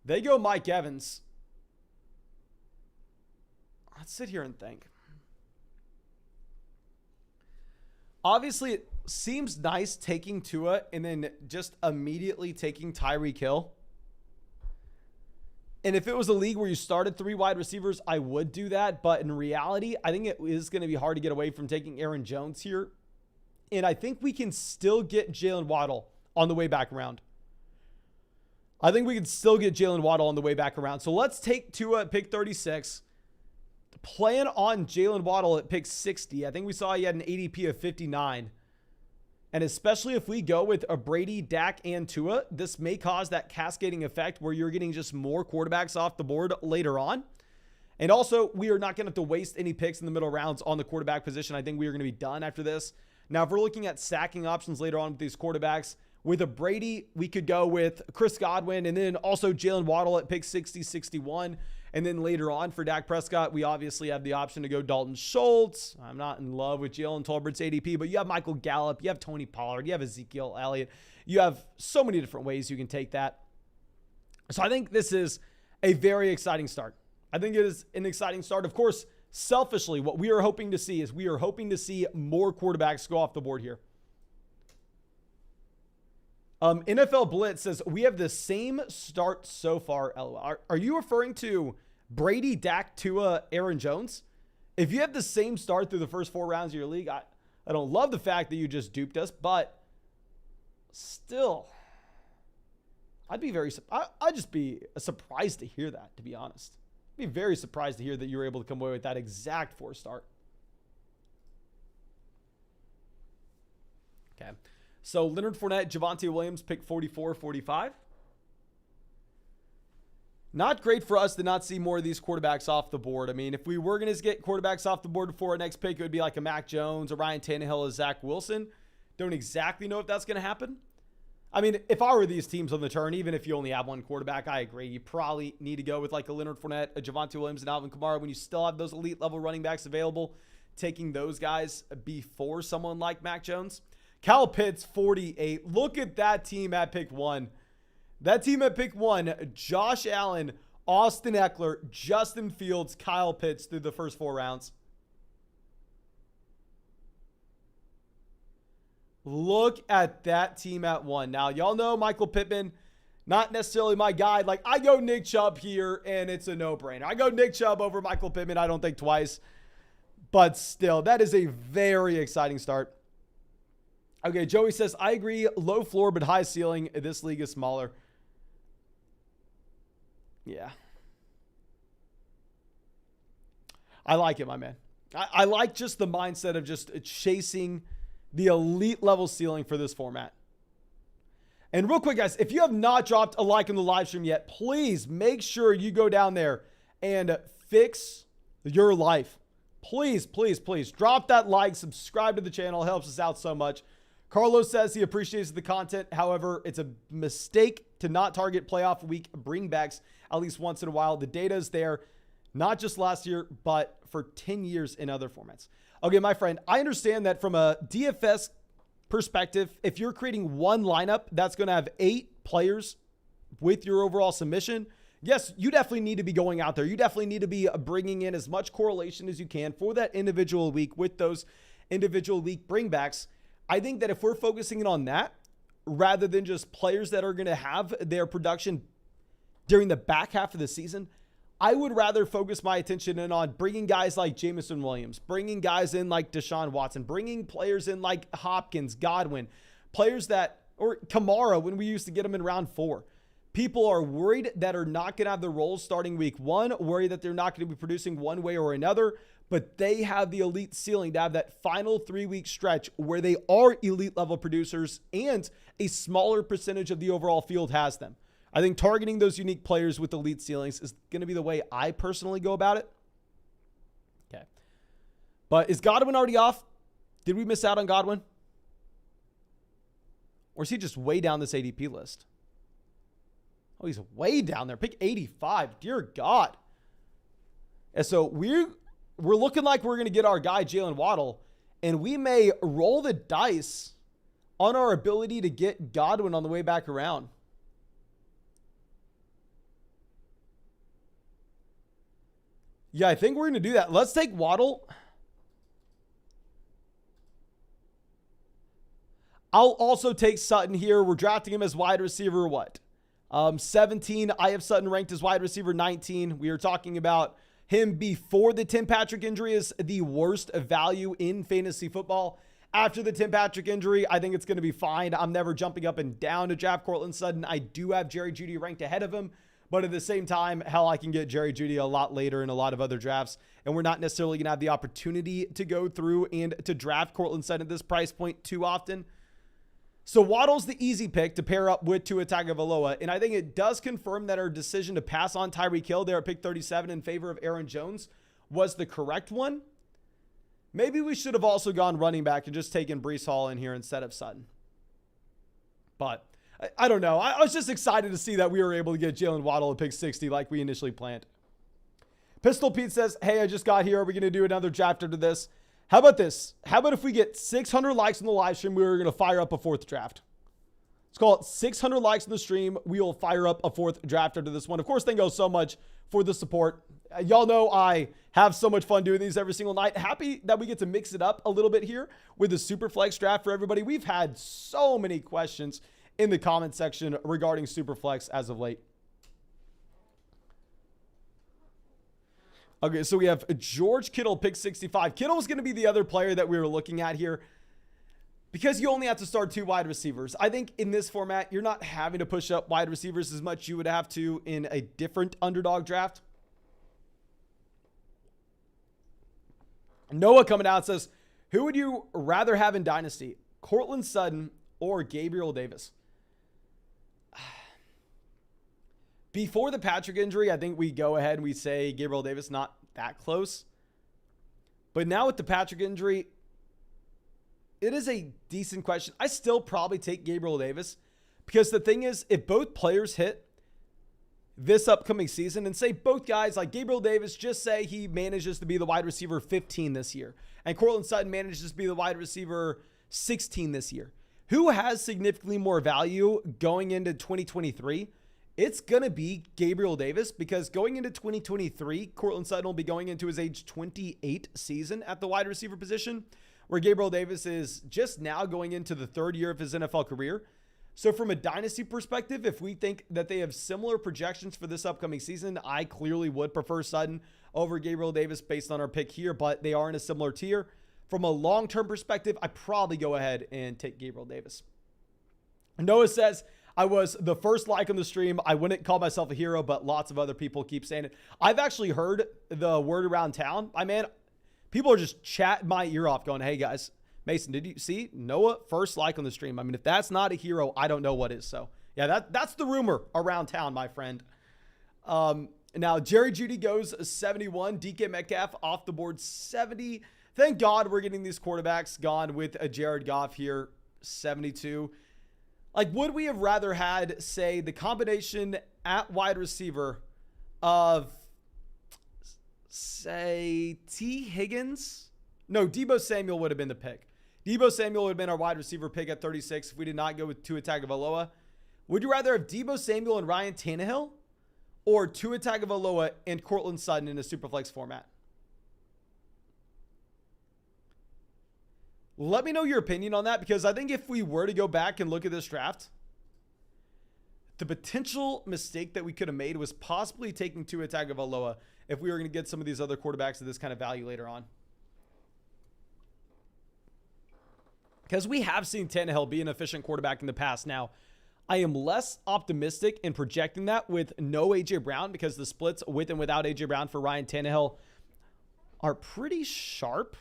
They go Mike Evans. Let's sit here and think. Obviously, it seems nice taking Tua and then just immediately taking Tyreek Hill. And if it was a league where you started 3 wide receivers, I would do that. But in reality, I think it is going to be hard to get away from taking Aaron Jones here. And I think we can still get Jalen Waddle on the way back around. I think we can still get Jalen Waddle on the way back around. So let's take Tua at pick 36. Plan on Jalen Waddle at pick 60. I think we saw he had an ADP of 59. And especially if we go with a Brady, Dak, and Tua, this may cause that cascading effect where you're getting just more quarterbacks off the board later on. And also, we are not going to have to waste any picks in the middle rounds on the quarterback position. I think we are going to be done after this. Now, if we're looking at stacking options later on with these quarterbacks, with a Brady, we could go with Chris Godwin and then also Jalen Waddle at pick 60, 61. And then later on for Dak Prescott, we obviously have the option to go Dalton Schultz. I'm not in love with Jalen Tolbert's ADP, but you have Michael Gallup, you have Tony Pollard, you have Ezekiel Elliott. You have so many different ways you can take that. So I think this is a very exciting start. I think it is an exciting start. Of course, selfishly, what we are hoping to see is we are hoping to see more quarterbacks go off the board here. NFL Blitz says, we have the same start so far, LOL. Are you referring to Brady, Dak, Tua, Aaron Jones? If you have the same start through the first 4 rounds of your league, I don't love the fact that you just duped us, but still, I'd just be surprised to hear that, to be honest. I'd be very surprised to hear that you were able to come away with that exact 4 start. Okay. So Leonard Fournette, Javonte Williams, pick 44, 45. Not great for us to not see more of these quarterbacks off the board. I mean, if we were going to get quarterbacks off the board before our next pick, it would be like a Mac Jones, a Ryan Tannehill, a Zach Wilson. Don't exactly know if that's going to happen. I mean, if I were these teams on the turn, even if you only have one quarterback, I agree. You probably need to go with like a Leonard Fournette, a Javonte Williams, and Alvin Kamara when you still have those elite level running backs available. Taking those guys before someone like Mac Jones. Kyle Pitts, 48. Look at that team at pick 1. That team at pick 1, Josh Allen, Austin Eckler, Justin Fields, Kyle Pitts through the first 4 rounds. Look at that team at 1. Now, y'all know Michael Pittman, not necessarily my guy. Like, I go Nick Chubb here, and it's a no-brainer. I go Nick Chubb over Michael Pittman. I don't think twice. But still, that is a very exciting start. Okay, Joey says, I agree. Low floor, but high ceiling. This league is smaller. Yeah. I like it, my man. I like just the mindset of just chasing the elite level ceiling for this format. And real quick, guys, if you have not dropped a like in the live stream yet, please make sure you go down there and fix your life. Please, please, please drop that like, subscribe to the channel. It helps us out so much. Carlos says he appreciates the content. However, it's a mistake to not target playoff week bringbacks at least once in a while. The data is there, not just last year, but for 10 years in other formats. Okay, my friend, I understand that from a DFS perspective, if you're creating one lineup that's going to have 8 players with your overall submission, yes, you definitely need to be going out there. You definitely need to be bringing in as much correlation as you can for that individual week with those individual week bringbacks. I think that if we're focusing on that, rather than just players that are going to have their production during the back half of the season, I would rather focus my attention in on bringing guys like Jameson Williams, bringing guys in like Deshaun Watson, bringing players in like Hopkins, Godwin, players that, or Kamara when we used to get them in round 4. People are worried that are not going to have the roles starting week 1, worried that they're not going to be producing one way or another, but they have the elite ceiling to have that final 3-week stretch where they are elite level producers and a smaller percentage of the overall field has them. I think targeting those unique players with elite ceilings is going to be the way I personally go about it. Okay. But is Godwin already off? Did we miss out on Godwin? Or is he just way down this ADP list? Oh, he's way down there. Pick 85. Dear God. And so we're looking like we're going to get our guy Jalen Waddle, and we may roll the dice on our ability to get Godwin on the way back around. Yeah, I think we're going to do that. Let's take Waddle. I'll also take Sutton here. We're drafting him as wide receiver, 17. I have Sutton ranked as wide receiver 19. We are talking about him before the Tim Patrick injury is the worst value in fantasy football. After the Tim Patrick injury, I think it's going to be fine. I'm never jumping up and down to draft Courtland Sutton. I do have Jerry Jeudy ranked ahead of him. But at the same time, hell, I can get Jerry Jeudy a lot later in a lot of other drafts. And we're not necessarily going to have the opportunity to go through and to draft Courtland Sutton at this price point too often. So Waddle's the easy pick to pair up with Tua Tagovailoa. And I think it does confirm that our decision to pass on Tyreek Hill there at pick 37 in favor of Aaron Jones was the correct one. Maybe we should have also gone running back and just taken Breece Hall in here instead of Sutton. But I don't know. I was just excited to see that we were able to get Jalen Waddle at pick 60 like we initially planned. Pistol Pete says, hey, I just got here. Are we going to do another draft after this? How about this? How about if we get 600 likes in the live stream, we were going to fire up a 4th draft. Let's call it 600 likes in the stream. We will fire up a 4th draft after this one. Of course, thank you so much for the support. Y'all know I have so much fun doing these every single night. Happy that we get to mix it up a little bit here with the Superflex draft for everybody. We've had so many questions in the comment section regarding Superflex as of late. Okay, so we have George Kittle, pick 65. Kittle is going to be the other player that we were looking at here because you only have to start 2 wide receivers. I think in this format, you're not having to push up wide receivers as much you would have to in a different underdog draft. Noah coming out says, who would you rather have in Dynasty, Courtland Sutton or Gabriel Davis? Before the Patrick injury, I think we go ahead and we say Gabriel Davis, not that close. But now with the Patrick injury, it is a decent question. I still probably take Gabriel Davis because the thing is, if both players hit this upcoming season and say both guys like Gabriel Davis, just say he manages to be the wide receiver 15 this year and Courtland Sutton manages to be the wide receiver 16 this year. Who has significantly more value going into 2023? It's going to be Gabriel Davis because going into 2023, Courtland Sutton will be going into his age 28 season at the wide receiver position, where Gabriel Davis is just now going into the 3rd year of his NFL career. So from a dynasty perspective, if we think that they have similar projections for this upcoming season, I clearly would prefer Sutton over Gabriel Davis based on our pick here, but they are in a similar tier. From a long-term perspective, I probably go ahead and take Gabriel Davis. Noah says, I was the first like on the stream. I wouldn't call myself a hero, but lots of other people keep saying it. I've actually heard the word around town. People are just chatting my ear off going, hey guys, Mason, did you see Noah first like on the stream? I mean, if that's not a hero, I don't know what is. So yeah, that's the rumor around town, my friend. Now Jerry Jeudy goes 71, DK Metcalf off the board 70. Thank God we're getting these quarterbacks gone with a Jared Goff here, 72. Like, would we have rather had, say, the combination at wide receiver of, say, T. Higgins? No, Deebo Samuel would have been the pick. Deebo Samuel would have been our wide receiver pick at 36 if we did not go with Tua Tagovailoa. Would you rather have Deebo Samuel and Ryan Tannehill or Tua Tagovailoa and Courtland Sutton in a Superflex format? Let me know your opinion on that, because I think if we were to go back and look at this draft, the potential mistake that we could have made was possibly taking Tua Tagovailoa if we were going to get some of these other quarterbacks at this kind of value later on. Because we have seen Tannehill be an efficient quarterback in the past. Now, I am less optimistic in projecting that with no A.J. Brown, because the splits with and without A.J. Brown for Ryan Tannehill are pretty sharp.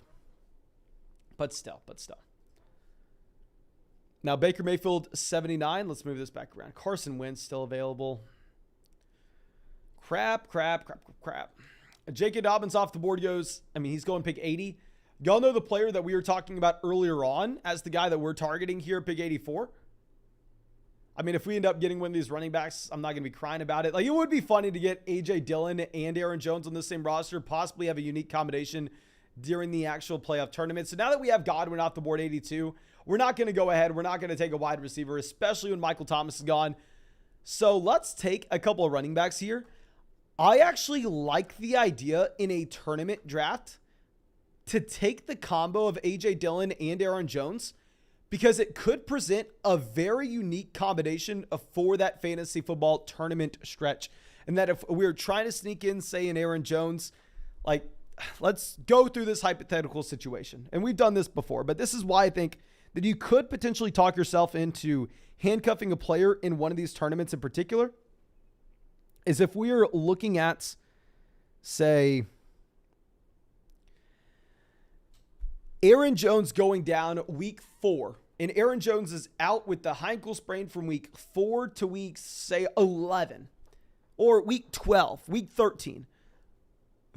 But still. Now, Baker Mayfield, 79. Let's move this back around. Carson Wentz still available. Crap. J.K. Dobbins off the board goes, he's going pick 80. Y'all know the player that we were talking about earlier on as the guy that we're targeting here at pick 84? If we end up getting one of these running backs, I'm not going to be crying about it. Like, it would be funny to get A.J. Dillon and Aaron Jones on the same roster, possibly have a unique combination during the actual playoff tournament. So now that we have Godwin off the board 82, we're not going to go ahead. We're not going to take a wide receiver, especially when Michael Thomas is gone. So let's take a couple of running backs here. I actually like the idea in a tournament draft to take the combo of A.J. Dillon and Aaron Jones, because it could present a very unique combination for that fantasy football tournament stretch. And that if we're trying to sneak in, say, an Aaron Jones, like, let's go through this hypothetical situation. And we've done this before, but this is why I think that you could potentially talk yourself into handcuffing a player in one of these tournaments in particular, is if we are looking at, say, Aaron Jones going down week 4, and Aaron Jones is out with the high ankle sprain from week 4 to week, say, 11, or week 12, week 13.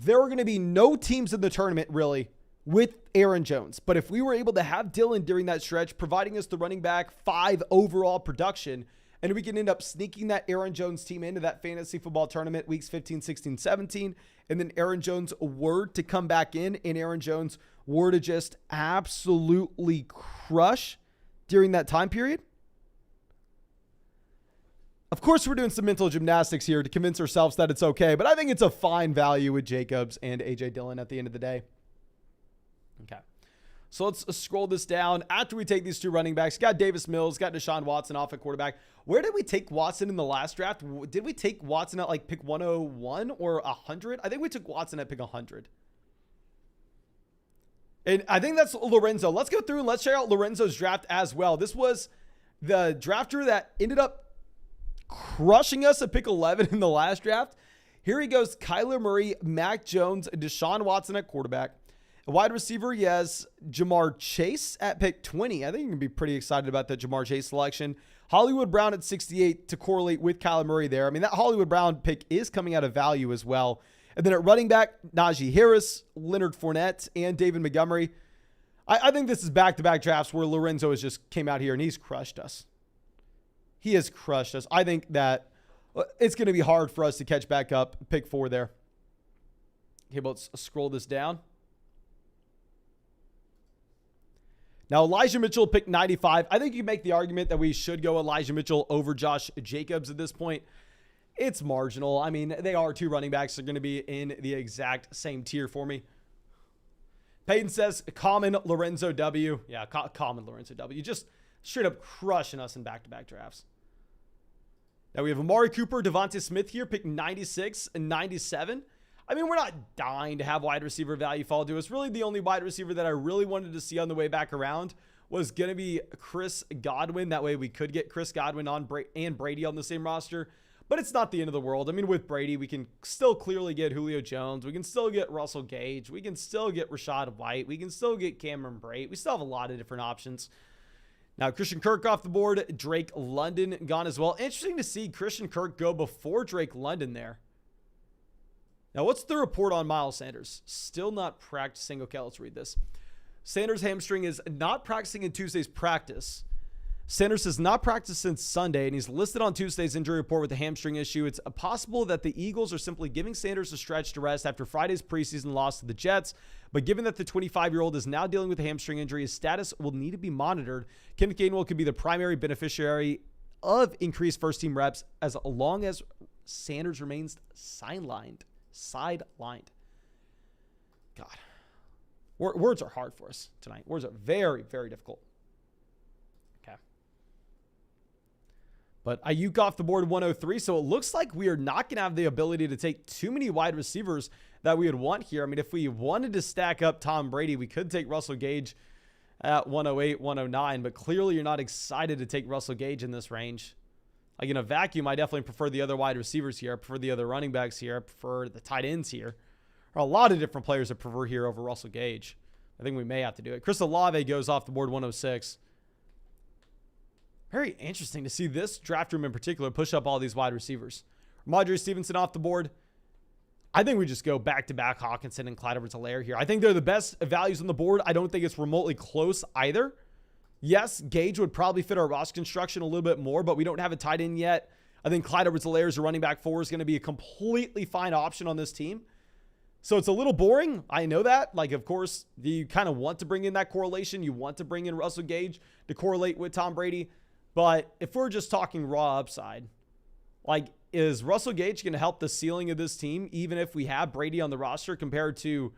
There are going to be no teams in the tournament, really, with Aaron Jones. But if we were able to have Dillon during that stretch, providing us the running back 5 overall production, and we can end up sneaking that Aaron Jones team into that fantasy football tournament weeks 15, 16, 17, and then Aaron Jones were to come back in, and Aaron Jones were to just absolutely crush during that time period. Of course, we're doing some mental gymnastics here to convince ourselves that it's okay, but I think it's a fine value with Jacobs and A.J. Dillon at the end of the day. Okay. So let's scroll this down. After we take these two running backs, got Davis Mills, got Deshaun Watson off at quarterback. Where did we take Watson in the last draft? Did we take Watson at like pick 101 or 100? I think we took Watson at pick 100. And I think that's Lorenzo. Let's go through and let's check out Lorenzo's draft as well. This was the drafter that ended up crushing us at pick 11 in the last draft. Here he goes: Kyler Murray, Mac Jones, Deshaun Watson at quarterback. A wide receiver, he has Jamar Chase at pick 20. I think you can be pretty excited about that Jamar Chase selection. Hollywood Brown at 68 to correlate with Kyler Murray there. That Hollywood Brown pick is coming out of value as well. And then at running back, Najee Harris, Leonard Fournette, and David Montgomery. I think this is back-to-back drafts where Lorenzo has just came out here and he's crushed us. He has crushed us. I think that it's going to be hard for us to catch back up. Pick 4 there. Okay, let's scroll this down. Now, Elijah Mitchell picked 95. I think you can make the argument that we should go Elijah Mitchell over Josh Jacobs at this point. It's marginal. They are two running backs that are going to be in the exact same tier for me. Peyton says, common Lorenzo W. Yeah, common Lorenzo W. Just straight up crushing us in back-to-back drafts. Now we have Amari Cooper, Devontae Smith here, picked 96 and 97. We're not dying to have wide receiver value fall to us. Really, the only wide receiver that I really wanted to see on the way back around was going to be Chris Godwin. That way we could get Chris Godwin and Brady on the same roster. But it's not the end of the world. I mean, with Brady, we can still clearly get Julio Jones. We can still get Russell Gage. We can still get Rashad White. We can still get Cameron Brate. We still have a lot of different options. Now, Christian Kirk off the board. Drake London gone as well. Interesting to see Christian Kirk go before Drake London there. Now, what's the report on Miles Sanders? Still not practicing. Okay, let's read this. Sanders' hamstring is not practicing in Tuesday's practice. Sanders has not practiced since Sunday, and he's listed on Tuesday's injury report with a hamstring issue. It's possible that the Eagles are simply giving Sanders a stretch to rest after Friday's preseason loss to the Jets. But given that the 25-year-old is now dealing with a hamstring injury, his status will need to be monitored. Kenneth Gainwell could be the primary beneficiary of increased first-team reps as long as Sanders remains sidelined. God. Words are hard for us tonight. Words are very, very difficult. Okay. But Ayuk off the board 103. So it looks like we are not going to have the ability to take too many wide receivers that we would want here. I mean, if we wanted to stack up Tom Brady, we could take Russell Gage at 108, 109. But clearly you're not excited to take Russell Gage in this range. Like in a vacuum, I definitely prefer the other wide receivers here. I prefer the other running backs here. I prefer the tight ends here. There are a lot of different players I prefer here over Russell Gage. I think we may have to do it. Chris Olave goes off the board 106. Very interesting to see this draft room in particular push up all these wide receivers. Ramondre Stevenson off the board. I think we just go back-to-back Hawkinson and Clyde Edwards-Helaire here. I think they're the best values on the board. I don't think it's remotely close either. Yes, Gage would probably fit our roster construction a little bit more, but we don't have a tight end yet. I think Clyde Edwards-Helaire as a running back 4 is going to be a completely fine option on this team. So it's a little boring. I know that. Like, of course, you kind of want to bring in that correlation. You want to bring in Russell Gage to correlate with Tom Brady. But if we're just talking raw upside, like, is Russell Gage going to help the ceiling of this team, even if we have Brady on the roster compared to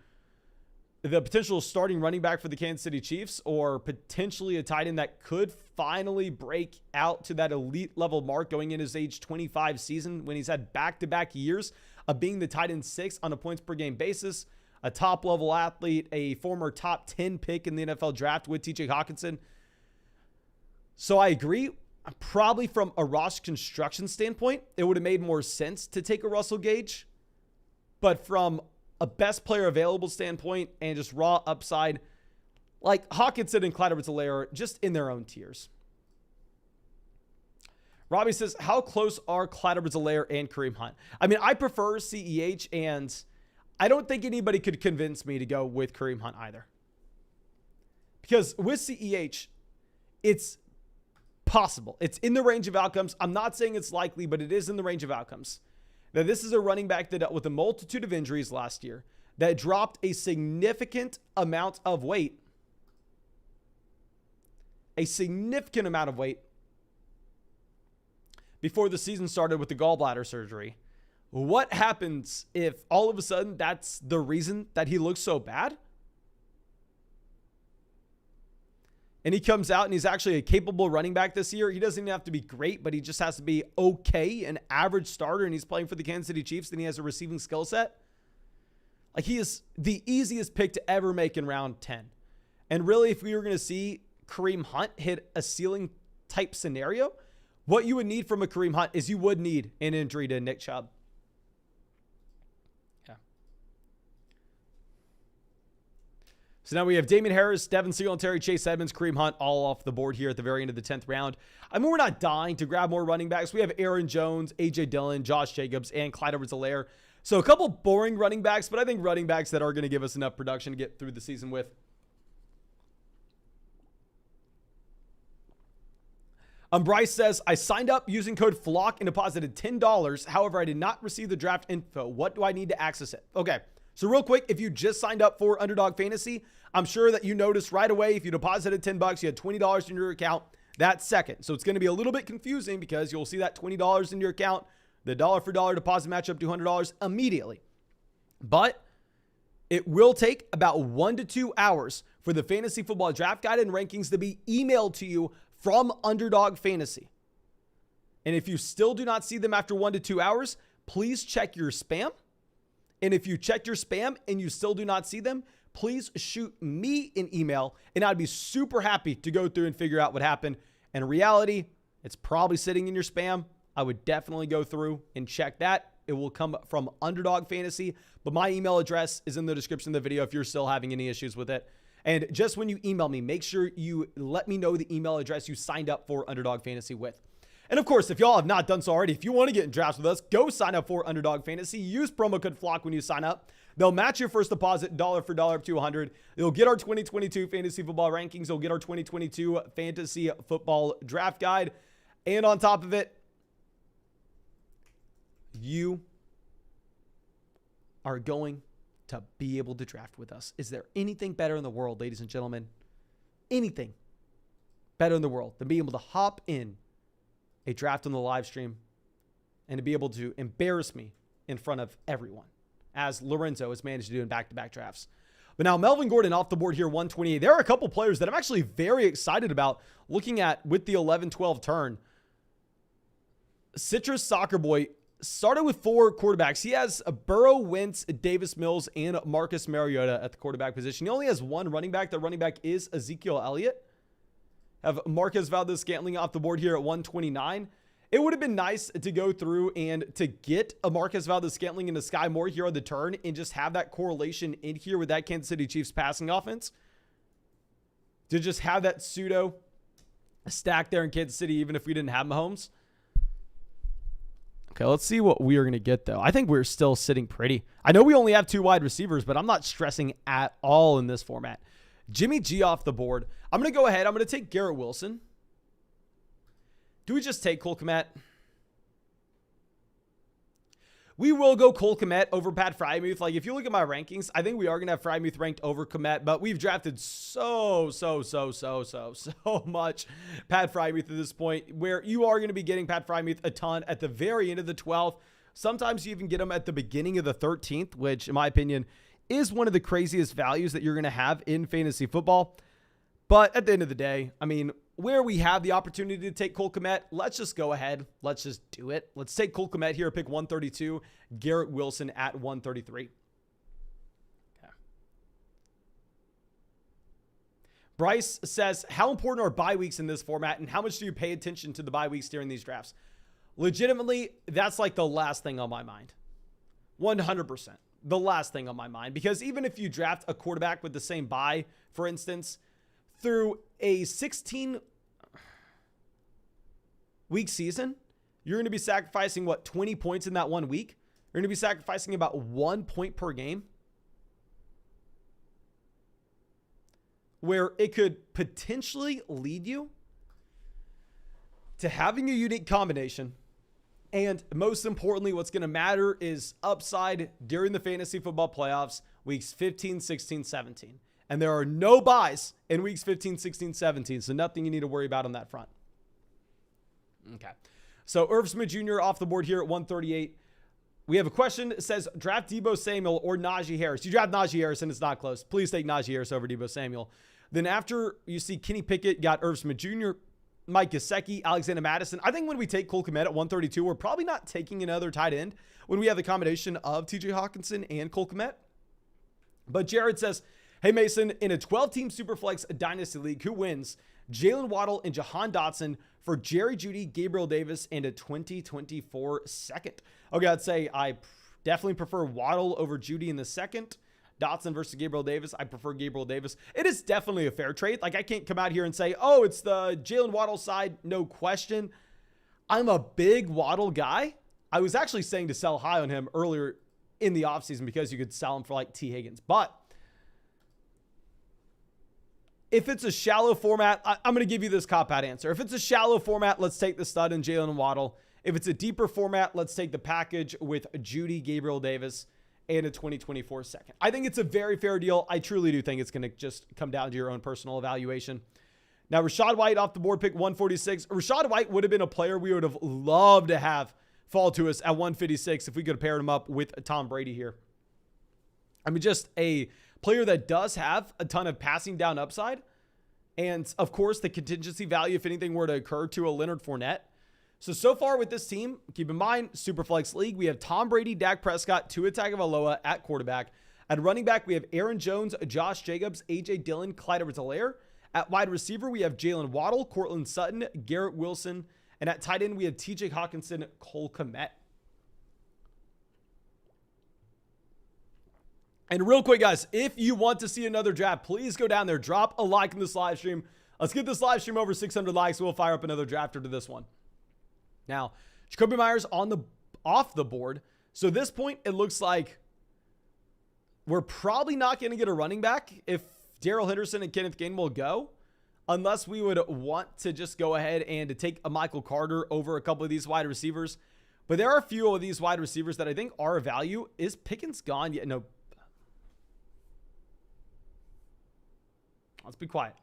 the potential starting running back for the Kansas City Chiefs, or potentially a tight end that could finally break out to that elite level mark going in his age 25 season when he's had back-to-back years of being the tight end 6 on a points per game basis, a top level athlete, a former top 10 pick in the NFL draft with TJ Hawkinson. So I agree. Probably from a roster construction standpoint, it would have made more sense to take a Russell Gage. But from a best player available standpoint and just raw upside, like Hawkinson and Clyde Edwards-Helaire are just in their own tiers. Robbie says, how close are Clyde Edwards-Helaire and Kareem Hunt? I mean, I prefer CEH, and I don't think anybody could convince me to go with Kareem Hunt either. Because with CEH, it's possible. It's in the range of outcomes. I'm not saying it's likely, but it is in the range of outcomes. Now, this is a running back that dealt with a multitude of injuries last year, that dropped a significant amount of weight. A significant amount of weight before the season started with the gallbladder surgery. What happens if all of a sudden that's the reason that he looks so bad? And he comes out and he's actually a capable running back this year. He doesn't even have to be great, but he just has to be okay, an average starter, and he's playing for the Kansas City Chiefs, and he has a receiving skill set. Like, he is the easiest pick to ever make in round 10. And really, if we were going to see Kareem Hunt hit a ceiling type scenario, what you would need from a Kareem Hunt is you would need an injury to Nick Chubb. Yeah. So now we have Damian Harris, Devin Singletary, Chase Edmonds, Kareem Hunt all off the board here at the very end of the 10th round. I mean, we're not dying to grab more running backs. We have Aaron Jones, A.J. Dillon, Josh Jacobs, and Clyde Edwards-Helaire. So a couple boring running backs, but I think running backs that are going to give us enough production to get through the season with. Bryce says, I signed up using code FLOCK and deposited $10. However, I did not receive the draft info. What do I need to access it? Okay, so real quick, if you just signed up for Underdog Fantasy, I'm sure that you noticed right away if you deposited $10, you had $20 in your account that second. So it's going to be a little bit confusing because you'll see that $20 in your account, the dollar for dollar deposit match up to $100 immediately. But it will take about 1 to 2 hours for the Fantasy Football Draft Guide and Rankings to be emailed to you from Underdog Fantasy. And if you still do not see them after 1 to 2 hours, please check your spam. And if you check your spam and you still do not see them, please shoot me an email and I'd be super happy to go through and figure out what happened. And in reality, it's probably sitting in your spam. I would definitely go through and check that. It will come from Underdog Fantasy, but my email address is in the description of the video if you're still having any issues with it. And just when you email me, make sure you let me know the email address you signed up for Underdog Fantasy with. And of course, if y'all have not done so already, if you want to get in drafts with us, go sign up for Underdog Fantasy. Use promo code FLOCK when you sign up. They'll match your first deposit dollar for dollar up to $100. You'll get our 2022 fantasy football rankings. You'll get our 2022 fantasy football draft guide. And on top of it, you are going to be able to draft with us. Is there anything better in the world, ladies and gentlemen? Anything better in the world than being able to hop in a draft on the live stream and to be able to embarrass me in front of everyone, as Lorenzo has managed to do in back-to-back drafts. But now Melvin Gordon off the board here, 128. There are a couple players that I'm actually very excited about looking at with the 11-12 turn. Citrus Soccer Boy started with 4 quarterbacks. He has Burrow, Wentz, Davis Mills, and Marcus Mariota at the quarterback position. He only has 1 running back. The running back is Ezekiel Elliott. Have Marquez Valdez-Scantling off the board here at 129. It would have been nice to go through and to get a Marquez Valdez-Scantling into Sky Moore here on the turn and just have that correlation in here with that Kansas City Chiefs passing offense. To just have that pseudo stack there in Kansas City, even if we didn't have Mahomes. Okay, let's see what we are going to get, though. I think we're still sitting pretty. I know we only have 2 wide receivers, but I'm not stressing at all in this format. Jimmy G off the board. I'm going to go ahead. I'm going to take Garrett Wilson. Do we just take Cole Kmet? We will go Cole Kmet over Pat Freiermuth. Like, if you look at my rankings, I think we are going to have Freiermuth ranked over Kmet, but we've drafted so much Pat Freiermuth at this point, where you are going to be getting Pat Freiermuth a ton at the very end of the 12th. Sometimes you even get him at the beginning of the 13th, which, in my opinion, is one of the craziest values that you're going to have in fantasy football. But at the end of the day, I mean, where we have the opportunity to take Cole Kmet, let's just go ahead. Let's just do it. Let's take Cole Kmet here, pick 132, Garrett Wilson at 133. Okay. Bryce says, how important are bye weeks in this format, and how much do you pay attention to the bye weeks during these drafts? Legitimately, that's like the last thing on my mind. 100%. The last thing on my mind, because even if you draft a quarterback with the same bye, for instance, through a 16-week season, you're going to be sacrificing, 20 points in that 1 week? You're going to be sacrificing about 1 point per game, where it could potentially lead you to having a unique combination. And most importantly, what's going to matter is upside during the fantasy football playoffs, weeks 15, 16, 17. And there are no buys in weeks 15, 16, 17. So nothing you need to worry about on that front. Okay. So Irv Smith Jr. off the board here at 138. We have a question that says, draft Deebo Samuel or Najee Harris. You draft Najee Harris and it's not close. Please take Najee Harris over Deebo Samuel. Then after you see Kenny Pickett, got Irv Smith Jr., Mike Gesicki, Alexander Madison. I think when we take Cole Kmet at 132, we're probably not taking another tight end when we have the combination of TJ Hawkinson and Cole Kmet. But Jared says, hey, Mason, in a 12-team Superflex Dynasty League, who wins? Jalen Waddle and Jahan Dotson for Jerry Jeudy, Gabriel Davis, and a 2024 second. Okay, I'd say I definitely prefer Waddle over Jeudy in the second. Dotson versus Gabriel Davis. I prefer Gabriel Davis. It is definitely a fair trade. Like, I can't come out here and say, oh, it's the Jalen Waddle side. No question. I'm a big Waddle guy. I was actually saying to sell high on him earlier in the offseason because you could sell him for like T. Higgins. But if it's a shallow format, I'm going to give you this cop-out answer. If it's a shallow format, let's take the stud and Jalen Waddle. If it's a deeper format, let's take the package with Jeudy, Gabriel Davis, and a 2024 second. I think it's a very fair deal. I truly do think it's going to just come down to your own personal evaluation. Now, Rachaad White off the board, pick 146. Rachaad White would have been a player we would have loved to have fall to us at 156 if we could have paired him up with Tom Brady here. I mean, just a player that does have a ton of passing down upside. And, of course, the contingency value, if anything were to occur to a Leonard Fournette. So far with this team, keep in mind, Superflex League, we have Tom Brady, Dak Prescott, Tua Tagovailoa at quarterback. At running back, we have Aaron Jones, Josh Jacobs, A.J. Dillon, Clyde Edwards-Helaire. At wide receiver, we have Jalen Waddle, Cortland Sutton, Garrett Wilson. And at tight end, we have T.J. Hawkinson, Cole Kmet. And real quick, guys, if you want to see another draft, please go down there, drop a like in this live stream. Let's get this live stream over 600 likes. We'll fire up another draft after this one. Now, Jacoby Myers off the board. So at this point, it looks like we're probably not going to get a running back if Darrell Henderson and Kenneth Gainwell go, unless we would want to just go ahead and to take a Michael Carter over a couple of these wide receivers. But there are a few of these wide receivers that I think are of value. Is Pickens gone yet? No. Let's be quiet.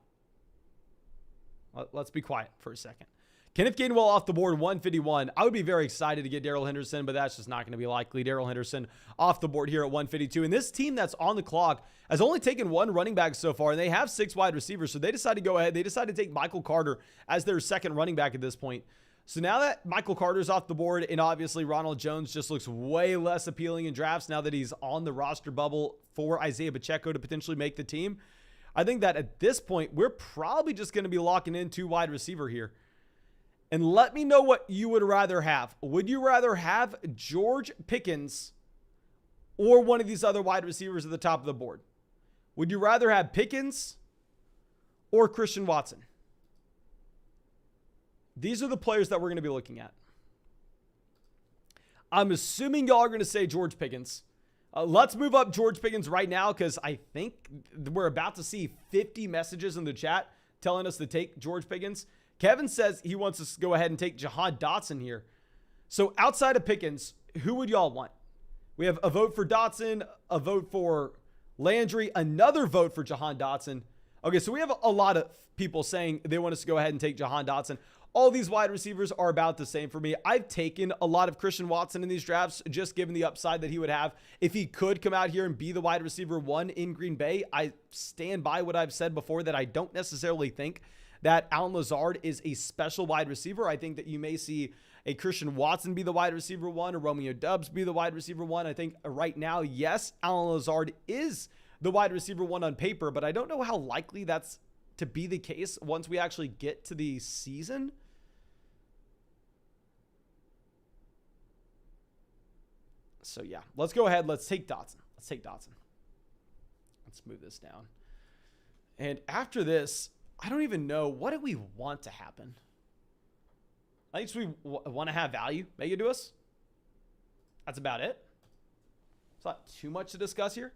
Let's be quiet for a second. Kenneth Gainwell off the board, 151. I would be very excited to get Darrell Henderson, but that's just not going to be likely. Darrell Henderson off the board here at 152. And this team that's on the clock has only taken one running back so far, and they have 6 wide receivers. So they decided to go ahead. They decided to take Michael Carter as their second running back at this point. So now that Michael Carter's off the board, and obviously Ronald Jones just looks way less appealing in drafts now that he's on the roster bubble for Isaiah Pacheco to potentially make the team, I think that at this point, we're probably just going to be locking in 2 wide receiver here. And let me know what you would rather have. Would you rather have George Pickens or one of these other wide receivers at the top of the board? Would you rather have Pickens or Christian Watson? These are the players that we're going to be looking at. I'm assuming y'all are going to say George Pickens. Let's move up George Pickens right now because I think we're about to see 50 messages in the chat telling us to take George Pickens. Kevin says he wants us to go ahead and take Jahan Dotson here. So outside of Pickens, who would y'all want? We have a vote for Dotson, a vote for Landry, another vote for Jahan Dotson. Okay, so we have a lot of people saying they want us to go ahead and take Jahan Dotson. All these wide receivers are about the same for me. I've taken a lot of Christian Watson in these drafts, just given the upside that he would have if he could come out here and be the wide receiver 1 in Green Bay. I stand by what I've said before that I don't necessarily think that Allen Lazard is a special wide receiver. I think that you may see a Christian Watson be the wide receiver 1, or Romeo Doubs be the wide receiver 1. I think right now, yes, Allen Lazard is the wide receiver 1 on paper, but I don't know how likely that's to be the case once we actually get to the season. So yeah, let's go ahead. Let's take Dotson. Let's move this down. And after this, I don't even know. What do we want to happen? I think we want to have value make it to us. That's about it. It's not too much to discuss here.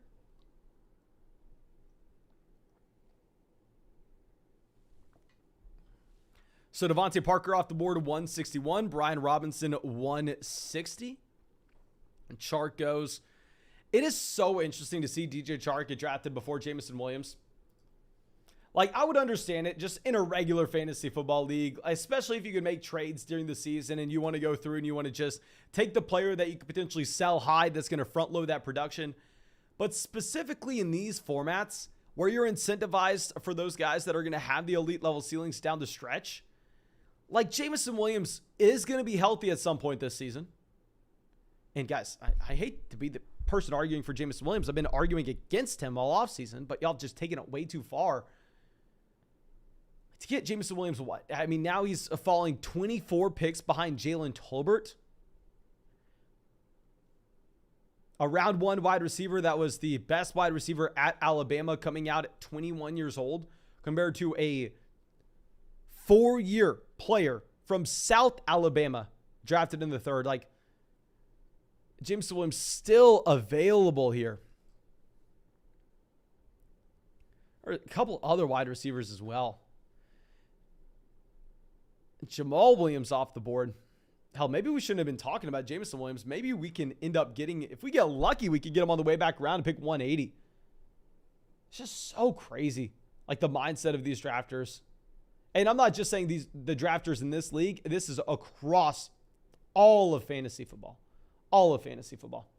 So Devontae Parker off the board, 161. Brian Robinson, 160. And Chark goes. It is so interesting to see DJ Chark get drafted before Jameson Williams. Like, I would understand it just in a regular fantasy football league, especially if you could make trades during the season and you want to go through and you want to just take the player that you could potentially sell high that's going to front load that production. But specifically in these formats where you're incentivized for those guys that are going to have the elite level ceilings down the stretch, like Jameson Williams is going to be healthy at some point this season. And guys, I hate to be the person arguing for Jameson Williams. I've been arguing against him all offseason, but y'all have just taken it way too far. To get Jameson Williams, what? I mean, now he's falling 24 picks behind Jalen Tolbert. A round 1 wide receiver that was the best wide receiver at Alabama coming out at 21 years old compared to a 4-year player from South Alabama drafted in the 3rd. Like, Jameson Williams still available here. Or a couple other wide receivers as well. Jamal Williams off the board. Hell, maybe we shouldn't have been talking about Jameson Williams. Maybe we can end up getting, if we get lucky, we could get him on the way back around and pick 180. It's just so crazy. Like the mindset of these drafters. And I'm not just saying the drafters in this league. This is across all of fantasy football. All of fantasy football.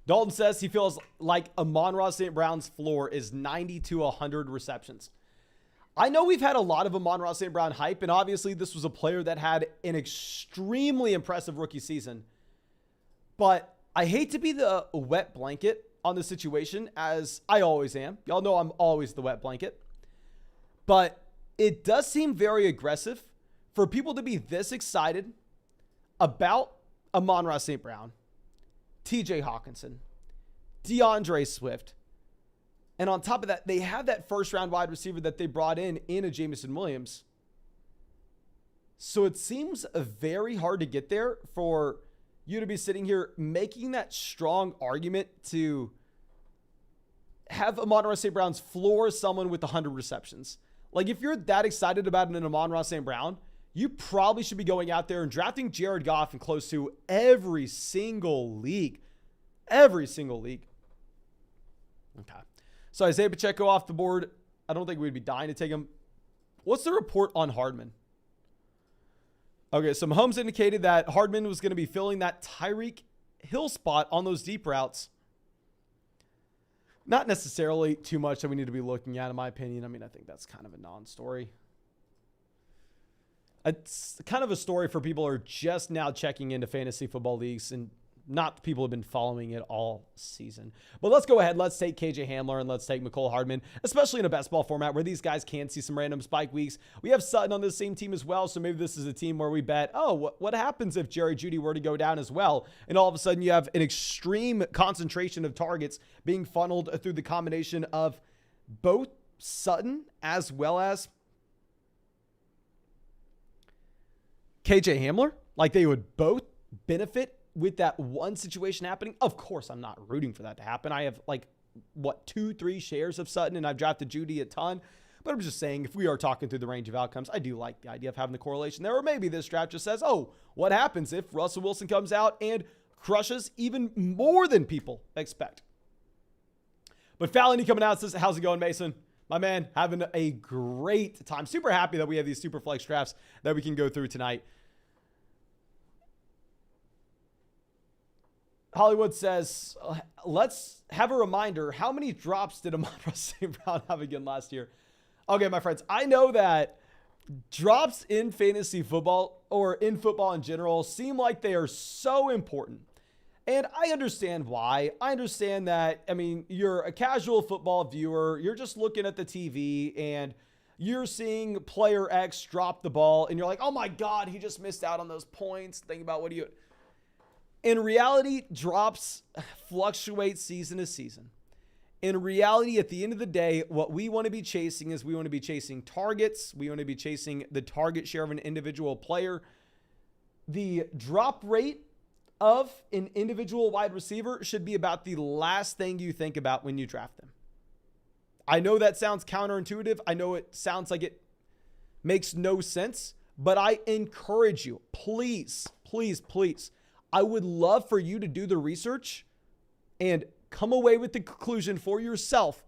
Dalton says he feels like Amon-Ra St. Brown's floor is 90 to 100 receptions. I know we've had a lot of Amon-Ra St. Brown hype, and obviously this was a player that had an extremely impressive rookie season. But I hate to be the wet blanket on the situation, as I always am. Y'all know I'm always the wet blanket. But it does seem very aggressive for people to be this excited about Amon-Ra St. Brown, TJ Hawkinson, DeAndre Swift. And on top of that, they have that first-round wide receiver that they brought in a Jameson Williams. So it seems very hard to get there for you to be sitting here making that strong argument to have Amon-Ra St. Brown's floor someone with 100 receptions. Like, if you're that excited about an Amon-Ra St. Brown, you probably should be going out there and drafting Jared Goff in close to every single league. Every single league. Okay. So Isaiah Pacheco off the board. I don't think we'd be dying to take him. What's the report on Hardman? Okay, so Mahomes indicated that Hardman was going to be filling that Tyreek Hill spot on those deep routes. Not necessarily too much that we need to be looking at, in my opinion. I mean, I think that's kind of a non-story. It's kind of a story for people who are just now checking into fantasy football leagues and not people who have been following it all season. But let's go ahead. Let's take KJ Hamler and let's take Mecole Hardman, especially in a best ball format where these guys can see some random spike weeks. We have Sutton on the same team as well, so maybe this is a team where we bet, oh, what happens if Jerry Jeudy were to go down as well? And all of a sudden you have an extreme concentration of targets being funneled through the combination of both Sutton as well as KJ Hamler. Like, they would both benefit with that one situation happening. Of course, I'm not rooting for that to happen. I have 2-3 shares of Sutton, and I've drafted Jeudy a ton. But I'm just saying, if we are talking through the range of outcomes, I do like the idea of having the correlation there. Or maybe this draft just says, oh, what happens if Russell Wilson comes out and crushes even more than people expect? But Fallony coming out says, how's it going, Mason? My man, having a great time. Super happy that we have these super flex drafts that we can go through tonight. Hollywood says, let's have a reminder. How many drops did Amon-Ra St. Brown have again last year? Okay, my friends, I know that drops in fantasy football or in football in general seem like they are so important. And I understand why. I understand that, I mean, you're a casual football viewer. You're just looking at the TV and you're seeing player X drop the ball and you're like, oh my God, he just missed out on those points. Think about what you... In reality, drops fluctuate season to season. In reality, at the end of the day, what we want to be chasing is we want to be chasing targets. We want to be chasing the target share of an individual player. The drop rate of an individual wide receiver should be about the last thing you think about when you draft them. I know that sounds counterintuitive. I know it sounds like it makes no sense, but I encourage you, please, please, please. I would love for you to do the research and come away with the conclusion for yourself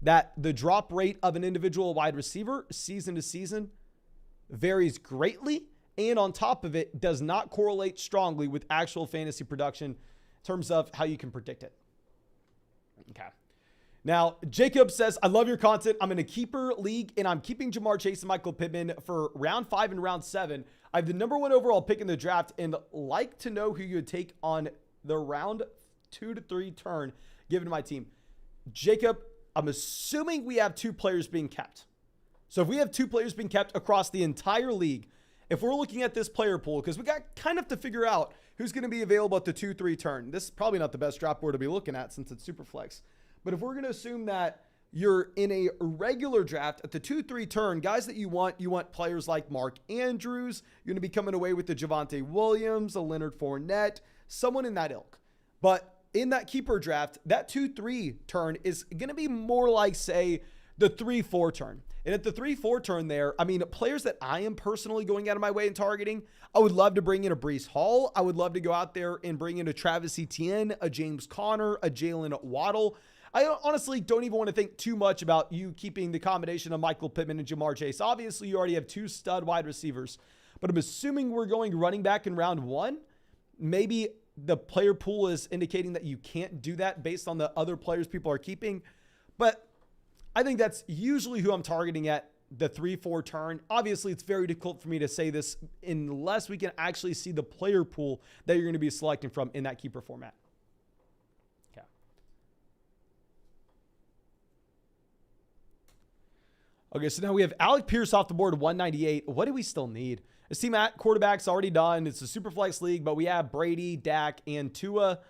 that the drop rate of an individual wide receiver season to season varies greatly. And on top of it, does not correlate strongly with actual fantasy production in terms of how you can predict it. Okay. Now, Jacob says, I love your content. I'm in a keeper league, and I'm keeping Jamar Chase and Michael Pittman for round 5 and round 7. I have the number 1 overall pick in the draft and like to know who you would take on the round 2 to 3 turn given to my team. Jacob, I'm assuming we have 2 players being kept. So if we have 2 players being kept across the entire league, if we're looking at this player pool, because we got kind of to figure out who's going to be available at the 2-3 turn. This is probably not the best draft board to be looking at since it's SUPERFLEX. But if we're going to assume that you're in a regular draft at the 2-3 turn, guys that you want players like Mark Andrews. You're going to be coming away with the Javonte Williams, a Leonard Fournette, someone in that ilk. But in that keeper draft, that 2-3 turn is going to be more like, say, the 3-4 turn. And at the 3-4 turn there, I mean, players that I am personally going out of my way and targeting, I would love to bring in a Breece Hall. I would love to go out there and bring in a Travis Etienne, a James Conner, a Jalen Waddle. I honestly don't even want to think too much about you keeping the combination of Michael Pittman and Jamar Chase. Obviously, you already have 2 stud wide receivers, but I'm assuming we're going running back in round 1. Maybe the player pool is indicating that you can't do that based on the other players people are keeping, but I think that's usually who I'm targeting at the 3-4 turn. Obviously, it's very difficult for me to say this unless we can actually see the player pool that you're going to be selecting from in that keeper format. Okay. Okay, so now we have Alec Pierce off the board, 198. What do we still need? This team at quarterback's already done. It's a super flex league, but we have Brady, Dak, and Tua.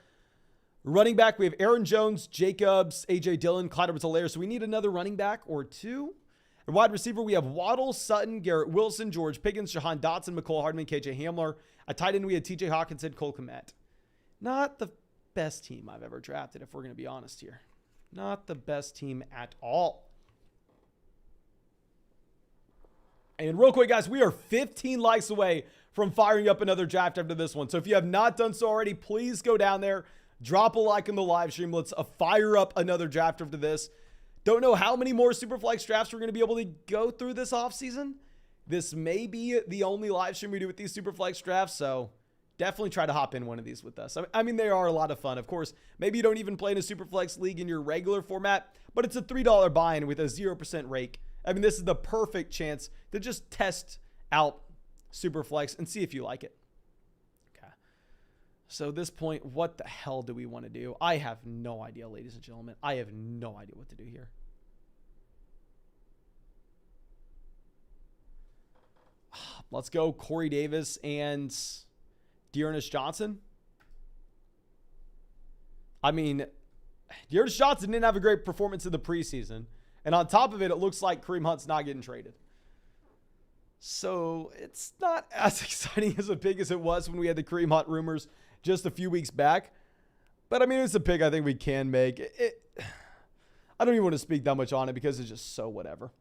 Running back, we have Aaron Jones, Jacobs, A.J. Dillon, Clyde Edwards-Helaire. So we need another running back or two. And wide receiver, we have Waddle, Sutton, Garrett Wilson, George Pickens, Jahan Dotson, McCole Hardman, KJ Hamler. At tight end, we had TJ Hawkinson, Cole Kmet. Not the best team I've ever drafted, if we're going to be honest here. Not the best team at all. And real quick, guys, we are 15 likes away from firing up another draft after this one. So if you have not done so already, please go down there. Drop a like in the live stream. Let's fire up another draft after this. Don't know how many more Superflex drafts we're going to be able to go through this offseason. This may be the only live stream we do with these Superflex drafts, so definitely try to hop in one of these with us. I mean, they are a lot of fun. Of course, maybe you don't even play in a Superflex league in your regular format, but it's a $3 buy-in with a 0% rake. I mean, this is the perfect chance to just test out Superflex and see if you like it. So at this point, what the hell do we want to do? I have no idea, ladies and gentlemen. I have no idea what to do here. Let's go Corey Davis and Dearness Johnson. I mean, Dearness Johnson didn't have a great performance in the preseason. And on top of it, it looks like Kareem Hunt's not getting traded. So it's not as exciting as big as it was when we had the Kareem Hunt rumors just a few weeks back. But I mean, it's a pick I think we can make. I don't even want to speak that much on it because it's just so whatever.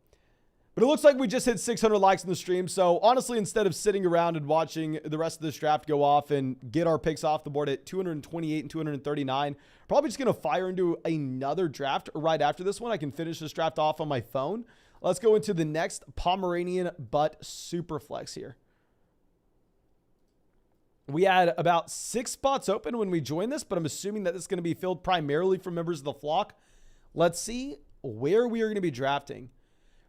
But it looks like we just hit 600 likes in the stream. So honestly, instead of sitting around and watching the rest of this draft go off and get our picks off the board at 228 and 239, probably just going to fire into another draft right after this one. I can finish this draft off on my phone. Let's go into the next Pomeranian Butt Superflex here. We had about 6 spots open when we joined this, but I'm assuming that it's going to be filled primarily from members of the flock. Let's see where we are going to be drafting.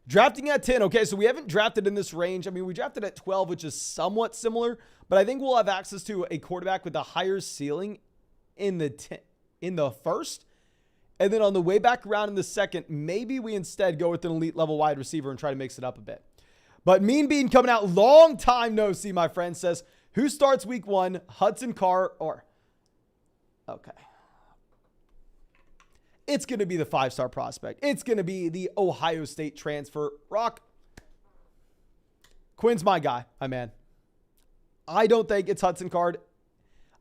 Drafting at 10. Okay, so we haven't drafted in this range. I mean, we drafted at 12, which is somewhat similar, but I think we'll have access to a quarterback with a higher ceiling in the first. And then on the way back around in the second, maybe we instead go with an elite level wide receiver and try to mix it up a bit. But Mean Bean coming out, long time no see, my friend, says, who starts week 1, Hudson Carr or... Okay. It's going to be the 5-star prospect. It's going to be the Ohio State transfer. Rock. Quinn's my guy, my man. I don't think it's Hudson Card.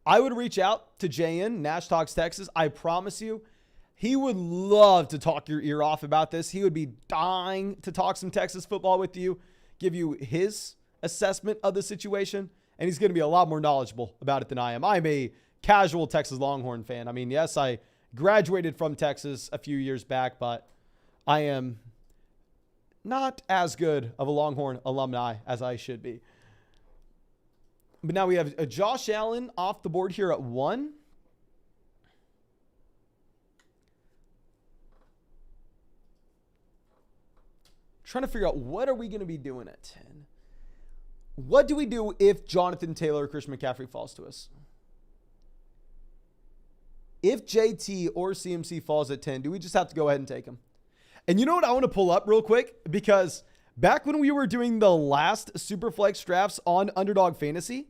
I would reach out to JN, Nash Talks Texas. I promise you, he would love to talk your ear off about this. He would be dying to talk some Texas football with you, give you his assessment of the situation, and he's going to be a lot more knowledgeable about it than I am. I'm a casual Texas Longhorn fan. I mean, yes, I graduated from Texas a few years back, but I am not as good of a Longhorn alumni as I should be. But now we have a Josh Allen off the board here at 1. Trying to figure out what are we going to be doing at 10. What do we do if Jonathan Taylor or Christian McCaffrey falls to us? If JT or CMC falls at 10, do we just have to go ahead and take him? And you know what I want to pull up real quick? Because back when we were doing the last Superflex drafts on Underdog Fantasy,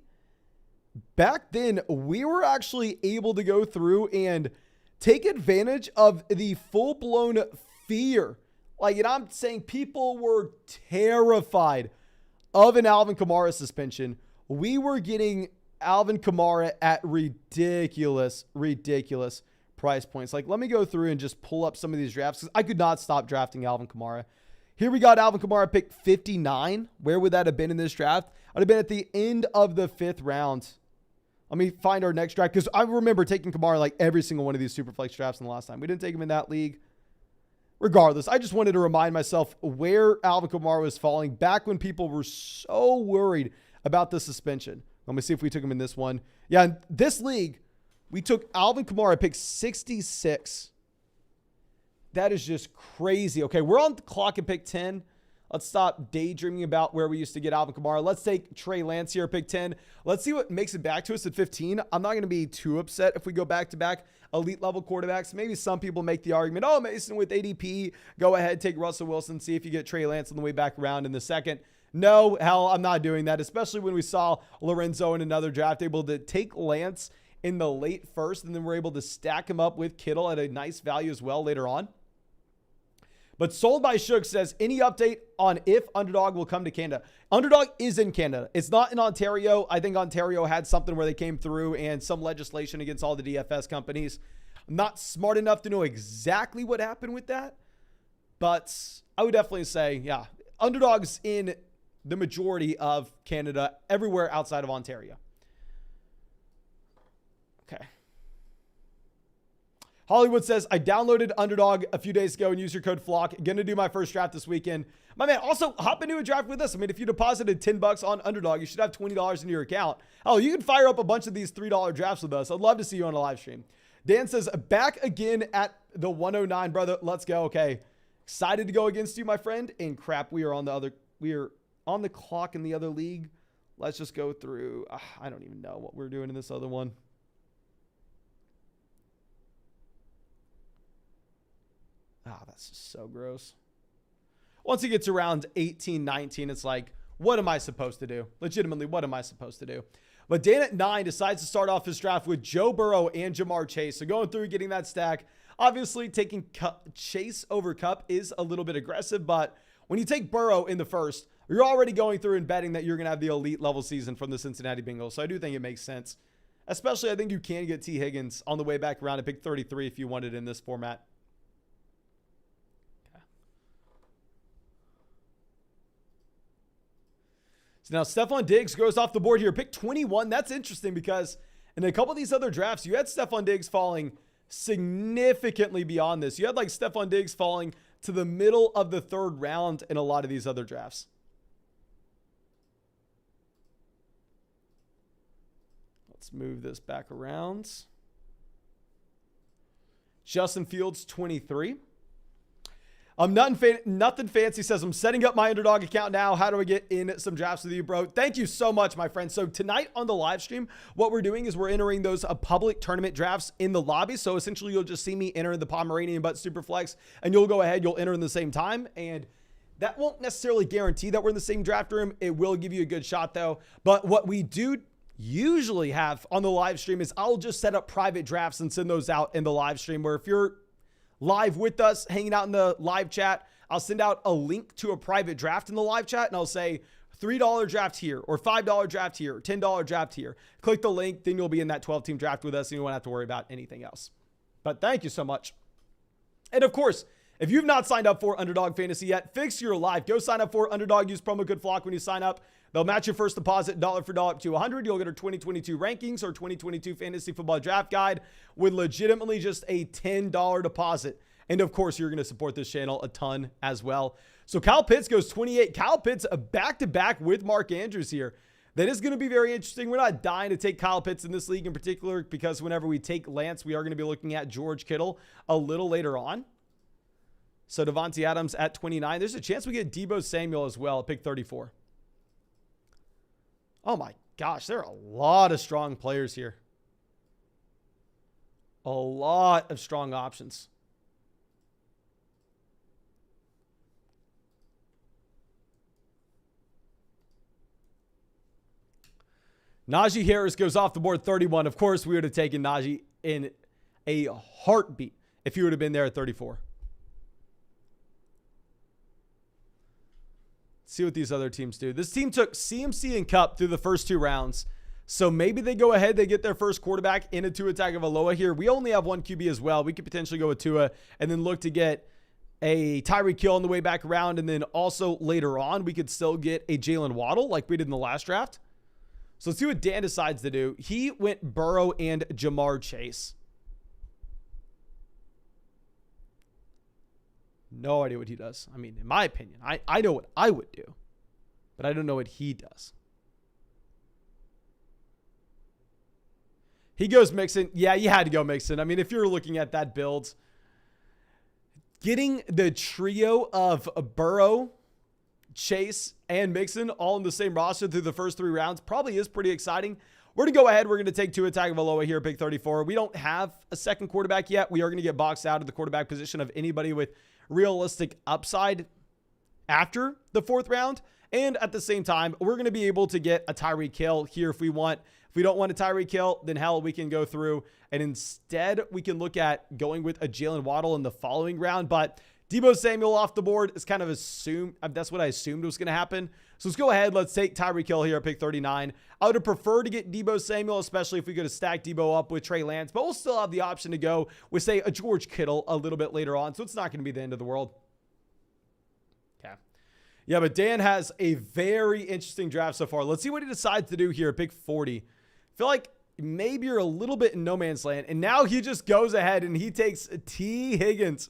back then we were actually able to go through and take advantage of the full-blown fear. Like, and I'm saying people were terrified of an Alvin Kamara suspension. We were getting Alvin Kamara at ridiculous price points. Like, let me go through and just pull up some of these drafts because I could not stop drafting Alvin Kamara. Here we got Alvin Kamara pick 59. Where would that have been in this draft? I'd have been at the end of the 5th round. Let me find our next draft because I remember taking Kamara like every single one of these Superflex drafts in the last time. We didn't take him in that league. Regardless, I just wanted to remind myself where Alvin Kamara was falling back when people were so worried about the suspension. Let me see if we took him in this one. Yeah, in this league, we took Alvin Kamara pick 66. That is just crazy. Okay, we're on the clock at pick 10. Let's stop daydreaming about where we used to get Alvin Kamara. Let's take Trey Lance here, pick 10. Let's see what makes it back to us at 15. I'm not going to be too upset if we go back-to-back elite level quarterbacks. Maybe some people make the argument, oh, Mason, with ADP, go ahead, take Russell Wilson, see if you get Trey Lance on the way back around in the second. No, hell, I'm not doing that, especially when we saw Lorenzo in another draft able to take Lance in the late first, and then we're able to stack him up with Kittle at a nice value as well later on. But Sold by Shook says, any update on if Underdog will come to Canada? Underdog is in Canada. It's not in Ontario. I think Ontario had something where they came through and some legislation against all the DFS companies. I'm not smart enough to know exactly what happened with that. But I would definitely say, yeah, Underdog's in the majority of Canada, everywhere outside of Ontario. Okay. Hollywood says, I downloaded Underdog a few days ago and used your code FLOCK. Gonna do my first draft this weekend. My man, also hop into a draft with us. I mean, if you deposited $10 on Underdog, you should have $20 in your account. Oh, you can fire up a bunch of these $3 drafts with us. I'd love to see you on a live stream. Dan says, back again at the 109, brother. Let's go. Okay. Excited to go against you, my friend. And crap, we are on the clock in the other league. Let's just go through. I don't even know what we're doing in this other one. That's just so gross. Once it gets around 18, 19, it's like, what am I supposed to do? Legitimately, what am I supposed to do? But Dan at 9 decides to start off his draft with Joe Burrow and Jamar Chase. So going through, getting that stack. Obviously, taking Chase over Kupp is a little bit aggressive, but when you take Burrow in the first, you're already going through and betting that you're going to have the elite level season from the Cincinnati Bengals. So I do think it makes sense. Especially, I think you can get T. Higgins on the way back around at pick 33 if you wanted in this format. So now Stephon Diggs goes off the board here. Pick 21. That's interesting because in a couple of these other drafts, you had Stephon Diggs falling significantly beyond this. You had like Stephon Diggs falling to the middle of the third round in a lot of these other drafts. Let's move this back around. Justin Fields, 23. Nothing fancy says, I'm setting up my Underdog account now. How do I get in some drafts with you, bro? Thank you so much, my friend. So tonight on the live stream, what we're doing is we're entering those public tournament drafts in the lobby. So essentially, you'll just see me enter the Pomeranian Butt Superflex, and you'll go ahead, you'll enter in the same time. And that won't necessarily guarantee that we're in the same draft room. It will give you a good shot, though. But what we do usually have on the live stream is I'll just set up private drafts and send those out in the live stream, where if you're live with us, hanging out in the live chat, I'll send out a link to a private draft in the live chat, and I'll say $3 draft here, or $5 draft here, or $10 draft here. Click the link, then you'll be in that 12-team draft with us, and you won't have to worry about anything else. But thank you so much. And of course, if you've not signed up for Underdog Fantasy yet, fix your life. Go sign up for Underdog. Use promo code FLOCK when you sign up. They'll match your first deposit dollar for dollar up to $100. You'll get our 2022 rankings or 2022 fantasy football draft guide with legitimately just a $10 deposit. And of course, you're going to support this channel a ton as well. So Kyle Pitts goes 28. Kyle Pitts a back-to-back with Mark Andrews here. That is going to be very interesting. We're not dying to take Kyle Pitts in this league in particular, because whenever we take Lance, we are going to be looking at George Kittle a little later on. So Devontae Adams at 29. There's a chance we get Deebo Samuel as well at pick 34. Oh my gosh, there are a lot of strong players here. A lot of strong options. Najee Harris goes off the board 31. Of course, we would have taken Najee in a heartbeat if he would have been there at 34. See what these other teams do. This team took CMC and Kupp through the first two rounds. So maybe they go ahead, they get their first quarterback in a Tua Tagovailoa here. We only have one QB as well. We could potentially go with Tua and then look to get a Tyreek Hill on the way back around. And then also later on, we could still get a Jalen Waddle like we did in the last draft. So let's see what Dan decides to do. He went Burrow and Jamar Chase. No idea what he does. I mean, in my opinion, I know what I would do, but I don't know what he does. He goes Mixon. Yeah, you had to go Mixon. I mean, if you're looking at that build, getting the trio of Burrow, Chase and Mixon all in the same roster through the first 3 rounds probably is pretty exciting. We're going to go ahead. We're going to take Tua Tagovailoa here, pick 34. We don't have a second quarterback yet. We are going to get boxed out of the quarterback position of anybody with realistic upside after the 4th round. And at the same time, we're going to be able to get a Tyreek Hill here if we want. If we don't want a Tyreek Hill, then hell, we can go through and instead we can look at going with a Jalen Waddle in the following round. But Deebo Samuel off the board is kind of assumed. That's what I assumed was going to happen. So let's go ahead. Let's take Tyreek Hill here at pick 39. I would have preferred to get Deebo Samuel, especially if we could have stacked Deebo up with Trey Lance. But we'll still have the option to go with, say, a George Kittle a little bit later on. So it's not going to be the end of the world. Okay. Yeah, but Dan has a very interesting draft so far. Let's see what he decides to do here at pick 40. I feel like maybe you're a little bit in no man's land. And now he just goes ahead and he takes T. Higgins,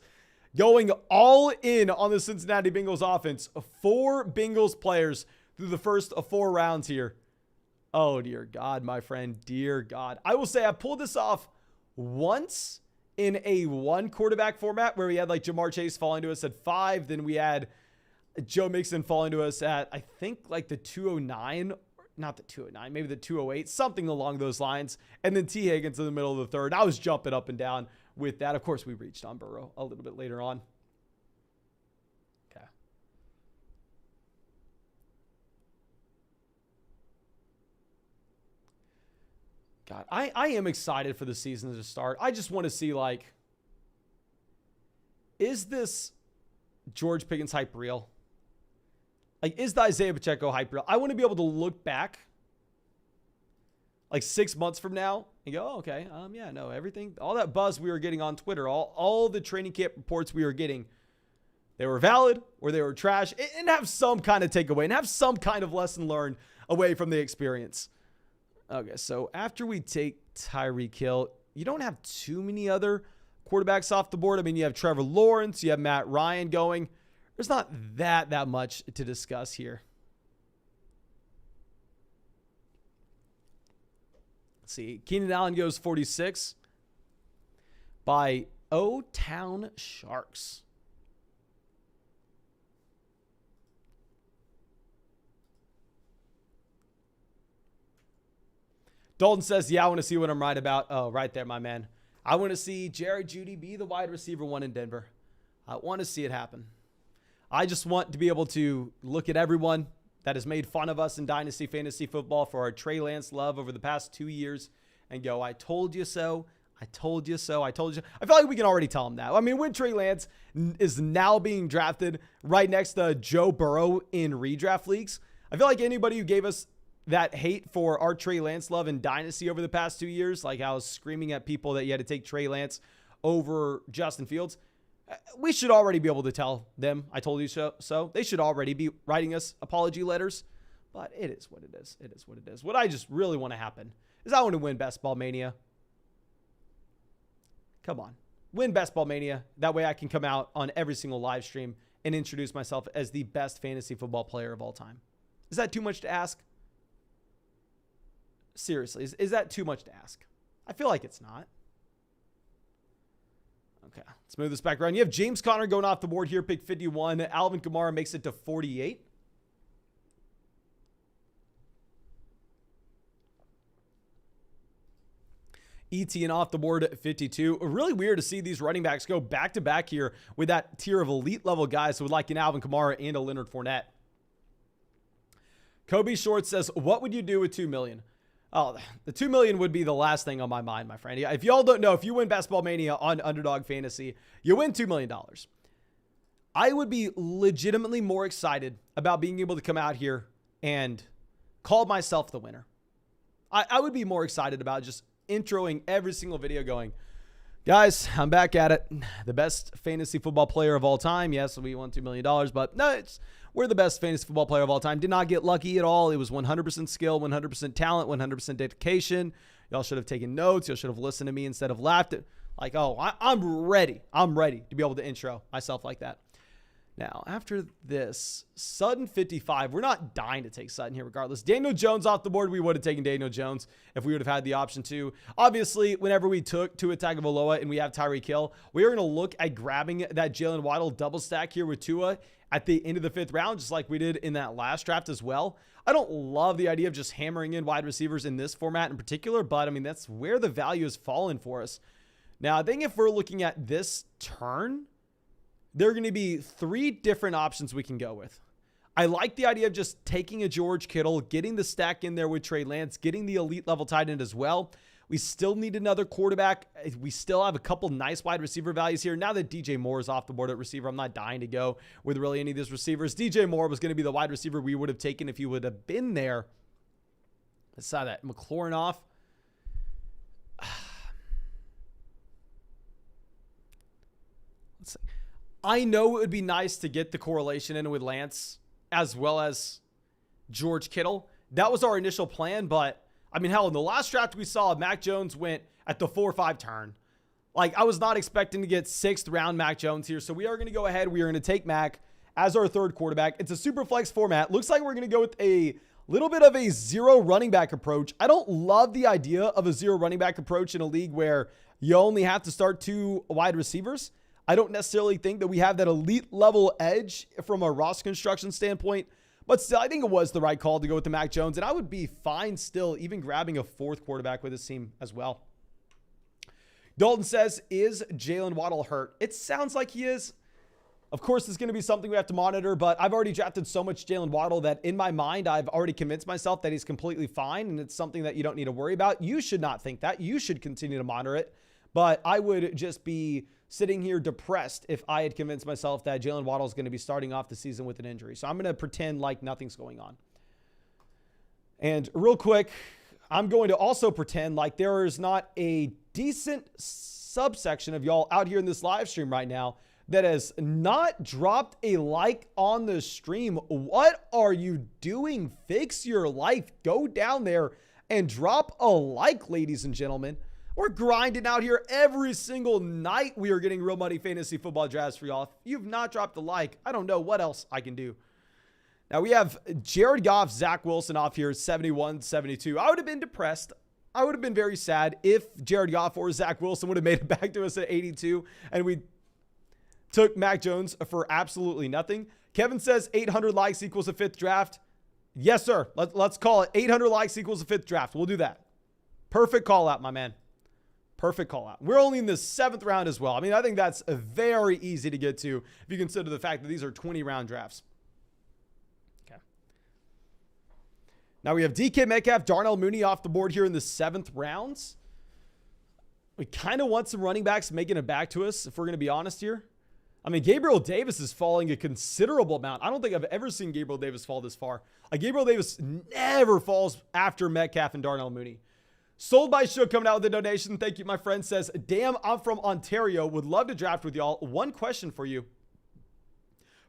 going all in on the Cincinnati Bengals offense. 4 Bengals players through the first 4 rounds here. Oh, dear God, my friend. Dear God. I will say I pulled this off once in a 1 quarterback format where we had like Jamar Chase falling to us at 5. Then we had Joe Mixon falling to us at, I think, like the 209. Not the 209, maybe the 208, something along those lines. And then T. Higgins in the middle of the 3rd. I was jumping up and down with that. Of course, we reached on Burrow a little bit later on. Okay. God, I am excited for the season to start. I just want to see, like, is this George Pickens hype real? Like, is the Isaiah Pacheco hype real? I want to be able to look back like 6 months from now and go, oh, okay, yeah, no, everything, all that buzz we were getting on Twitter, all the training camp reports we were getting, they were valid or they were trash, and have some kind of takeaway and have some kind of lesson learned away from the experience. Okay, so after we take Tyreek Hill, you don't have too many other quarterbacks off the board. I mean, you have Trevor Lawrence, you have Matt Ryan going. There's not that much to discuss here. Let's see. Keenan Allen goes 46 by O-Town Sharks. Dalton says, yeah, I want to see what I'm right about. Oh, right there, my man. I want to see Jerry Jeudy be the wide receiver 1 in Denver. I want to see it happen. I just want to be able to look at everyone that has made fun of us in Dynasty Fantasy Football for our Trey Lance love over the past 2 years and go, I told you so. I told you so. I told you. I feel like we can already tell them that. I mean, when Trey Lance is now being drafted right next to Joe Burrow in redraft leagues, I feel like anybody who gave us that hate for our Trey Lance love in Dynasty over the past 2 years, like I was screaming at people that you had to take Trey Lance over Justin Fields, we should already be able to tell them, I told you so. They should already be writing us apology letters. But it is what it is. It is what it is. What I just really want to happen is I want to win Best Ball Mania. Come on. Win Best Ball Mania. That way I can come out on every single live stream and introduce myself as the best fantasy football player of all time. Is that too much to ask? Seriously, is that too much to ask? I feel like it's not. Okay, let's move this back around. You have James Conner going off the board here, pick 51. Alvin Kamara makes it to 48. Etienne off the board at 52. Really weird to see these running backs go back-to-back here with that tier of elite level guys with like an Alvin Kamara and a Leonard Fournette. Kobe Short says, what would you do with $2 million? Oh, the $2 million would be the last thing on my mind, my friend. If y'all don't know, if you win Basketball Mania on Underdog Fantasy, you win $2 million. I would be legitimately more excited about being able to come out here and call myself the winner. I would be more excited about just introing every single video going, guys, I'm back at it. The best fantasy football player of all time. Yes, we won $2 million, but no, we're the best fantasy football player of all time. Did not get lucky at all. It was 100% skill, 100% talent, 100% dedication. Y'all should have taken notes. Y'all should have listened to me instead of laughed at. Like, oh, I'm ready. I'm ready to be able to intro myself like that. Now, after this, Sutton 55. We're not dying to take Sutton here regardless. Daniel Jones off the board. We would have taken Daniel Jones if we would have had the option to. Obviously, whenever we took Tua Tagovailoa and we have Tyreek Hill, we are going to look at grabbing that Jalen Waddle double stack here with Tua at the end of the 5th round, just like we did in that last draft as well. I don't love the idea of just hammering in wide receivers in this format in particular, but I mean, that's where the value has fallen for us. Now, I think if we're looking at this turn, there are going to be 3 different options we can go with. I like the idea of just taking a George Kittle, getting the stack in there with Trey Lance, getting the elite level tight end as well. We still need another quarterback. We still have a couple nice wide receiver values here. Now that DJ Moore is off the board at receiver, I'm not dying to go with really any of these receivers. DJ Moore was going to be the wide receiver we would have taken if he would have been there. I saw that. McLaurin off. Let's see. I know it would be nice to get the correlation in with Lance as well as George Kittle. That was our initial plan, but I mean, hell, in the last draft we saw, Mac Jones went at the 4-5 turn. Like, I was not expecting to get 6th round Mac Jones here, so we are going to go ahead. We are going to take Mac as our 3rd quarterback. It's a super flex format. Looks like we're going to go with a little bit of a 0 running back approach. I don't love the idea of a 0 running back approach in a league where you only have to start 2 wide receivers. I don't necessarily think that we have that elite level edge from a roster construction standpoint, but still, I think it was the right call to go with the Mac Jones, and I would be fine still even grabbing a 4th quarterback with this team as well. Dalton says, is Jalen Waddle hurt? It sounds like he is. Of course, it's going to be something we have to monitor, but I've already drafted so much Jalen Waddle that in my mind, I've already convinced myself that he's completely fine, and it's something that you don't need to worry about. You should not think that. You should continue to monitor it, but I would just be sitting here depressed if I had convinced myself that Jalen Waddle is going to be starting off the season with an injury. So I'm going to pretend like nothing's going on. And real quick, I'm going to also pretend like there is not a decent subsection of y'all out here in this live stream right now that has not dropped a like on the stream. What are you doing? Fix your life. Go down there and drop a like, ladies and gentlemen. We're grinding out here every single night. We are getting real money fantasy football drafts for y'all. If you've not dropped a like, I don't know what else I can do. Now we have Jared Goff, Zach Wilson off here, 71, 72. I would have been depressed. I would have been very sad if Jared Goff or Zach Wilson would have made it back to us at 82 and we took Mac Jones for absolutely nothing. Kevin says 800 likes equals a 5th draft. Yes, sir. Let's call it 800 likes equals a 5th draft. We'll do that. Perfect call out, my man. Perfect call out. We're only in the 7th round as well. I mean, I think that's very easy to get to if you consider the fact that these are 20-round drafts. Okay. Now we have DK Metcalf, Darnell Mooney off the board here in the 7th rounds. We kind of want some running backs making it back to us, if we're going to be honest here. I mean, Gabriel Davis is falling a considerable amount. I don't think I've ever seen Gabriel Davis fall this far. Like, Gabriel Davis never falls after Metcalf and Darnell Mooney. Sold by Shook coming out with a donation. Thank you, my friend. Says, damn, I'm from Ontario. Would love to draft with y'all. One question for you.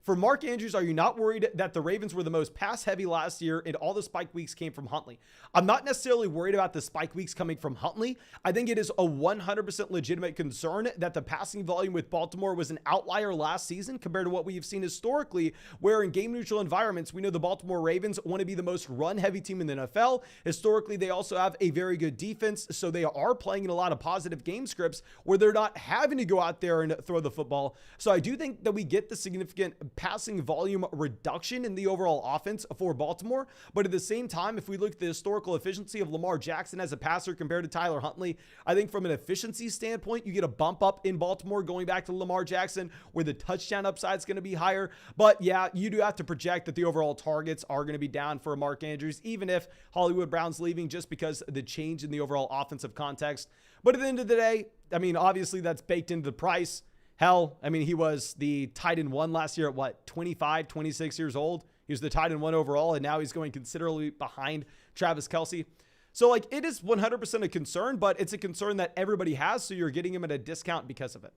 For Mark Andrews, are you not worried that the Ravens were the most pass-heavy last year and all the spike weeks came from Huntley? I'm not necessarily worried about the spike weeks coming from Huntley. I think it is a 100% legitimate concern that the passing volume with Baltimore was an outlier last season compared to what we've seen historically, where in game-neutral environments, we know the Baltimore Ravens want to be the most run-heavy team in the NFL. Historically, they also have a very good defense, so they are playing in a lot of positive game scripts where they're not having to go out there and throw the football. So I do think that we get the significant passing volume reduction in the overall offense for Baltimore. But at the same time, if we look at the historical efficiency of Lamar Jackson as a passer compared to Tyler Huntley, I think from an efficiency standpoint, you get a bump up in Baltimore going back to Lamar Jackson where the touchdown upside is going to be higher. But yeah, you do have to project that the overall targets are going to be down for Mark Andrews, even if Hollywood Brown's leaving, just because of the change in the overall offensive context. But at the end of the day, I mean, obviously that's baked into the price. Hell, I mean, he was the tight end 1 last year at what, 25, 26 years old? He was the tight end 1 overall, and now he's going considerably behind Travis Kelce. So, like, it is 100% a concern, but it's a concern that everybody has, so you're getting him at a discount because of it.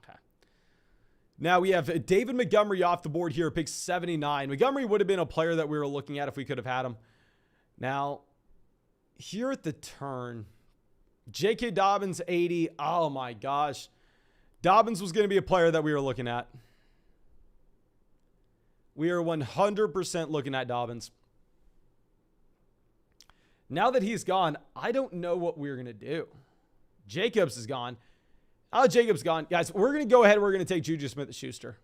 Okay. Now we have David Montgomery off the board here, pick 79. Montgomery would have been a player that we were looking at if we could have had him. Now, here at the turn, J.K. Dobbins, 80. Oh, my gosh. Dobbins was going to be a player that we were looking at. We are 100% looking at Dobbins. Now that he's gone, I don't know what we're going to do. Jacobs is gone. Oh, Jacobs gone. Guys, we're going to go ahead. We're going to take Juju Smith-Schuster.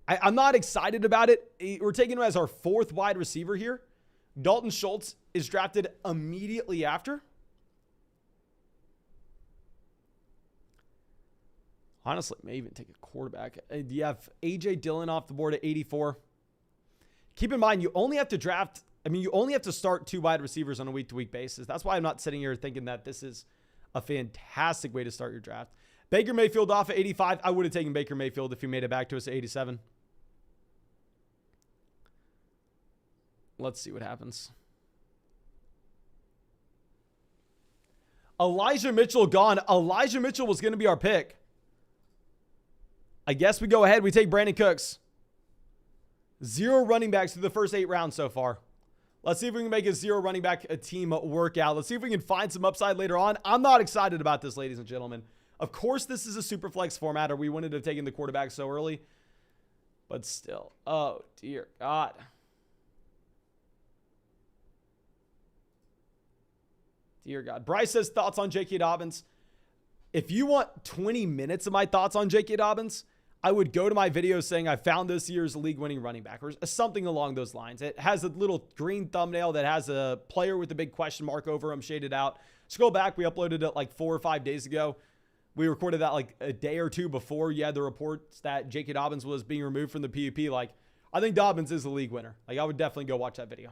I'm not excited about it. We're taking him as our 4th wide receiver here. Dalton Schultz is drafted immediately after. Honestly, may even take a quarterback. You have A.J. Dillon off the board at 84. Keep in mind, you only have to draft, you only have to start 2 wide receivers on a week-to-week basis. That's why I'm not sitting here thinking that this is a fantastic way to start your draft. Baker Mayfield off at 85. I would have taken Baker Mayfield if he made it back to us at 87. Let's see what happens. Elijah Mitchell gone. Elijah Mitchell was going to be our pick. I guess we go ahead. We take Brandon Cooks. 0 running backs through the first 8 rounds so far. Let's see if we can make a 0 running back team workout. Let's see if we can find some upside later on. I'm not excited about this, ladies and gentlemen. Of course, this is a super flex format, or we wouldn't have taken the quarterback so early. But still. Oh, dear God. Dear God. Bryce says thoughts on J.K. Dobbins. If you want 20 minutes of my thoughts on J.K. Dobbins, I would go to my video saying I found this year's league-winning running back or something along those lines. It has a little green thumbnail that has a player with a big question mark over him shaded out. Scroll back. We uploaded it like 4 or 5 days ago. We recorded that like a day or 2 before you had the reports that J.K. Dobbins was being removed from the PUP. Like, I think Dobbins is a league winner. Like, I would definitely go watch that video.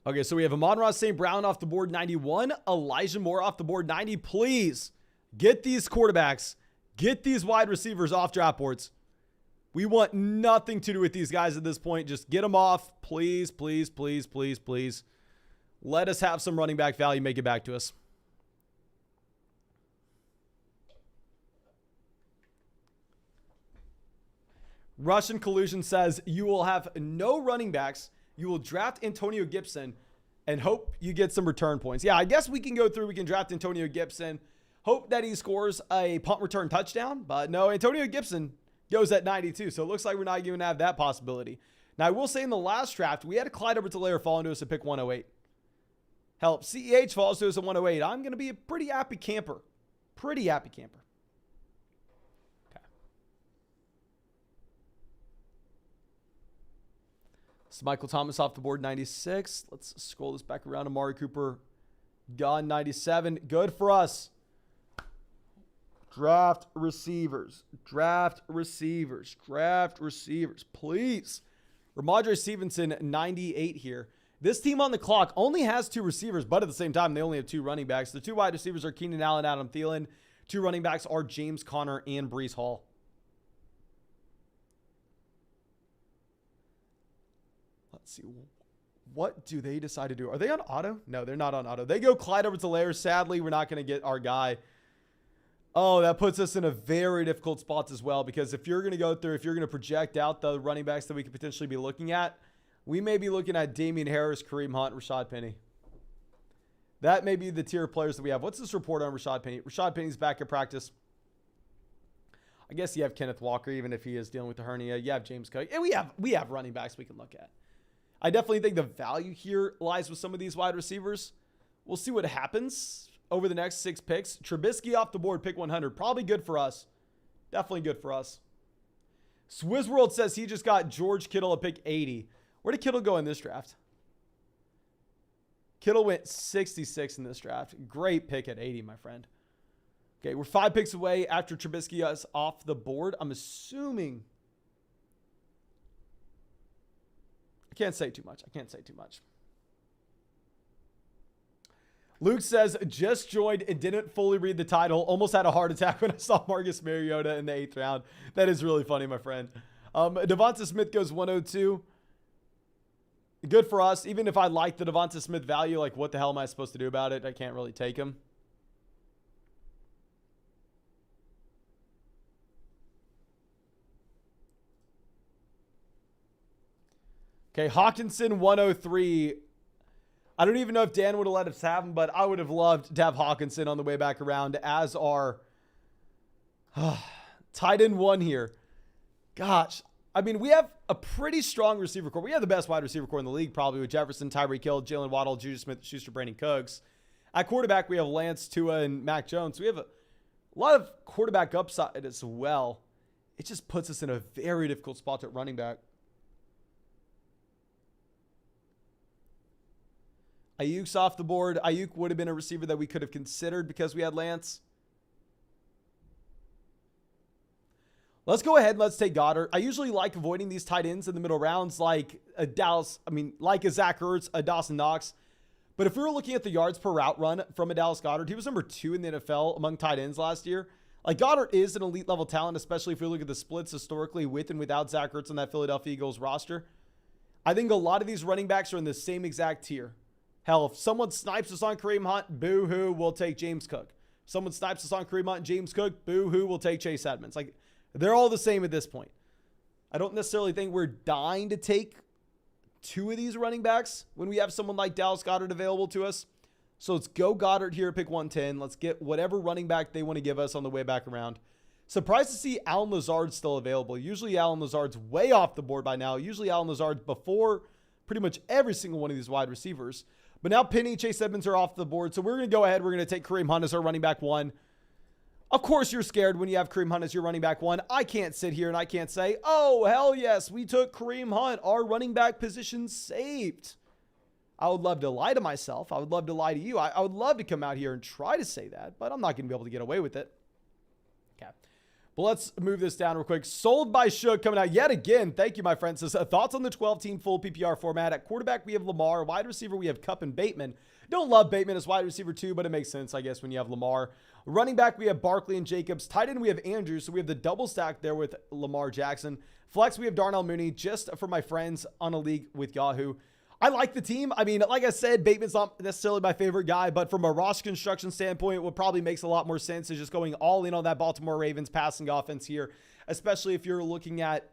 Okay, so we have Amon-Ra St. Brown off the board, 91. Elijah Moore off the board, 90. Please get these quarterbacks, get these wide receivers off draft boards. We want nothing to do with these guys at this point. Just get them off. Please, please, please, please, please. Let us have some running back value. Make it back to us. Russian Collusion says you will have no running backs. You will draft Antonio Gibson and hope you get some return points. Yeah, I guess we can go through. We can draft Antonio Gibson. Hope that he scores a punt return touchdown. But no, Antonio Gibson goes at 92. So it looks like we're not even going to have that possibility. Now, I will say in the last draft, we had a Clyde Edwards-Helaire fall into us at pick 108. Help. CEH falls to us at 108. I'm going to be a pretty happy camper. Pretty happy camper. Okay. So Michael Thomas off the board, 96. Let's scroll this back around. Amari Cooper gone, 97. Good for us. Draft receivers. Draft receivers. Draft receivers. Please. Ramondre Stevenson, 98 here. This team on the clock only has 2 receivers, but at the same time, they only have 2 running backs. The 2 wide receivers are Keenan Allen, Adam Thielen. 2 running backs are James Conner and Breece Hall. Let's see. What do they decide to do? Are they on auto? No, they're not on auto. They go Clyde Edwards-Helaire. Sadly, we're not going to get our guy. Oh, that puts us in a very difficult spot as well, because if you're going to go through, if you're going to project out the running backs that we could potentially be looking at, we may be looking at Damian Harris, Kareem Hunt, Rashad Penny. That may be the tier of players that we have. What's this report on Rashad Penny? Rashad Penny's back at practice. I guess you have Kenneth Walker, even if he is dealing with the hernia. You have James Cook. And we have running backs we can look at. I definitely think the value here lies with some of these wide receivers. We'll see what happens over the next 6 picks. Trubisky off the board, pick 100. Probably good for us. Definitely good for us. Swizzworld says he just got George Kittle at pick 80. Where did Kittle go in this draft? Kittle went 66 in this draft. Great pick at 80, my friend. Okay, we're 5 picks away after Trubisky is off the board. I'm assuming. I can't say too much. Luke says, just joined and didn't fully read the title. Almost had a heart attack when I saw Marcus Mariota in the 8th round. That is really funny, my friend. Devonta Smith goes 102. Good for us. Even if I like the Devonta Smith value, like what the hell am I supposed to do about it? I can't really take him. Okay, Hawkinson 103. I don't even know if Dan would have let us have him, but I would have loved to have Hawkinson on the way back around as our Tight end 1 here. Gosh, I mean, we have a pretty strong receiver core. We have the best wide receiver core in the league, probably, with Jefferson, Tyreek Hill, Jalen Waddle, Juju Smith-Schuster, Brandon Cooks. At quarterback, we have Lance, Tua, and Mac Jones. We have a lot of quarterback upside as well. It just puts us in a very difficult spot at running back. Ayuk's off the board. Ayuk would have been a receiver that we could have considered because we had Lance. Let's go ahead and let's take Goddard. I usually like avoiding these tight ends in the middle rounds like a Zach Ertz, a Dawson Knox. But if we were looking at the yards per route run from a Dallas Goedert, he was number 2 in the NFL among tight ends last year. Like, Goddard is an elite level talent, especially if we look at the splits historically with and without Zach Ertz on that Philadelphia Eagles roster. I think a lot of these running backs are in the same exact tier. Hell, if someone snipes us on Kareem Hunt, boo-hoo, we'll take James Cook. If someone snipes us on Kareem Hunt and James Cook, boo-hoo, we'll take Chase Edmonds. Like, they're all the same at this point. I don't necessarily think we're dying to take 2 of these running backs when we have someone like Dallas Goedert available to us. So let's go Goddard here at pick 110. Let's get whatever running back they want to give us on the way back around. Surprised to see Allen Lazard still available. Usually Allen Lazard's way off the board by now. Usually Allen Lazard before pretty much every single one of these wide receivers. But now Penny, Chase Edmonds are off the board. So we're going to go ahead. We're going to take Kareem Hunt as our running back 1. Of course you're scared when you have Kareem Hunt as your running back 1. I can't sit here and I can't say, oh, hell yes, we took Kareem Hunt. Our running back position saved. I would love to lie to myself. I would love to lie to you. I would love to come out here and try to say that, but I'm not going to be able to get away with it. Okay. But let's move this down real quick. Sold by Shook coming out yet again. Thank you, my friends. Says, thoughts on the 12-team full PPR format. At quarterback, we have Lamar. Wide receiver, we have Kupp and Bateman. Don't love Bateman as wide receiver too, but it makes sense, I guess, when you have Lamar. Running back, we have Barkley and Jacobs. Tight end, we have Andrews. So we have the double stack there with Lamar Jackson. Flex, we have Darnell Mooney, just for my friends on a league with Yahoo. I like the team. I mean, like I said, Bateman's not necessarily my favorite guy, but from a roster construction standpoint, what probably makes a lot more sense is just going all in on that Baltimore Ravens passing offense here, especially if you're looking at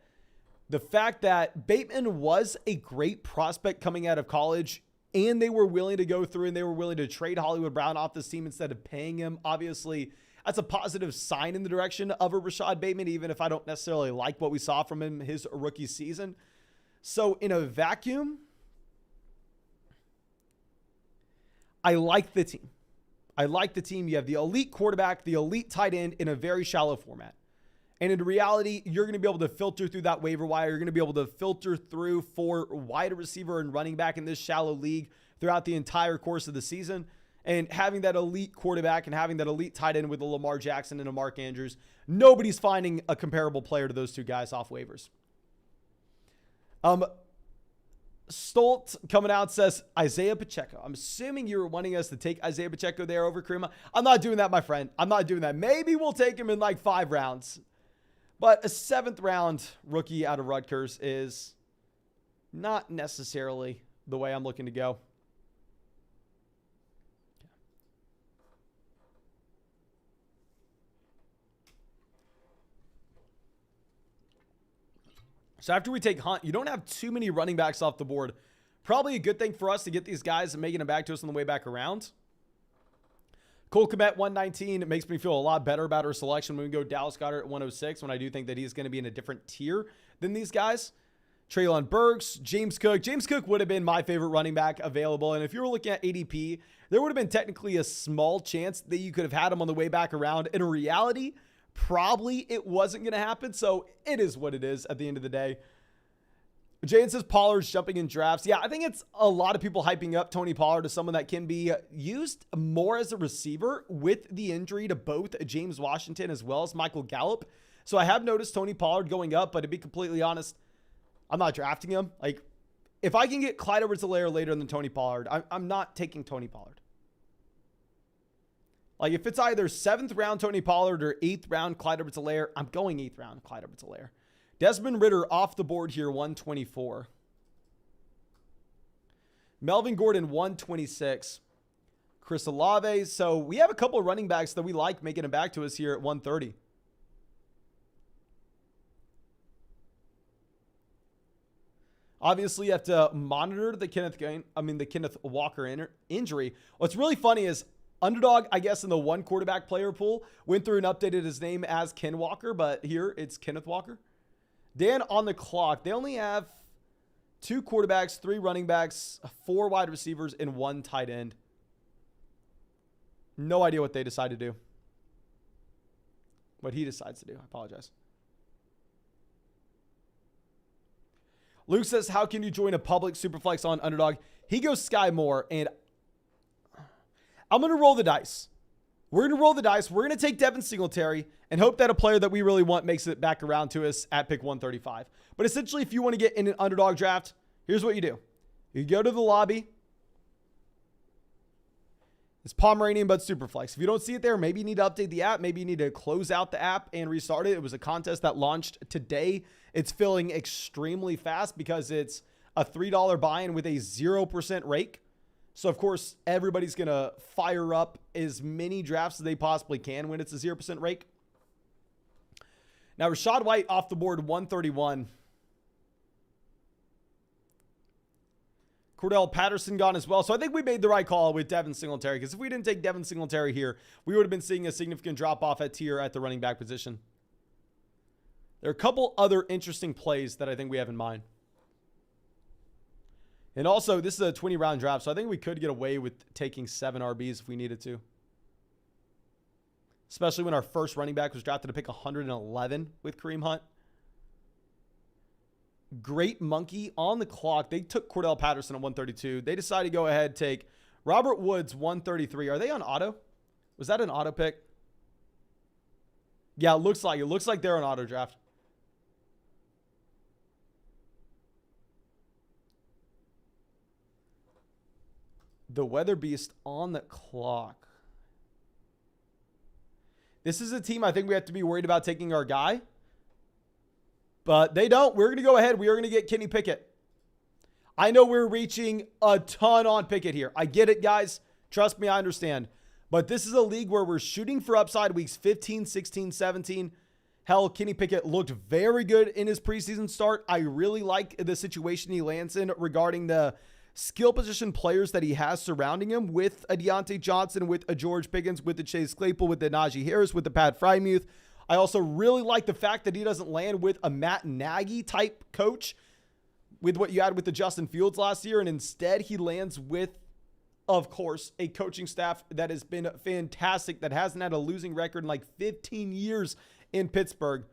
the fact that Bateman was a great prospect coming out of college, and they were willing to go through and they were willing to trade Hollywood Brown off this team instead of paying him. Obviously, that's a positive sign in the direction of a Rashad Bateman, even if I don't necessarily like what we saw from him his rookie season. So in a vacuum, I like the team. I like the team. You have the elite quarterback, the elite tight end in a very shallow format. And in reality, you're going to be able to filter through that waiver wire. You're going to be able to filter through for wide receiver and running back in this shallow league throughout the entire course of the season. And having that elite quarterback and having that elite tight end with a Lamar Jackson and a Mark Andrews, nobody's finding a comparable player to those two guys off waivers. Stolt coming out says Isaiah Pacheco. I'm assuming you were wanting us to take Isaiah Pacheco there over Kareem. I'm not doing that, my friend. I'm not doing that. Maybe we'll take him in like 5 rounds. But a 7th round rookie out of Rutgers is not necessarily the way I'm looking to go. So after we take Hunt, you don't have too many running backs off the board. Probably a good thing for us to get these guys and making them back to us on the way back around. Cole Kmet 119. It makes me feel a lot better about our selection when we go Dallas Goedert at 106, when I do think that he's going to be in a different tier than these guys. Treylon Burks, James Cook. James Cook would have been my favorite running back available. And if you were looking at ADP, there would have been technically a small chance that you could have had him on the way back around. In reality, probably it wasn't going to happen. So it is what it is at the end of the day. Jane says Pollard's jumping in drafts. Yeah, I think it's a lot of people hyping up Tony Pollard as someone that can be used more as a receiver with the injury to both James Washington as well as Michael Gallup. So I have noticed Tony Pollard going up, but to be completely honest, I'm not drafting him. Like, if I can get Clyde Edwards-Helaire later than Tony Pollard, I'm not taking Tony Pollard. Like, if it's either 7th round Tony Pollard or 8th round Clyde Edwards-Helaire, I'm going 8th round Clyde Edwards-Helaire. Desmond Ridder off the board here, 124. Melvin Gordon, 126. Chris Olave. So we have a couple of running backs that we like making it back to us here at 130. Obviously, you have to monitor the Kenneth Walker injury. What's really funny is Underdog, I guess, in the one quarterback player pool, went through and updated his name as Ken Walker, but here it's Kenneth Walker. Dan on the clock. They only have 2 quarterbacks, 3 running backs, 4 wide receivers, and 1 tight end. No idea what they decide to do. What he decides to do. I apologize. Luke says, how can you join a public Superflex on Underdog? He goes Sky Moore, and I'm going to roll the dice. We're going to roll the dice. We're going to take Devin Singletary and hope that a player that we really want makes it back around to us at pick 135. But essentially, if you want to get in an Underdog draft, here's what you do. You go to the lobby. It's Pomeranian, but Superflex. If you don't see it there, maybe you need to update the app. Maybe you need to close out the app and restart it. It was a contest that launched today. It's filling extremely fast because it's a $3 buy-in with a 0% rake. So, of course, everybody's going to fire up as many drafts as they possibly can when it's a 0% rake. Now, Rachaad White off the board, 131. Cordell Patterson gone as well. So I think we made the right call with Devin Singletary, because if we didn't take Devin Singletary here, we would have been seeing a significant drop-off at tier at the running back position. There are a couple other interesting plays that I think we have in mind. And also, this is a 20-round draft, so I think we could get away with taking 7 RBs if we needed to. Especially when our first running back was drafted to pick 111 with Kareem Hunt. Great monkey on the clock. They took Cordell Patterson at 132. They decided to go ahead and take Robert Woods, 133. Are they on auto? Was that an auto pick? Yeah, it looks like it. Looks like they're on auto draft. The Weather Beast on the clock. This is a team I think we have to be worried about taking our guy. But they don't. We're going to go ahead. We are going to get Kenny Pickett. I know we're reaching a ton on Pickett here. I get it, guys. Trust me, I understand. But this is a league where we're shooting for upside weeks 15, 16, 17. Hell, Kenny Pickett looked very good in his preseason start. I really like the situation he lands in regarding the skill position players that he has surrounding him, with a Deontay Johnson, with a George Pickens, with the Chase Claypool, with the Najee Harris, with the Pat Frymuth. I also really like the fact that he doesn't land with a Matt Nagy type coach with what you had with the Justin Fields last year. And instead he lands with, of course, a coaching staff that has been fantastic, that hasn't had a losing record in like 15 years in Pittsburgh.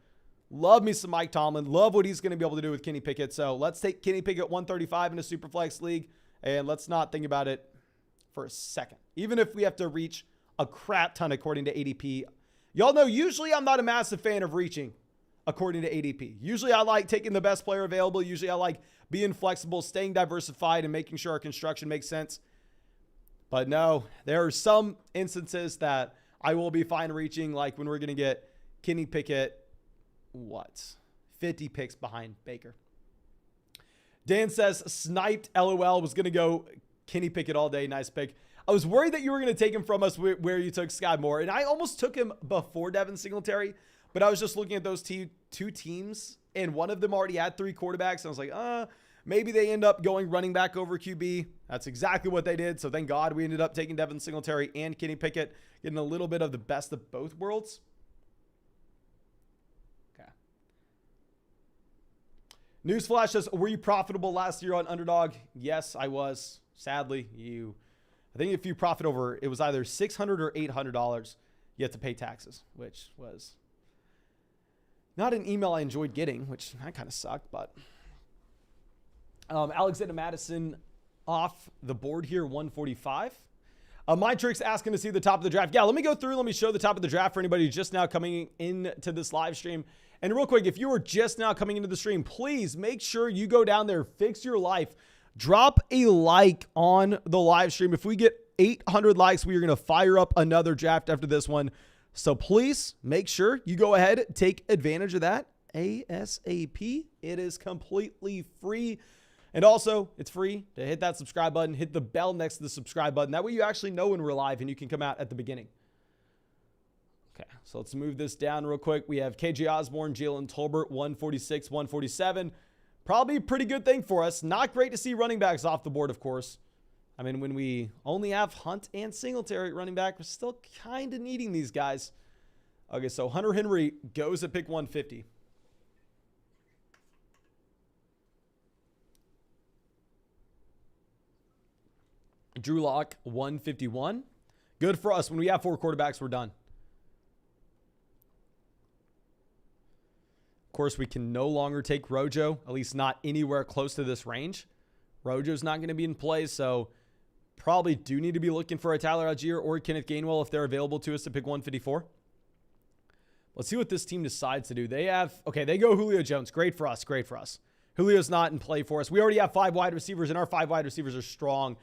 Love me some Mike Tomlin. Love what he's going to be able to do with Kenny Pickett. So let's take Kenny Pickett 135 in a Superflex league. And let's not think about it for a second. Even if we have to reach a crap ton according to ADP. Y'all know, usually I'm not a massive fan of reaching according to ADP. Usually I like taking the best player available. Usually I like being flexible, staying diversified, and making sure our construction makes sense. But no, there are some instances that I will be fine reaching, like when we're going to get Kenny Pickett, 50 picks behind Baker. Dan says, sniped, LOL, was going to go Kenny Pickett all day. Nice pick. I was worried that you were going to take him from us where you took Sky Moore. And I almost took him before Devin Singletary. But I was just looking at those two teams. And one of them already had 3 quarterbacks. And I was like, maybe they end up going running back over QB. That's exactly what they did. So thank God we ended up taking Devin Singletary and Kenny Pickett. Getting a little bit of the best of both worlds. Okay. Newsflash says, were you profitable last year on Underdog? Yes, I was. Sadly, I think if you profit over, it was either $600 or $800, you have to pay taxes, which was not an email I enjoyed getting, which that kind of sucked. But Alexander Madison off the board here, 145. My Tricks asking to see the top of the draft. Yeah, let me go through. Let me show the top of the draft for anybody who's just now coming into this live stream. And real quick, if you are just now coming into the stream, please make sure you go down there, fix your life. Drop a like on the live stream. If we get 800 likes, we are going to fire up another draft after this one. So please make sure you go ahead, take advantage of that ASAP. It is completely free. And also, it's free to hit that subscribe button, hit the bell next to the subscribe button. That way you actually know when we're live and you can come out at the beginning. Okay, so let's move this down real quick. We have KJ Osborne, Jalen Tolbert, 146, 147. Probably a pretty good thing for us. Not great to see running backs off the board, of course. I mean, when we only have Hunt and Singletary at running back, we're still kind of needing these guys. Okay, so Hunter Henry goes at pick 150. Drew Lock, 151. Good for us. When we have 4 quarterbacks, we're done. Of course, we can no longer take Rojo, at least not anywhere close to this range. Rojo's not going to be in play, so probably do need to be looking for a Tyler Algier or Kenneth Gainwell if they're available to us to pick 154. Let's see what this team decides to do. They go Julio Jones. Great for us. Great for us. Julio's not in play for us. We already have 5 wide receivers, and our 5 wide receivers are strong.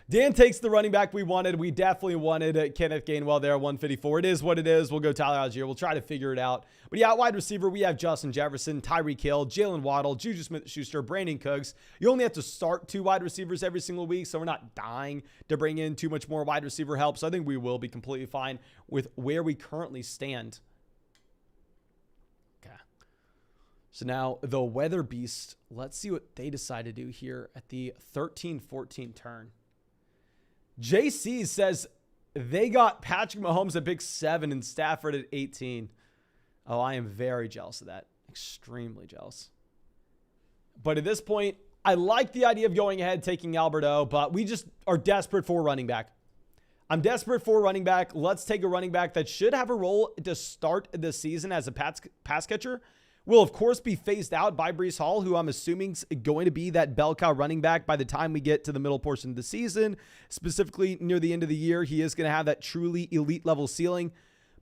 Dan takes the running back we wanted. We definitely wanted Kenneth Gainwell there at 154. It is what it is. We'll go Tyler Algier. We'll try to figure it out. But yeah, wide receiver, we have Justin Jefferson, Tyreek Hill, Jalen Waddle, Juju Smith-Schuster, Brandon Cooks. You only have to start 2 wide receivers every single week, so we're not dying to bring in too much more wide receiver help. So I think we will be completely fine with where we currently stand. Okay. So now the Weather Beast, let's see what they decide to do here at the 13-14 turn. JC says they got Patrick Mahomes at pick 7 and Stafford at 18. Oh, I am very jealous of that. Extremely jealous. But at this point, I like the idea of going ahead, taking Albert O, but we just are desperate for a running back. I'm desperate for a running back. Let's take a running back that should have a role to start the season as a pass catcher. Will, of course, be phased out by Breece Hall, who I'm assuming is going to be that bell cow running back by the time we get to the middle portion of the season. Specifically, near the end of the year, he is going to have that truly elite level ceiling.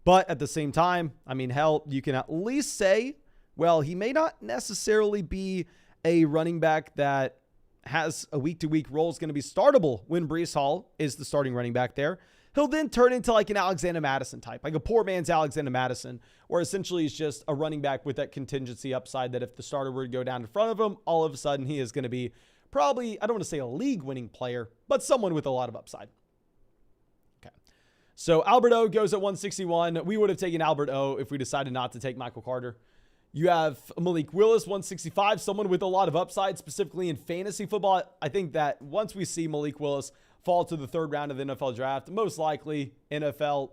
But at the same time, I mean, hell, you can at least say, well, he may not necessarily be a running back that has a week-to-week role, is going to be startable when Breece Hall is the starting running back there. He'll then turn into like an Alexander Madison type, like a poor man's Alexander Madison, where essentially he's just a running back with that contingency upside that if the starter were to go down in front of him, all of a sudden he is going to be probably, I don't want to say a league-winning player, but someone with a lot of upside. Okay. So Albert O goes at 161. We would have taken Albert O if we decided not to take Michael Carter. You have Malik Willis, 165, someone with a lot of upside, specifically in fantasy football. I think that once we see Malik Willis fall to the 3rd round of the NFL draft, most likely NFL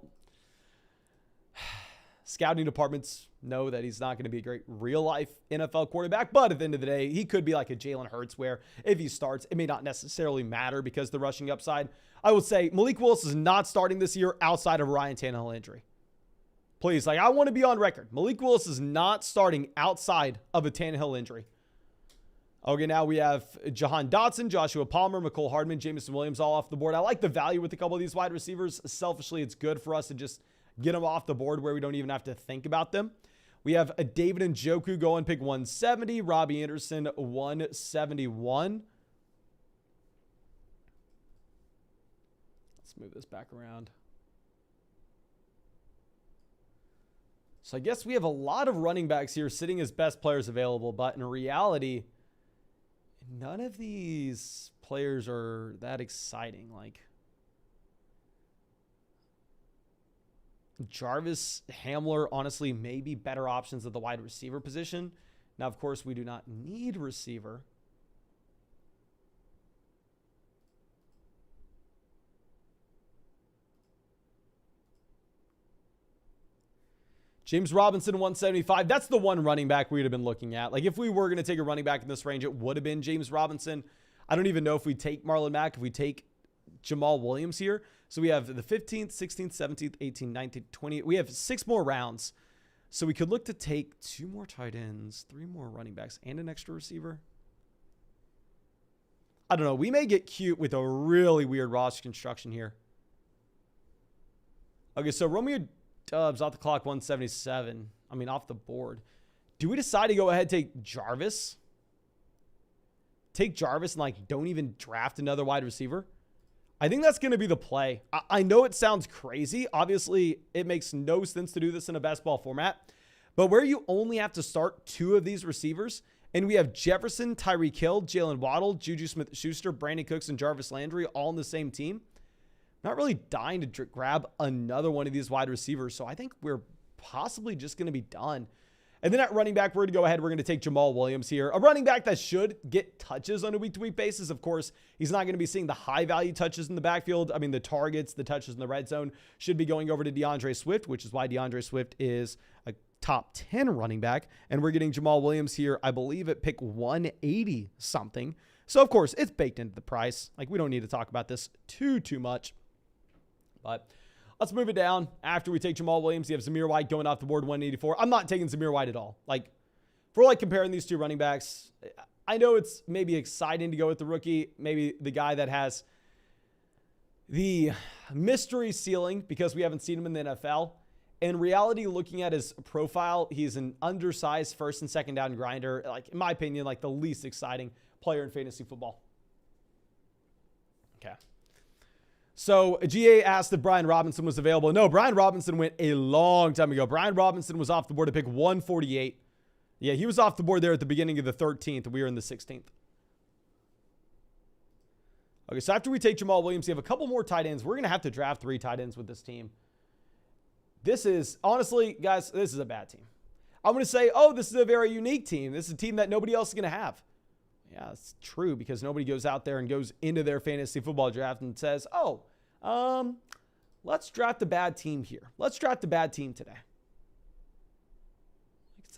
scouting departments know that he's not going to be a great real-life NFL quarterback. But at the end of the day, he could be like a Jalen Hurts where if he starts, it may not necessarily matter because the rushing upside. I would say Malik Willis is not starting this year outside of Ryan Tannehill injury. Please, like I want to be on record. Malik Willis is not starting outside of a Tannehill injury. Okay, now we have Jahan Dotson, Joshua Palmer, McCole Hardman, Jameson Williams all off the board. I like the value with a couple of these wide receivers. Selfishly, it's good for us to just get them off the board where we don't even have to think about them. We have a David Njoku going pick 170, Robbie Anderson 171. Let's move this back around. So I guess we have a lot of running backs here sitting as best players available, but in reality, none of these players are that exciting. Like Jarvis, Hamler, honestly, may be better options at the wide receiver position. Now, of course, we do not need receiver. James Robinson, 175. That's the one running back we would have been looking at. Like if we were going to take a running back in this range, it would have been James Robinson. I don't even know if we take Marlon Mack, if we take Jamal Williams here. So we have the 15th, 16th, 17th, 18th, 19th, 20th. We have 6 more rounds. So we could look to take 2 more tight ends, 3 more running backs, and an extra receiver. I don't know. We may get cute with a really weird roster construction here. Okay, so Romeo Dubs off the clock, 177. I mean, off the board. Do we decide to go ahead and take Jarvis? Take Jarvis and like don't even draft another wide receiver? I think that's going to be the play. I know it sounds crazy. Obviously, it makes no sense to do this in a best ball format. But where you only have to start 2 of these receivers, and we have Jefferson, Tyreek Hill, Jalen Waddle, Juju Smith-Schuster, Brandon Cooks, and Jarvis Landry all on the same team. Not really dying to grab another one of these wide receivers. So I think we're possibly just going to be done. And then at running back, we're going to go ahead. We're going to take Jamal Williams here. A running back that should get touches on a week-to-week basis. Of course, he's not going to be seeing the high-value touches in the backfield. I mean, the targets, the touches in the red zone should be going over to DeAndre Swift, which is why DeAndre Swift is a top 10 running back. And we're getting Jamal Williams here, I believe, at pick 180 something. So, of course, it's baked into the price. Like, we don't need to talk about this too much. But let's move it down. After we take Jamal Williams, you have Zamir White going off the board 184. I'm not taking Zamir White at all. Like, if we're like comparing these two running backs, I know it's maybe exciting to go with the rookie, maybe the guy that has the mystery ceiling because we haven't seen him in the NFL. In reality, looking at his profile, he's an undersized first and second down grinder. Like, in my opinion, like the least exciting player in fantasy football. Okay. So GA asked if Brian Robinson was available. No, Brian Robinson went a long time ago. Brian Robinson was off the board to pick 148. Yeah, he was off the board there at the beginning of the 13th. We were in the 16th. Okay, so after we take Jamal Williams, you have a couple more tight ends. We're going to have to draft 3 tight ends with this team. This is, honestly, guys, this is a bad team. I'm going to say, oh, this is a very unique team. This is a team that nobody else is going to have. Yeah, it's true because nobody goes out there and goes into their fantasy football draft and says, oh, let's draft a bad team here. Let's draft a bad team today.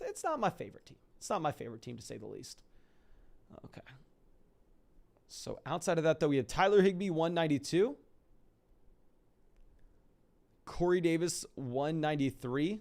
It's not my favorite team. It's not my favorite team to say the least. Okay. So outside of that, though, we have Tyler Higbee, 192. Corey Davis, 193.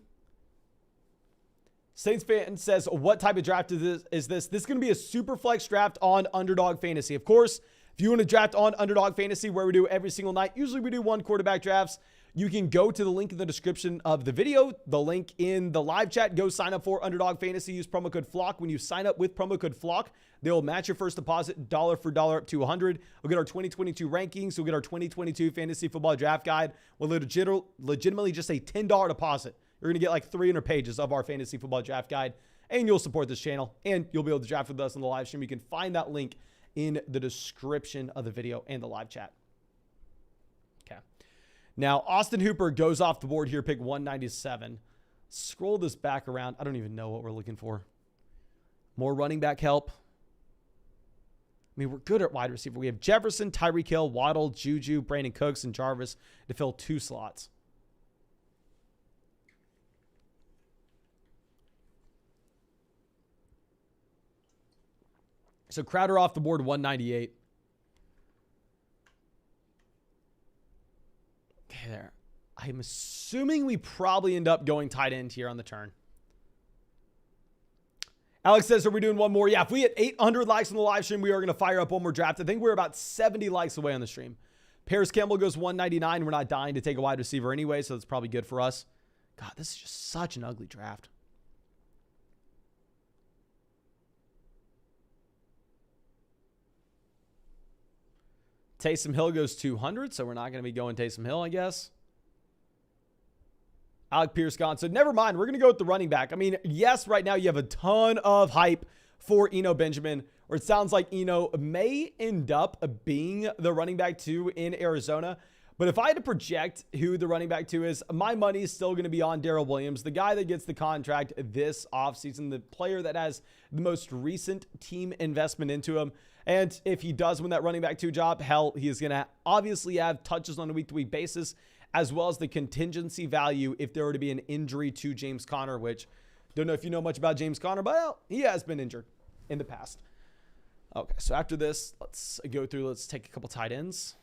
Saints fan says, what type of draft is this? This is going to be a super flex draft on Underdog Fantasy. Of course, if you want to draft on Underdog Fantasy, where we do every single night, usually we do 1 quarterback drafts. You can go to the link in the description of the video, the link in the live chat. Go sign up for Underdog Fantasy. Use promo code FLOCK. When you sign up with promo code FLOCK, they'll match your first deposit dollar for dollar up to 100. We'll get our 2022 rankings. We'll get our 2022 fantasy football draft guide. We'll legitimately just a $10 deposit. You're going to get like 300 pages of our fantasy football draft guide, and you'll support this channel, and you'll be able to draft with us on the live stream. You can find that link in the description of the video and the live chat. Okay. Now, Austin Hooper goes off the board here, pick 197. Scroll this back around. I don't even know what we're looking for. More running back help. I mean, we're good at wide receiver. We have Jefferson, Tyreek Hill, Waddle, Juju, Brandon Cooks, and Jarvis to fill 2 slots. So Crowder off the board, 198. Okay, there. I'm assuming we probably end up going tight end here on the turn. Alex says, are we doing one more? Yeah, if we hit 800 likes on the live stream, we are going to fire up one more draft. I think we're about 70 likes away on the stream. Paris Campbell goes 199. We're not dying to take a wide receiver anyway, so that's probably good for us. God, this is just such an ugly draft. Taysom Hill goes 200, so we're not going to be going Taysom Hill, I guess. Alec Pierce gone. So never mind. We're going to go with the running back. I mean, yes, right now you have a ton of hype for Eno Benjamin, or it sounds like Eno may end up being the running back 2 in Arizona. But if I had to project who the running back 2 is, my money is still going to be on Darrell Williams, the guy that gets the contract this offseason, the player that has the most recent team investment into him. And if he does win that running back 2 job, hell, he is going to obviously have touches on a week-to-week basis, as well as the contingency value if there were to be an injury to James Conner, which don't know if you know much about James Conner, but well, he has been injured in the past. Okay, so after this, let's go through, let's take a couple tight ends.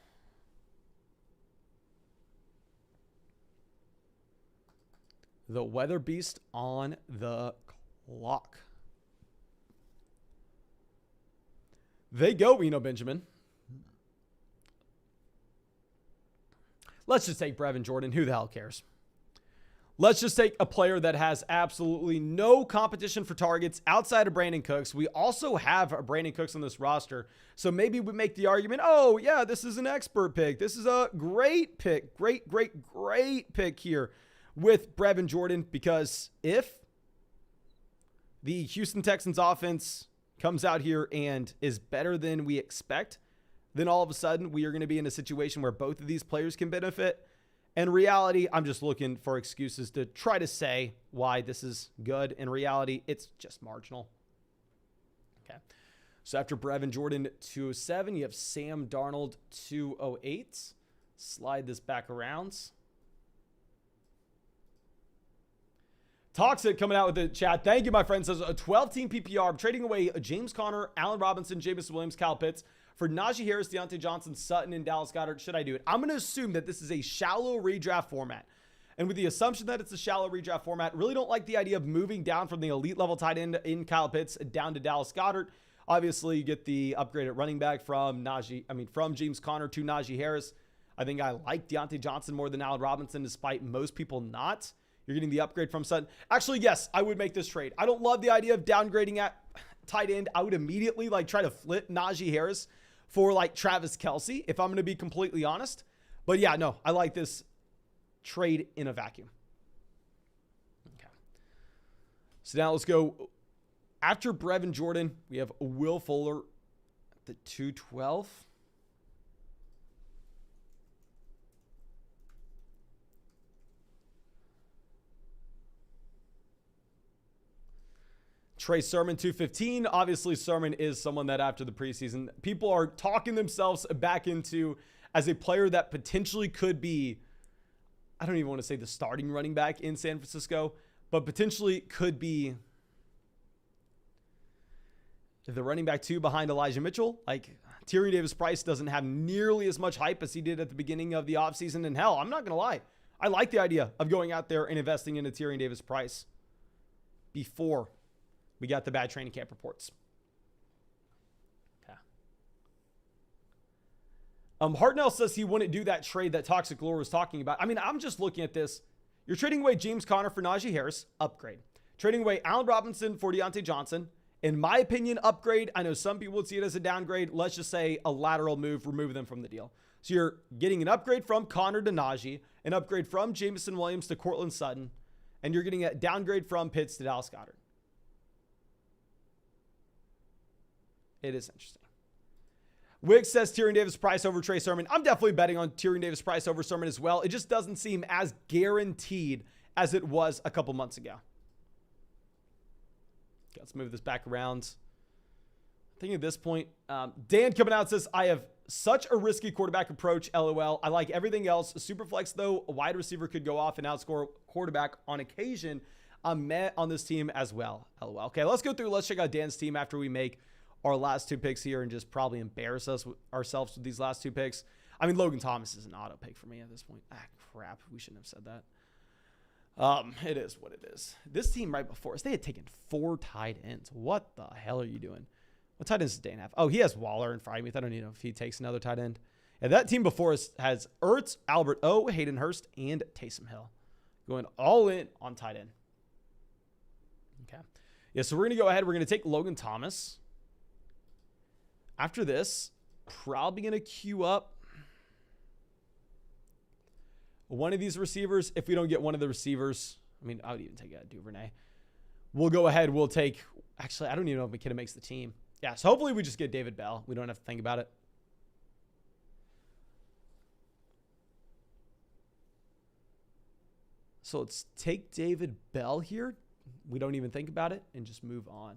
The weather beast on the clock. They go, Eno Benjamin. Let's just take Brevin Jordan. Who the hell cares? Let's just take a player that has absolutely no competition for targets outside of Brandon Cooks. We also have Brandon Cooks on this roster. So maybe we make the argument, oh, yeah, this is an expert pick. This is a great pick. Great pick here with Brevin Jordan, because if the Houston Texans offense comes out here and is better than we expect, then all of a sudden we are going to be in a situation where both of these players can benefit. In reality, I'm just looking for excuses to try to say why this is good. In reality, it's just marginal. Okay. So after Brevin Jordan 207, you have Sam Darnold 208. Slide this back around. Toxic coming out with the chat. Thank you, my friend. Says a 12-team PPR. I'm trading away James Conner, Allen Robinson, Jameson Williams, Kyle Pitts for Najee Harris, Deontay Johnson, Sutton, and Dallas Goedert. Should I do it? I'm going to assume that this is a shallow redraft format. And with the assumption that it's a shallow redraft format, really don't like the idea of moving down from the elite level tight end in Kyle Pitts down to Dallas Goedert. Obviously, you get the upgrade at running back from James Conner to Najee Harris. I think I like Deontay Johnson more than Allen Robinson, despite most people not. You're getting the upgrade from Sutton. Actually, yes, I would make this trade. I don't love the idea of downgrading at tight end. I would immediately try to flip Najee Harris for Travis Kelce, if I'm going to be completely honest. But yeah, no, I like this trade in a vacuum. Okay. So now let's go. After Brevin Jordan, we have Will Fuller at the 212. Trey Sermon, 215. Obviously, Sermon is someone that after the preseason, people are talking themselves back into as a player that potentially could be, I don't even want to say the starting running back in San Francisco, but potentially could be the running back 2 behind Elijah Mitchell. Tyrion Davis-Price doesn't have nearly as much hype as he did at the beginning of the offseason. And hell, I'm not going to lie. I like the idea of going out there and investing into Tyrion Davis-Price before we got the bad training camp reports. Okay. Hartnell says he wouldn't do that trade that Toxic Lore was talking about. I mean, I'm just looking at this. You're trading away James Conner for Najee Harris, upgrade. Trading away Allen Robinson for Deontay Johnson. In my opinion, upgrade. I know some people would see it as a downgrade. Let's just say a lateral move, remove them from the deal. So you're getting an upgrade from Conner to Najee, an upgrade from Jameson Williams to Cortland Sutton, and you're getting a downgrade from Pitts to Dallas Goedert. It is interesting. Wiggs says Tyrion Davis-Price over Trey Sermon. I'm definitely betting on Tyrion Davis-Price over Sermon as well. It just doesn't seem as guaranteed as it was a couple months ago. Okay, let's move this back around. I think at this point, Dan coming out says, I have such a risky quarterback approach, LOL. I like everything else. Superflex, though, a wide receiver could go off and outscore quarterback on occasion. I'm met on this team as well, LOL. Okay, let's go through. Let's check out Dan's team after we make our last 2 picks here and just probably embarrass ourselves with these last 2 picks. I mean, Logan Thomas is an auto pick for me at this point. Crap. We shouldn't have said that. It is what it is. This team right before us, they had taken 4 tight ends. What the hell are you doing? What tight ends does Dan have? Oh, he has Waller and Freiermuth. I don't even know if he takes another tight end. And that team before us has Ertz, Albert O, Hayden Hurst, and Taysom Hill. Going all in on tight end. Okay. Yeah, so we're going to go ahead. We're going to take Logan Thomas. After this, probably going to queue up one of these receivers. If we don't get one of the receivers, I mean, I would even take a Duvernay. We'll go ahead. We'll take, actually, I don't even know if McKinnon makes the team. Yeah, so hopefully we just get David Bell. We don't have to think about it. So let's take David Bell here. We don't even think about it and just move on.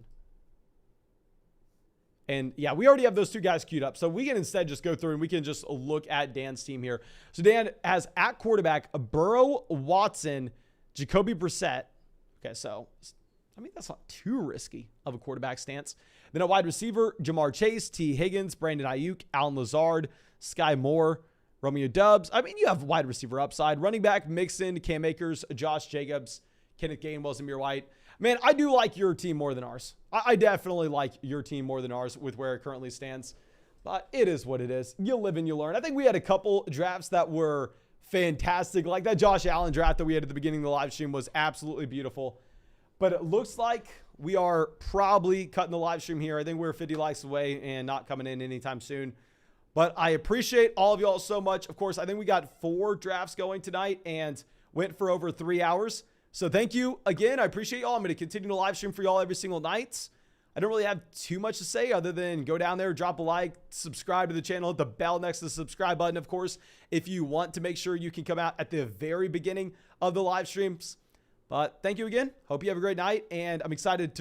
And yeah, we already have those 2 guys queued up. So we can instead just go through and we can just look at Dan's team here. So Dan has at quarterback Burrow, Watson, Jacoby Brissett. Okay, so I mean, that's not too risky of a quarterback stance. Then a wide receiver, Jamar Chase, T. Higgins, Brandon Ayuk, Alan Lazard, Sky Moore, Romeo Doubs. I mean, you have wide receiver upside. Running back, Mixon, Cam Akers, Josh Jacobs, Kenneth Gainwell, Zamir White. Man, I do like your team more than ours. I definitely like your team more than ours with where it currently stands. But it is what it is. You live and you learn. I think we had a couple drafts that were fantastic. Like that Josh Allen draft that we had at the beginning of the live stream was absolutely beautiful. But it looks like we are probably cutting the live stream here. I think we're 50 likes away and not coming in anytime soon. But I appreciate all of y'all so much. Of course, I think we got 4 drafts going tonight and went for over 3 hours. So thank you again. I appreciate y'all. I'm going to continue to live stream for y'all every single night. I don't really have too much to say other than go down there, drop a like, subscribe to the channel, hit the bell next to the subscribe button, of course, if you want to make sure you can come out at the very beginning of the live streams. But thank you again. Hope you have a great night, and I'm excited to